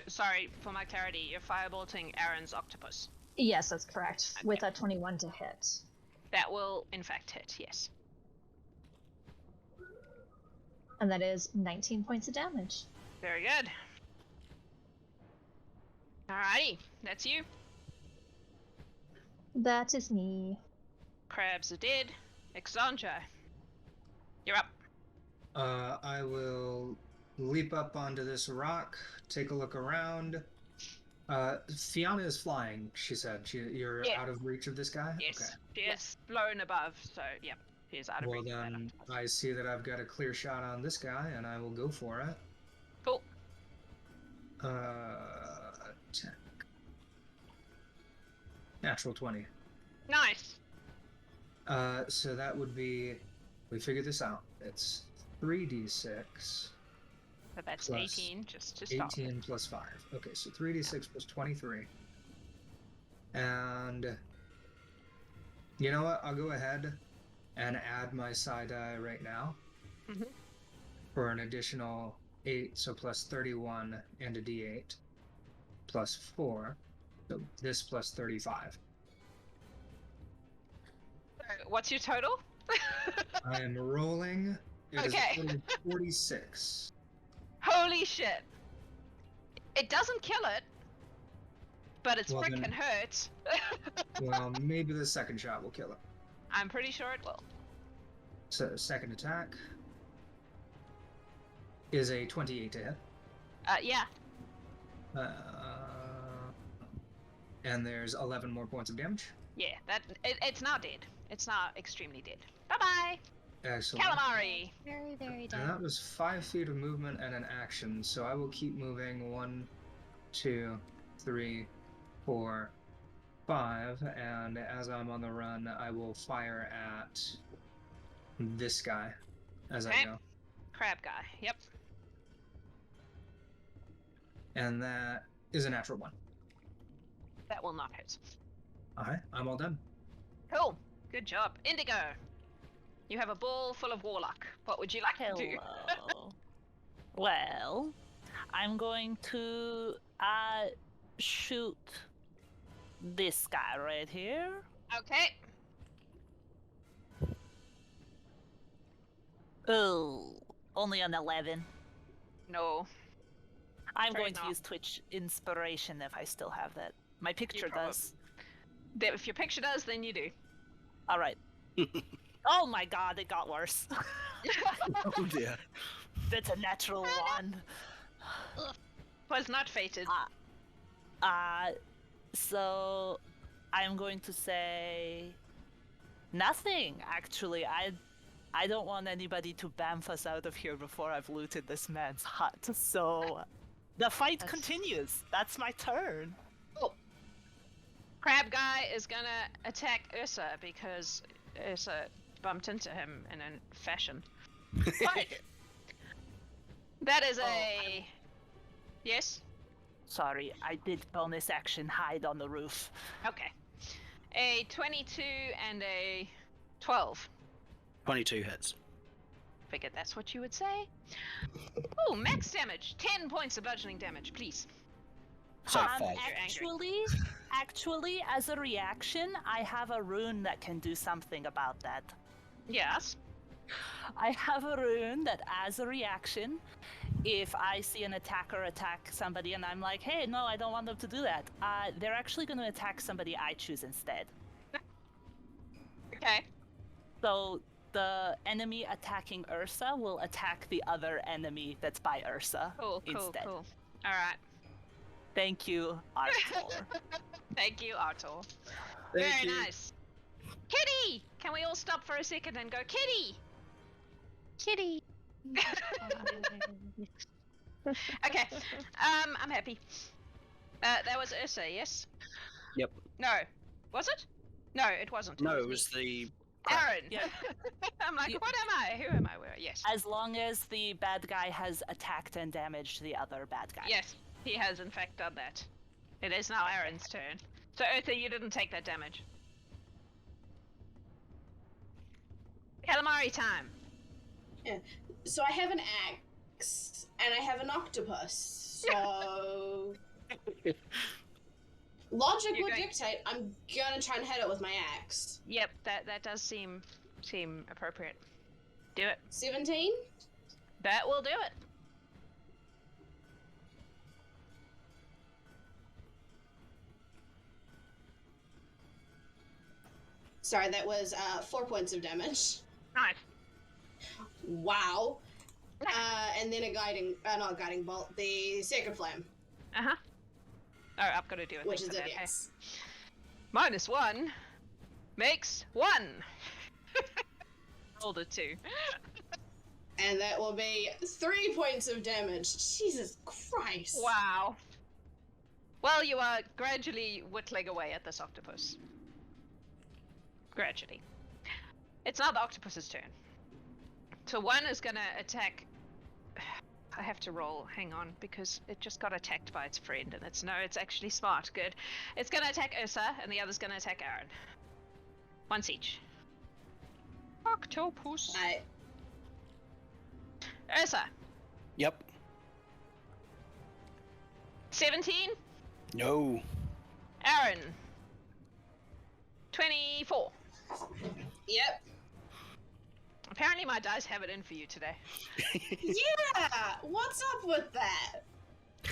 Sorry, for my clarity, you're firebolting Aaron's octopus. Yes, that's correct. Okay. With a 21 to hit. That will, in fact, hit, yes. And that is 19 points of damage. Very good. Alrighty, that's you. That is me. Crabs are dead. Xonja, you're up. I will leap up onto this rock, take a look around. Fianna is flying, she said. You're Yeah. out of reach of this guy? Yes, Okay. she is blown above, so yeah, she is out of Well reach of that then, octopus. I see that I've got a clear shot on this guy, and I will go for it. Cool. Attack. Natural 20. Nice. So that would be... We figured this out. It's 3d6. But that's Plus 18, just to start. 18 plus 5. Okay, so 3d6 plus 23. And... You know what? I'll go ahead and add my side die right now. Mhm. For an additional 8, so plus 31 and a d8. Plus 4. So this plus 35. What's your total? I am rolling. It is Okay. a total of 46. Holy shit. It doesn't kill it, but it's Well, frickin' then- hurts. Well, maybe the second shot will kill it. I'm pretty sure it will. So, second attack is a 28 to hit. Yeah. And there's 11 more points of damage. Yeah, it's not dead. It's not extremely dead. Bye-bye. Excellent. Calamari. Very, very And dead. that was 5 feet of movement and an action, so I will keep moving 1, 2, 3, 4, 5, and as I'm on the run, I will fire at this guy as I go. Crab guy. Yep. And that is a natural 1. That will not hit. Alright, I'm all done. Cool. Good job. Indigo. You have a ball full of warlock. What would you like to do? Hello. Well, I'm going to shoot this guy right here. Okay. Oh, only an 11. No. I'm Afraid going to not. use Twitch Inspiration if I still have that. My picture probably- does. If your picture does, then you do. All right. Oh my god, it got worse. Oh dear. That's a natural 1. Was not fated. So I'm going to say nothing. Actually, I don't want anybody to bamf us out of here before I've looted this man's hut. So the fight That's- continues. That's my turn. Crab guy is gonna attack Ursa because Ursa bumped into him in a fashion. But that is a yes. Sorry, I did bonus action hide on the roof. Okay. A 22 and a 12. 22 hits. Figured that's what you would say. Oh, max damage. 10 points of bludgeoning damage, please. So 5. Actually, as a reaction, I have a rune that can do something about that. Yes. I have a rune that, as a reaction, if I see an attacker attack somebody and I'm like, hey, no, I don't want them to do that, they're actually going to attack somebody I choose instead. Okay. So the enemy attacking Ursa will attack the other enemy that's by Ursa instead. Cool. All right. Thank you, Arthur. Thank you, Artor. Thank Very you. nice. Kitty! Can we all stop for a second and go, Kitty? Kitty. Okay. I'm happy. That was Ursa, yes? Yep. No. Was it? No, it wasn't. No, it me. was the crab. Aaron. Yeah. I'm like, You- what am I? Who am I? Where? Yes. As long as the bad guy has attacked and damaged the other bad guy. Yes, he has in fact done that. It is now Aaron's turn. So Ursa, you didn't take that damage. Calamari time. So I have an axe and I have an octopus. So logic You're would going- dictate I'm gonna try and hit it with my axe. Yep, that does seem appropriate. Do it. 17? That will do it. Sorry, that was 4 points of damage. Nice. Wow. And then a guiding, not guiding bolt, the sacred flame, Uh-huh. Oh, I've got to do a which thing is for a that. Hey. yes. -1 makes 1. Rolled a 2. And that will be 3 points of damage. Jesus Christ. Wow. Well, you are gradually whittling away at this octopus. Gradually. It's now the octopus's turn. So one is gonna attack. I have to roll. Hang on, because it just got attacked by its friend, and it's actually smart. Good. It's gonna attack Ursa, and the other's gonna attack Arryn. Once each. Octopus. Ursa. Yep. 17. No. Arryn. 24. Yep. Apparently my dice have it in for you today. Yeah! What's up with that?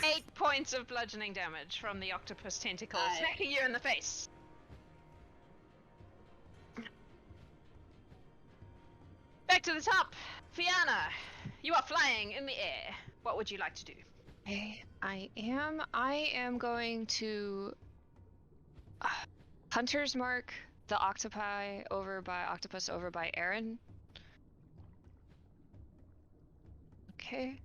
8 points of bludgeoning damage from the octopus tentacle, Aye. smacking you in the face. Back to the top. Fianna, you are flying in the air. What would you like to do? Okay, I am going to Hunter's Mark the octopus over by Arryn. Okay.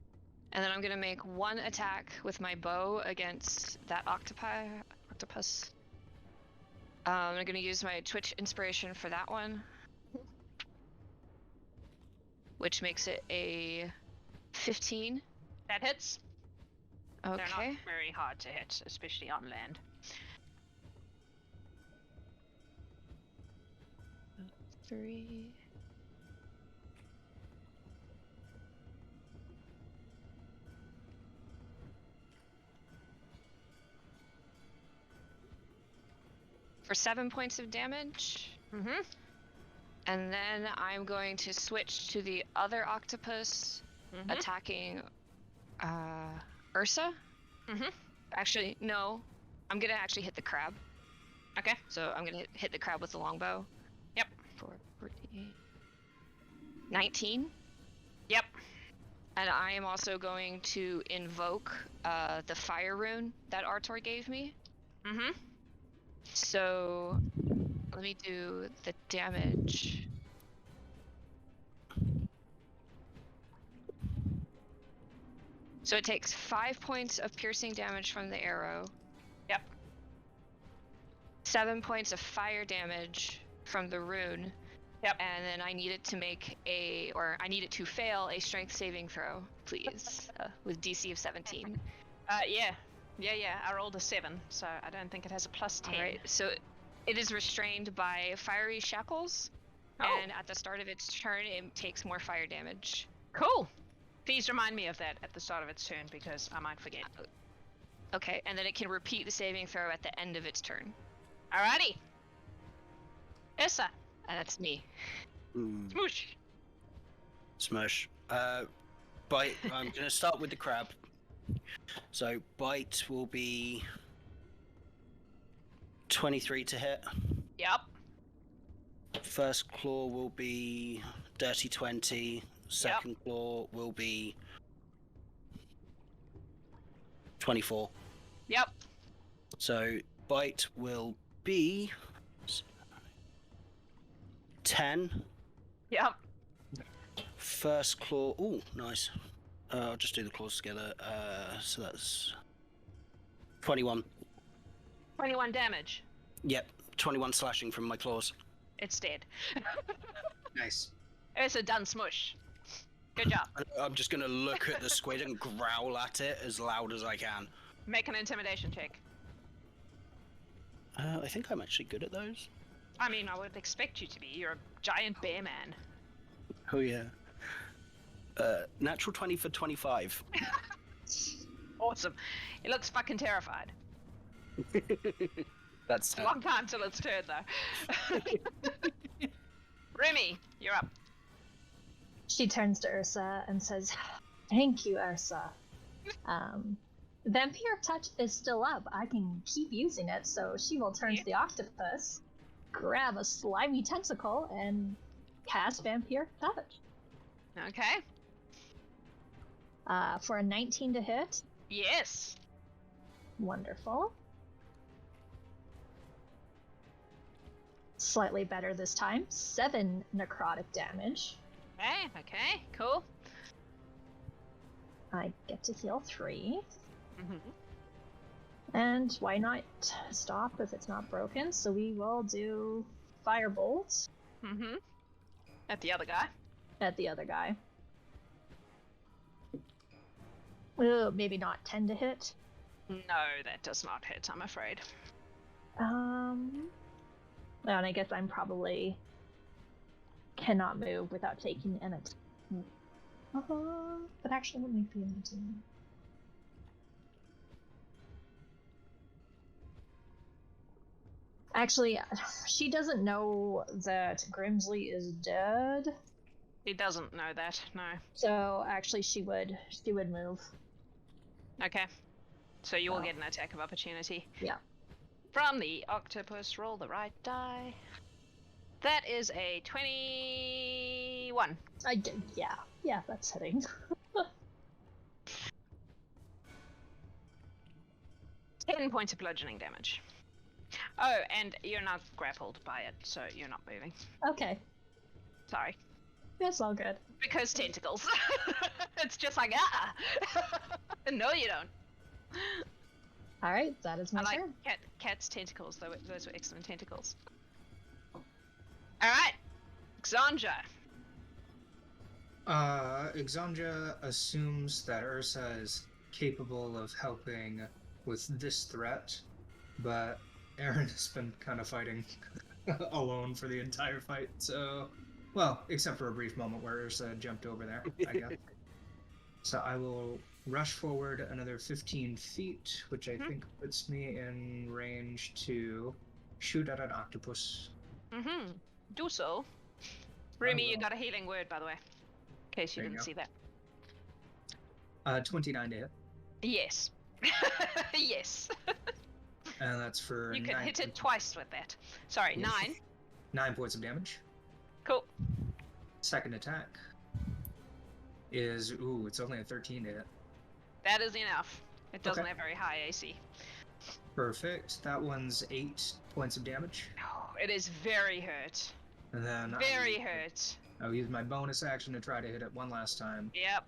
And then I'm gonna make one attack with my bow against that octopus. I'm gonna use my Twitch inspiration for that one, which makes it a 15. That hits. Okay. They're not very hard to hit, especially on land. Three. For 7 points of damage. Mm-hmm. And then I'm going to switch to the other octopus attacking Ursa. Mm-hmm. Actually, no. I'm gonna actually hit the crab. Okay. So I'm gonna hit the crab with the longbow. Yep. For 19. Yep. And I am also going to invoke the fire rune that Artor gave me. Mm-hmm. So let me do the damage. So it takes 5 points of piercing damage from the arrow. Yep. 7 points of fire damage from the rune. Yep. And then I need it to I need it to fail a strength saving throw, please, with DC of 17. Yeah. I rolled a 7, so I don't think it has a plus 10. Alright, so it is restrained by fiery shackles, and at the start of its turn, it takes more fire damage. Cool. Please remind me of that at the start of its turn, because I might forget. Okay, and then it can repeat the saving throw at the end of its turn. Alrighty. Ursa. And that's me. Smoosh. Smush. Bite. I'm gonna start with the crab. So bite will be 23 to hit. Yep. First claw will be dirty 20. Second claw will be 24. Yep. So bite will be 10. Yep. First claw. Ooh, nice. I'll just do the claws together. So that's 21. 21 damage. Yep, 21 slashing from my claws. It's dead. Nice. Ursa done smush. Good job. I'm just gonna look at the squid and growl at it as loud as I can. Make an intimidation check. I think I'm actually good at those. I mean, I would expect you to be. You're a giant bear man. Oh yeah. Natural 20 for 25. Awesome. It looks fucking terrified. That's It's a long time till its turn, though. Rumi, you're up. She turns to Ursa and says, "Thank you, Ursa. Vampire Touch is still up. I can keep using it." So she will turn to the octopus, grab a slimy tentacle, and cast Vampire Touch. Okay. For a 19 to hit. Yes. Wonderful. Slightly better this time. 7 necrotic damage. Okay, cool. I get to heal 3. Mm-hmm. And why not stop if it's not broken? So we will do Firebolt Mm-hmm. At the other guy. at the other guy. Ugh, maybe not 10 to hit. No, that does not hit, I'm afraid. And I guess I'm probably cannot move without taking an attack. But actually, let me be able to. Actually, she doesn't know that Grimsley is dead. He doesn't know that, no. So actually, she would move. Okay. So you will Oh. get an attack of opportunity. Yeah. From the octopus, roll the right die. That is a 21. I did. Yeah, that's hitting. 10 points of bludgeoning damage. Oh, and you're not grappled by it, so you're not moving. Okay, Sorry. that's all good. Because tentacles. it's just like, ah! No, you don't. All right, that is my I like turn. cat's tentacles, though. Those were excellent tentacles. Alright, Xonja. Xonja assumes that Ursa is capable of helping with this threat, but Arryn has been kind of fighting alone for the entire fight, so... Well, except for a brief moment where Ursa jumped over there, I guess. So I will rush forward another 15 feet, which I think puts me in range to shoot at an octopus. Do so. Rumi, you got a healing word, by the way. In case you didn't see that. 29 to hit. Yes. Yes. And that's for You can hit it twice with that. Sorry, 9. 9 points of damage. Cool. Second attack is... Ooh, it's only a 13 to hit. That is enough. It doesn't Okay. have very high AC. Perfect. That one's 8 points of damage. Oh, it is very hurt. And then Very hurt. I'll use my bonus action to try to hit it one last time. Yep.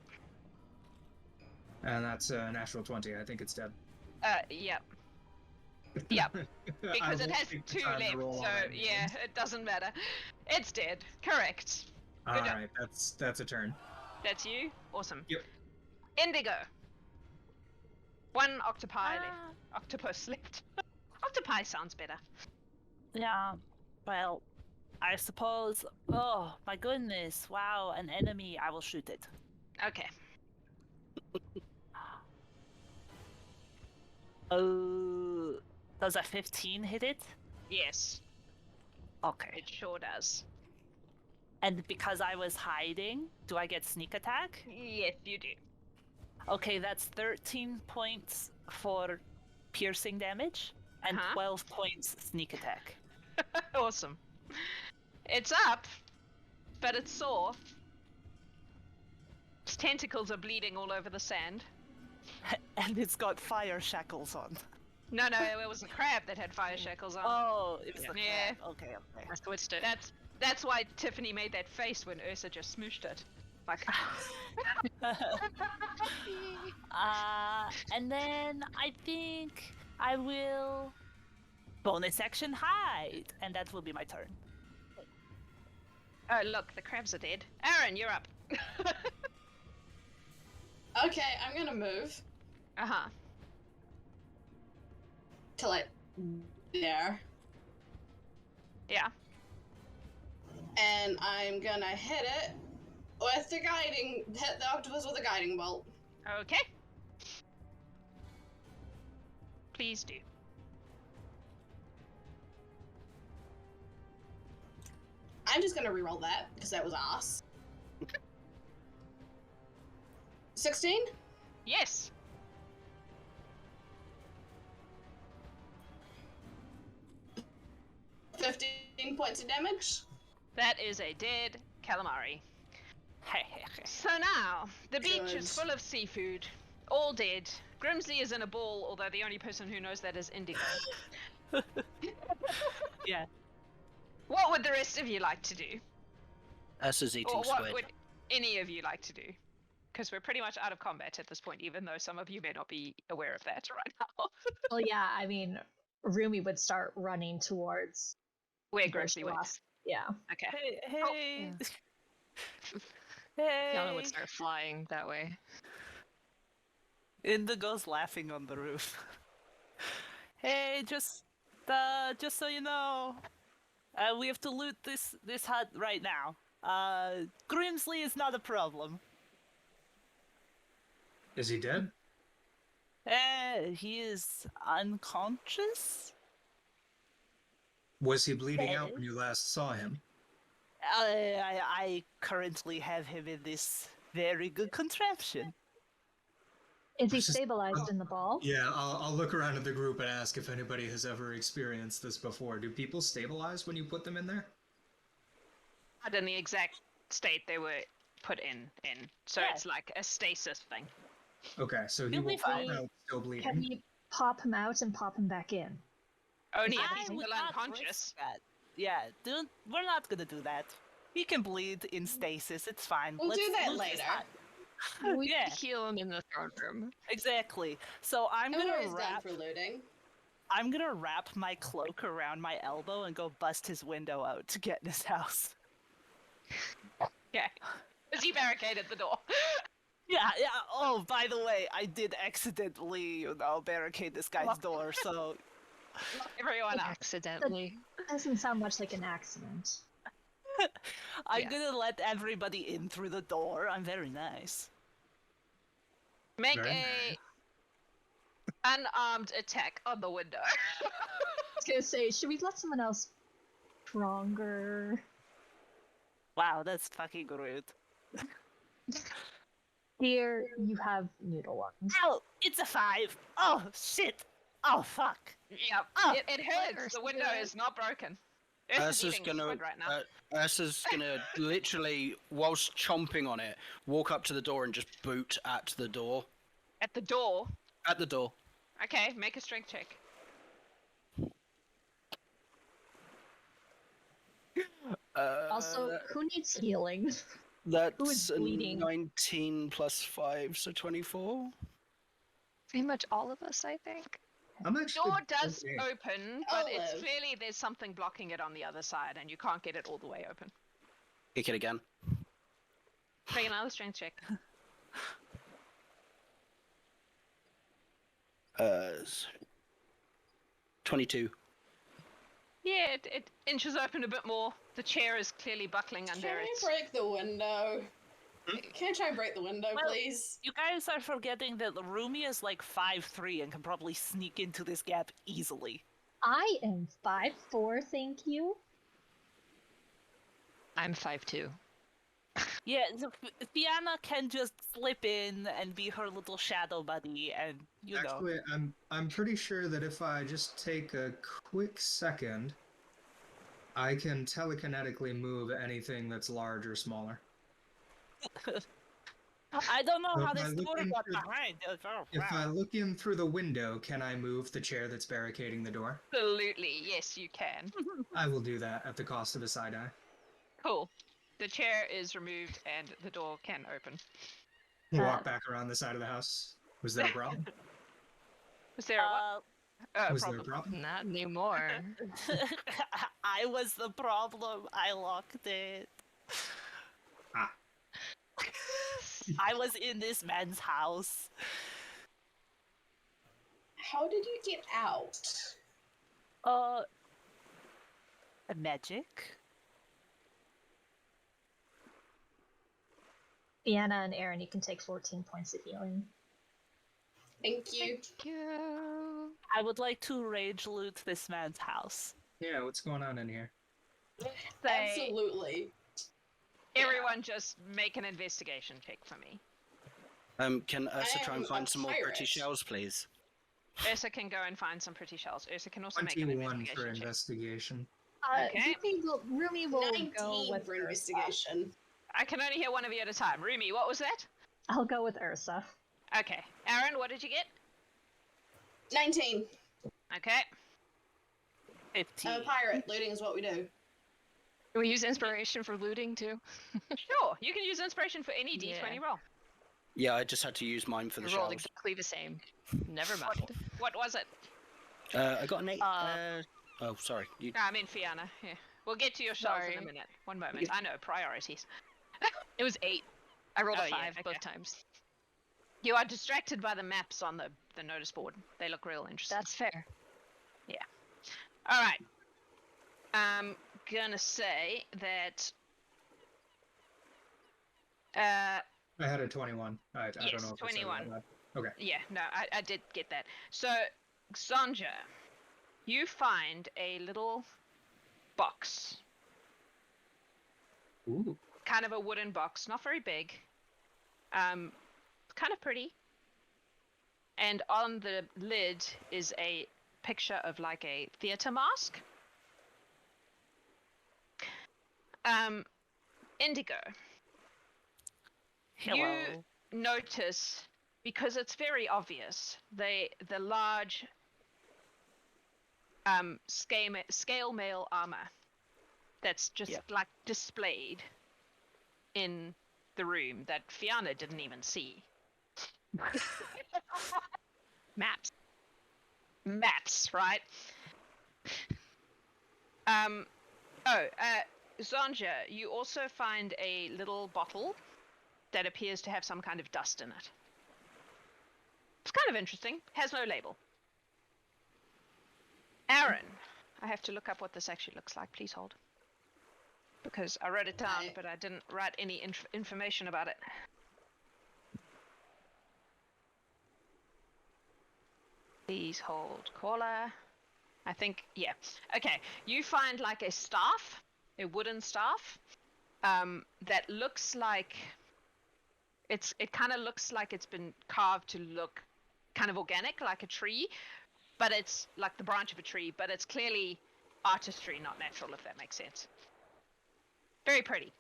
And that's a natural 20. I think it's dead. Yep. Yep. Because I it won't has take the 2 time to left, roll so on it. yeah, it doesn't matter. It's dead. Correct. Good job. Alright, that's a turn. That's you? Awesome. Yep. Indigo. 1 octopi left. Octopus left. Octopi sounds better. Yeah, well, I suppose. Oh, my goodness. Wow, an enemy. I will shoot it. Okay. Oh, does a 15 hit it? Yes, Okay. it sure does. And because I was hiding, do I get sneak attack? Yes, you do. Okay, that's 13 points for piercing damage and 12 points sneak attack. Awesome. It's up, but it's sore. Its tentacles are bleeding all over the sand. And it's got fire shackles on. No, it was the crab that had fire shackles on. Oh, it was the Yeah. crab. Okay. I switched it. That's why Tiffany made that face when Ursa just smooshed it. Like, and then I think I will bonus action hide, and that will be my turn. oh look, the crabs are dead. Arryn, you're up. Okay, I'm gonna move Uh-huh. to like there, Yeah. and I'm gonna hit it with the hit the octopus with a guiding bolt. Okay. Please do. I'm just gonna reroll that because that was ass. 16? Yes. $15 points of damage. That is a dead calamari. So now, the beach is Good. full of seafood. All dead. Grimsley is in a ball, although the only person who knows that is Indigo. Yeah. What would the rest of you like to do? Ursa's eating Or what squid. would any of you like to do? Because we're pretty much out of combat at this point, even though some of you may not be aware of that right now. Well, yeah, I mean, Rumi would start running towards Where where Grimsley she went. lost. Yeah. Okay. Hey. Fianna would Hey. start flying that way. Indigo's laughing on the roof. Hey, just so you know, we have to loot this hut right now. Grimsley is not a problem. Is he dead? He is unconscious. Was he bleeding out when you last saw him? I currently have him in this very good contraption. Is he Just- stabilized in the ball? Yeah, I'll look around at the group and ask if anybody has ever experienced this before. Do people stabilize when you put them in there? Not in the exact state they were put in. So Yeah. it's like a stasis thing. Okay, so he You'll will be pop fine. out still Can bleeding. we pop him out and pop him back in? Only if I he's would still not unconscious. risk that. Yeah, we're not gonna do that. He can bleed in stasis. It's fine. We'll do that loot this later. hut. We Yeah. heal him in the throne room. Exactly. So I'm Who gonna is down wrap. for looting? I'm gonna wrap my cloak around my elbow and go bust his window out to get in his house. Okay. Because you barricaded the door. Yeah. Oh, by the way, I did accidentally, barricade this guy's door. So Everyone up. Accidentally. Doesn't sound much like an accident. I'm Yeah. gonna let everybody in through the door. I'm very nice. Make Very a unarmed attack on the window. I was gonna say, should we let someone else stronger? Wow, that's fucking rude. Here, you have noodle ones. Ow! It's a 5. Oh shit! Oh fuck! Yep. Oh, it hurts. Ursa. The window is not broken. Ursa's Ursa's eating gonna, squid right now. Ursa's gonna literally, whilst chomping on it, walk up to the door and just boot at the door. At the door. At the door. Okay, make a strength check. Also, who needs healing? That's a bleeding? 19 plus 5, so 24. Pretty much all of us, I think. I'm actually Door does okay. open, but it's Olive. clearly there's something blocking it on the other side, and you can't get it all the way open. Kick it again. Make another strength check. 22. Yeah, it inches open a bit more. The chair is clearly buckling under Can I its. break the window? Can I try and break the window, Well, please? You guys are forgetting that Rumi is like 5'3" and can probably sneak into this gap easily. I am 5'4", thank you. I'm 5'2". Yeah, so Fianna can just slip in and be her little shadow buddy, and know. Actually, I'm pretty sure that if I just take a quick second, I can telekinetically move anything that's large or smaller. I don't know So how if I this look door in got through- behind. Oh, If I wow. look in through the window, can I move the chair that's barricading the door? Absolutely, yes, you can. I will do that at the cost of a side eye. Cool. The chair is removed, and the door can open. Walk back around the side of the house. Was there a problem? Was there a what? Was there a Problem. problem? Not anymore. I was the problem. I locked it. Ah. I was in this man's house. How did you get out? Magic? Fianna and Arryn, you can take 14 points of healing. Thank you. Thank you. I would like to rage loot this man's house. Yeah, what's going on in here? Say, Absolutely. everyone just make an investigation check for me. Can Ursa try and am find a some more pretty pirate. shells, please? Ursa can go and find some pretty shells. Ursa can also make an 21 investigation for check. investigation. Okay. Rumi will go 19 with for Ursa. investigation. I can only hear one of you at a time. Rumi, what was that? I'll go with Ursa. Okay. Arryn, what did you get? 19. Okay. 15. I'm a pirate. Looting is what we do. Can we use inspiration for looting too? Sure. You can use inspiration for any d20 Yeah. roll. Yeah, I just had to use mine for the We rolled shells. exactly the same. Never mind. What was it? I got an 8. Uh, Oh, sorry. You... No, I mean Fianna. Yeah. We'll get to your shells in a Sorry. minute. One moment. I know, priorities. It was 8. I rolled Oh, a yeah, 5 okay. both times. You are distracted by the maps on the notice board. They look real interesting. That's fair. All right. I'm gonna say that. I had a 21. I don't Yes, know if I said 21. that. Okay. Yeah, no, I did get that. So, Xonja, you find a little box, Ooh. kind of a wooden box, not very big, kind of pretty. And on the lid is a picture of like a theater mask. Indigo. Hello. You notice, because it's very obvious, the large scale mail armor that's just Yep. like displayed in the room that Fianna didn't even see. Maps. Maps, right? Xonja, you also find a little bottle that appears to have some kind of dust in it. It's kind of interesting. Has no label. Arryn, I have to look up what this actually looks like. Please hold. Because I wrote it down, but I didn't write any information about it. Please hold. Caller. I think, yeah. Okay, you find like a staff, a wooden staff, that looks like it kind of looks like it's been carved to look kind of organic, like a tree, but it's like the branch of a tree, but it's clearly artistry, not natural, if that makes sense. Very pretty.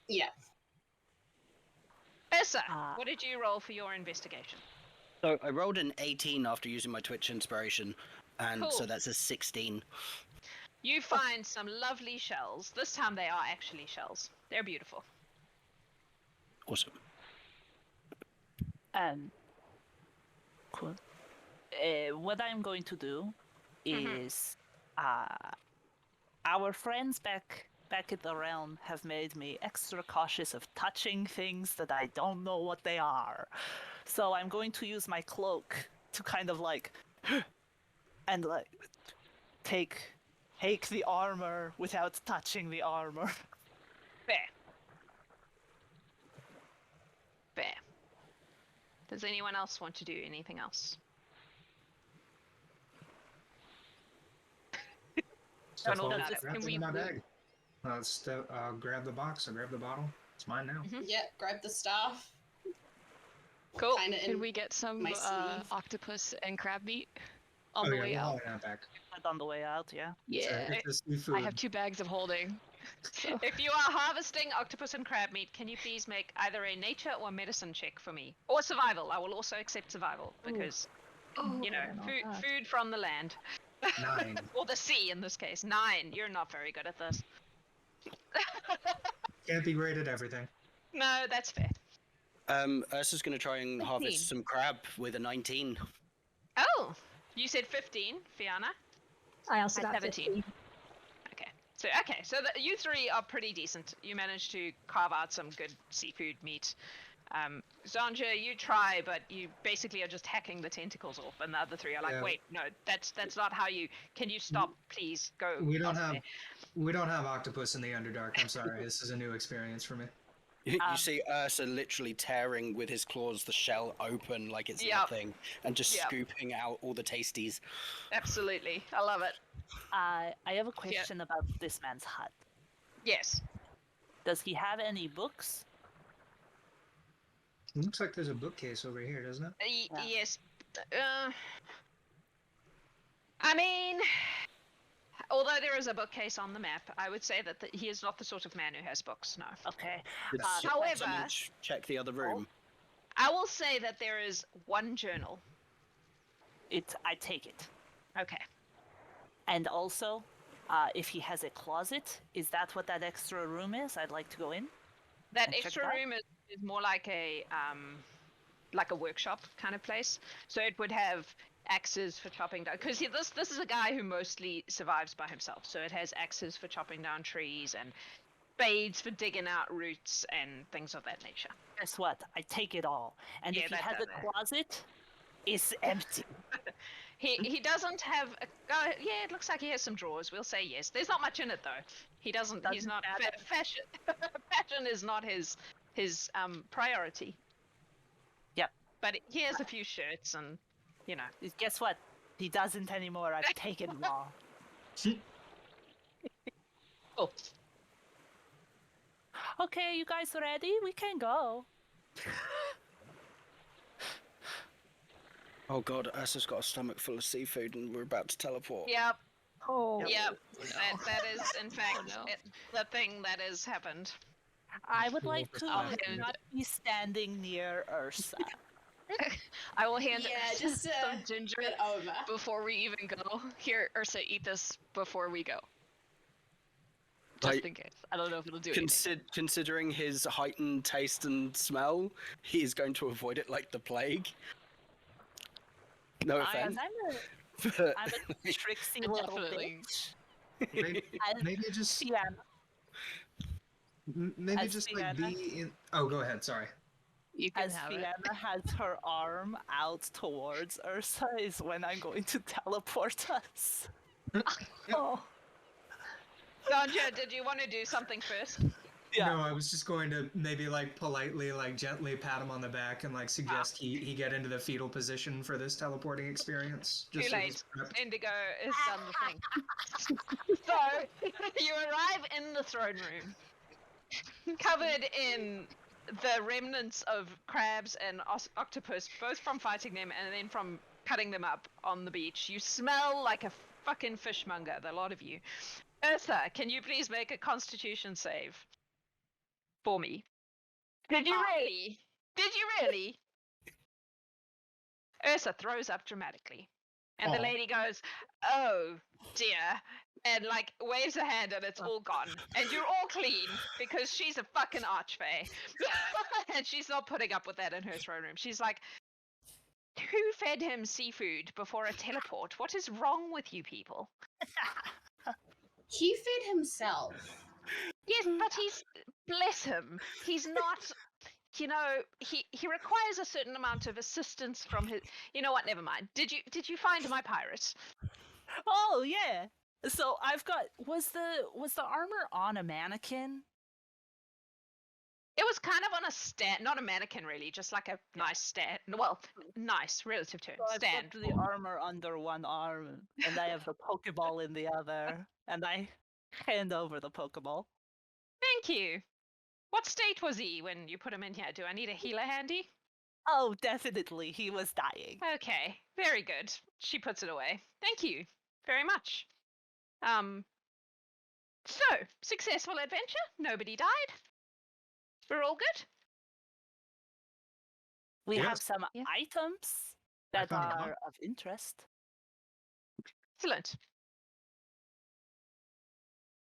Yeah. Ursa, what did you roll for your investigation? So I rolled an 18 after using my Twitch inspiration, and Cool. so that's a 16. You find some lovely shells. This time they are actually shells. They're beautiful. Awesome. Cool. What I'm going to do is, our friends back at the realm have made me extra cautious of touching things that I don't know what they are. So I'm going to use my cloak to kind of like, and like, take the armor without touching the armor. Fair. Fair. Does anyone else want to do anything else? Stuff Don't all know. wrapped Can we in my bag. I'll grab the box. I'll grab the bottle. It's mine now. Yeah, grab the staff. Cool. Kinda Can in we get some my sleeve. octopus and crab meat on the way we'll out? haul it back. And on the way out, yeah. Yeah. It's the seafood. I have 2 bags of holding. So. If you are harvesting octopus and crab meat, can you please make either a nature or medicine check for me? Or survival. I will also accept survival because, you know, food from the land. 9. Or the sea in this case. 9. You're not very good at this. Can't be great at everything. No, that's fair. Ursa's going to try and 15. harvest some crab with a 19. Oh, you said 15, Fianna. I also got 17. 15. So you three are pretty decent. You managed to carve out some good seafood meat. Xonja, you try, but you basically are just hacking the tentacles off, and the other three are like, Yeah. "Wait, no, that's not how you. Can you stop, please? Go." We don't past have octopus in the Underdark. I'm sorry. This is a new experience for me. You see Ursa literally tearing with his claws the shell open like it's Yep. nothing, and just Yep. scooping out all the tasties. Absolutely, I love it. I have a question about this man's hut. Yes. Does he have any books? It looks like there's a bookcase over here, doesn't it? Yeah. Yes. I mean, although there is a bookcase on the map, I would say that he is not the sort of man who has books. No. Okay. Did however- someone check the other room. I will say that there is one journal. I take it. Okay. And also, if he has a closet, is that what that extra room is? I'd like to go in. That And check extra it out? room is more like a workshop kind of place. So it would have axes for chopping down, because this is a guy who mostly survives by himself. So it has axes for chopping down trees and spades for digging out roots and things of that nature. Guess what? I take it all. And Yeah, if he that has a does it. closet, it's empty. He doesn't have yeah, it looks like he has some drawers. We'll say yes. There's not much in it though. He's Doesn't not matter. fashion. Fashion is not his priority. Yep. But he has a few shirts and, you know. Guess what? He doesn't anymore. I've taken them all. Oh, Okay, you guys ready? We can go. Oh god, Ursa's got a stomach full of seafood and we're about to teleport. yep. Oh. Yep. That is in fact no. the thing that has happened. I would like to I'll hand not be standing near Ursa. I will hand Yeah, Ursa just some ginger Get over. before we even go. Here, Ursa, eat this before we go. Just in case. I don't know if it'll do anything. Considering his heightened taste and smell, he is going to avoid it like the plague. No offense. I'm a tricksy little Definitely. bitch. Maybe just Fianna. maybe As just like Fianna. be in. Oh, go ahead. Sorry. You can As have it. Fianna has her arm out towards Ursa is when I'm going to teleport us. Oh, Xonja, did you want to do something first? Yeah. No, I was just going to maybe like politely, like gently pat him on the back and like suggest he get into the fetal position for this teleporting experience. Too so late. he's prepped. Indigo has done the thing. So, you arrive in the throne room, covered in the remnants of crabs and octopus, both from fighting them and then from cutting them up on the beach. You smell like a fucking fishmonger, the lot of you. Ursa, can you please make a constitution save for me? Did you really? Did you really? Ursa throws up dramatically. And the Aw. lady goes, "Oh dear," and like waves her hand and it's all gone. And you're all clean because she's a fucking archfey. And she's not putting up with that in her throne room. She's like, "Who fed him seafood before a teleport? What is wrong with you people?" He fed himself. Yes, but bless him. He's not, he requires a certain amount of assistance from his. You know what? Never mind. Did you find my pirate? Oh yeah. So I've got was the armor on a mannequin? It was kind of on a stand, not a mannequin really, just like a nice stand. Well, nice relative to it. So I've Stand. got the armor under one arm, and I have the Pokeball in the other, and I hand over the Pokeball. Thank you. What state was he when you put him in here? Do I need a healer handy? Oh, definitely, he was dying. Okay, very good. She puts it away. Thank you very much. So, successful adventure. Nobody died. We're all good. We Yes. have some Yeah. items I that found a are of interest. Excellent.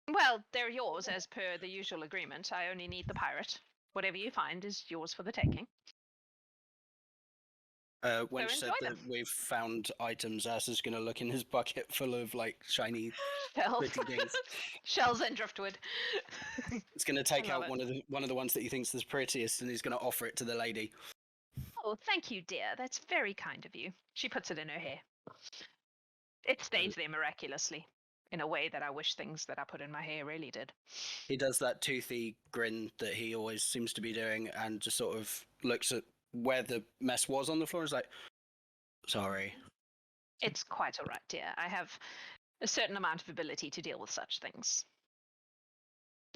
Well, they're yours as per the usual agreement. I only need the pirate. Whatever you find is yours for the taking. When So she said enjoy that them. we've found items, Ursa's gonna look in his bucket full of like shiny. Shells. Pretty things. Shells and driftwood. It's gonna take love out it. one of the ones that he thinks is prettiest, and he's gonna offer it to the lady. Oh, thank you, dear. That's very kind of you. She puts it in her hair. It stays there miraculously, in a way that I wish things that I put in my hair really did. He does that toothy grin that he always seems to be doing, and just sort of looks at where the mess was on the floor. And is like, sorry. It's quite all right, dear. I have a certain amount of ability to deal with such things.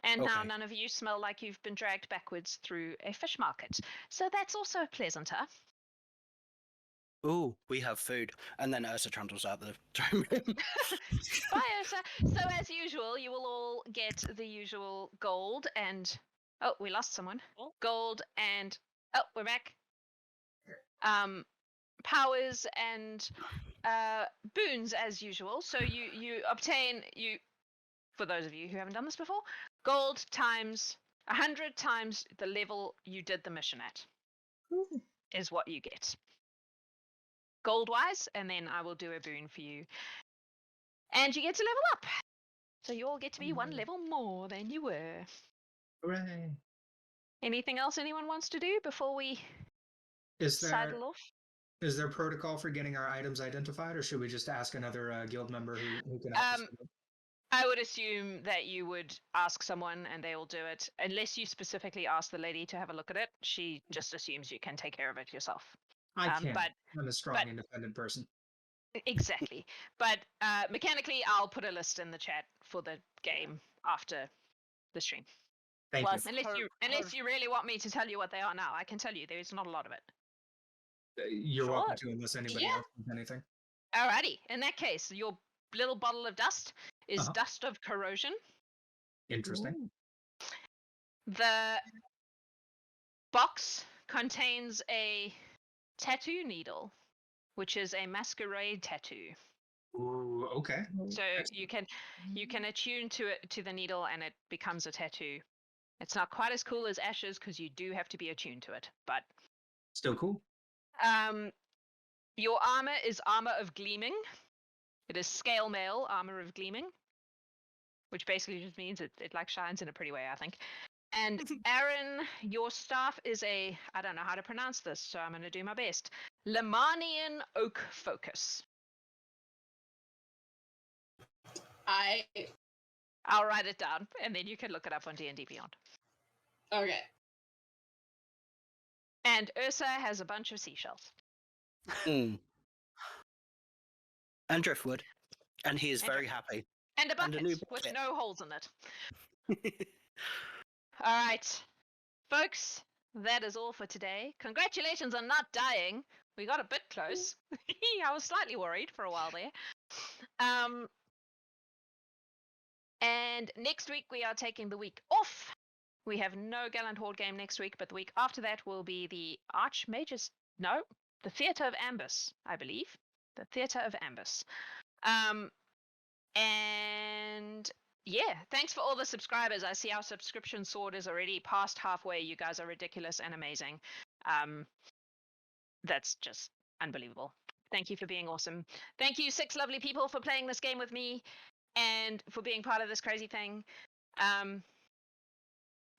And now Okay. none of you smell like you've been dragged backwards through a fish market. So that's also pleasanter. Ooh, we have food. And then Ursa trundles out the throne room. Bye, Ursa. So as usual, you will all get the usual gold and... Oh, we lost someone. Oh. Gold and... Oh, we're back. Powers and boons as usual. So you obtain... For those of you who haven't done this before, gold times 100 times the level you did the mission at is what you get. Gold-wise, and then I will do a boon for you. And you get to level up. So you all get to be one level more than you were. Hooray! Anything else anyone wants to do before we Is there sidle off? is there protocol for getting our items identified, or should we just ask another guild member who can help us with it? I would assume that you would ask someone and they will do it. Unless you specifically ask the lady to have a look at it, she just assumes you can take care of it yourself. I can. but- I'm a strong, independent person. Exactly. But mechanically, I'll put a list in the chat for the game after the stream. Thank Plus- you. Unless you really want me to tell you what they are now, I can tell you there's not a lot of it. You're welcome Sure. to, unless anybody Yeah. else has anything. Alrighty. In that case, your little bottle of dust is Uh-huh. dust of corrosion. Interesting. The box contains a tattoo needle, which is a masquerade tattoo. Ooh, okay. So you can attune to it, to the needle, and it becomes a tattoo. It's not quite as cool as Ashes because you do have to be attuned to it, but Still cool. Your armor is armor of gleaming. It is scale mail armor of gleaming, which basically just means it like shines in a pretty way, I think. And Arryn, your staff is a, I don't know how to pronounce this, so I'm going to do my best. Lemanian Oak Focus. I'll write it down, and then you can look it up on D&D Beyond. Okay. And Ursa has a bunch of seashells. And driftwood. And he is very happy. And a And a bucket new with bucket. no holes in it. All right, folks, that is all for today. Congratulations on not dying. We got a bit close. I was slightly worried for a while there. And next week we are taking the week off. We have no Gallant Horde game next week, but the week after that will be the the Theatre of Ambus, I believe. The Theatre of Ambus. And yeah, thanks for all the subscribers. I see our subscription sword is already past halfway. You guys are ridiculous and amazing. That's just unbelievable. Thank you for being awesome. Thank you, 6 lovely people, for playing this game with me and for being part of this crazy thing.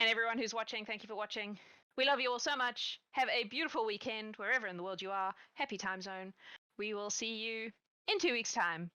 And everyone who's watching, thank you for watching. We love you all so much. Have a beautiful weekend wherever in the world you are. Happy time zone. We will see you in 2 weeks' time.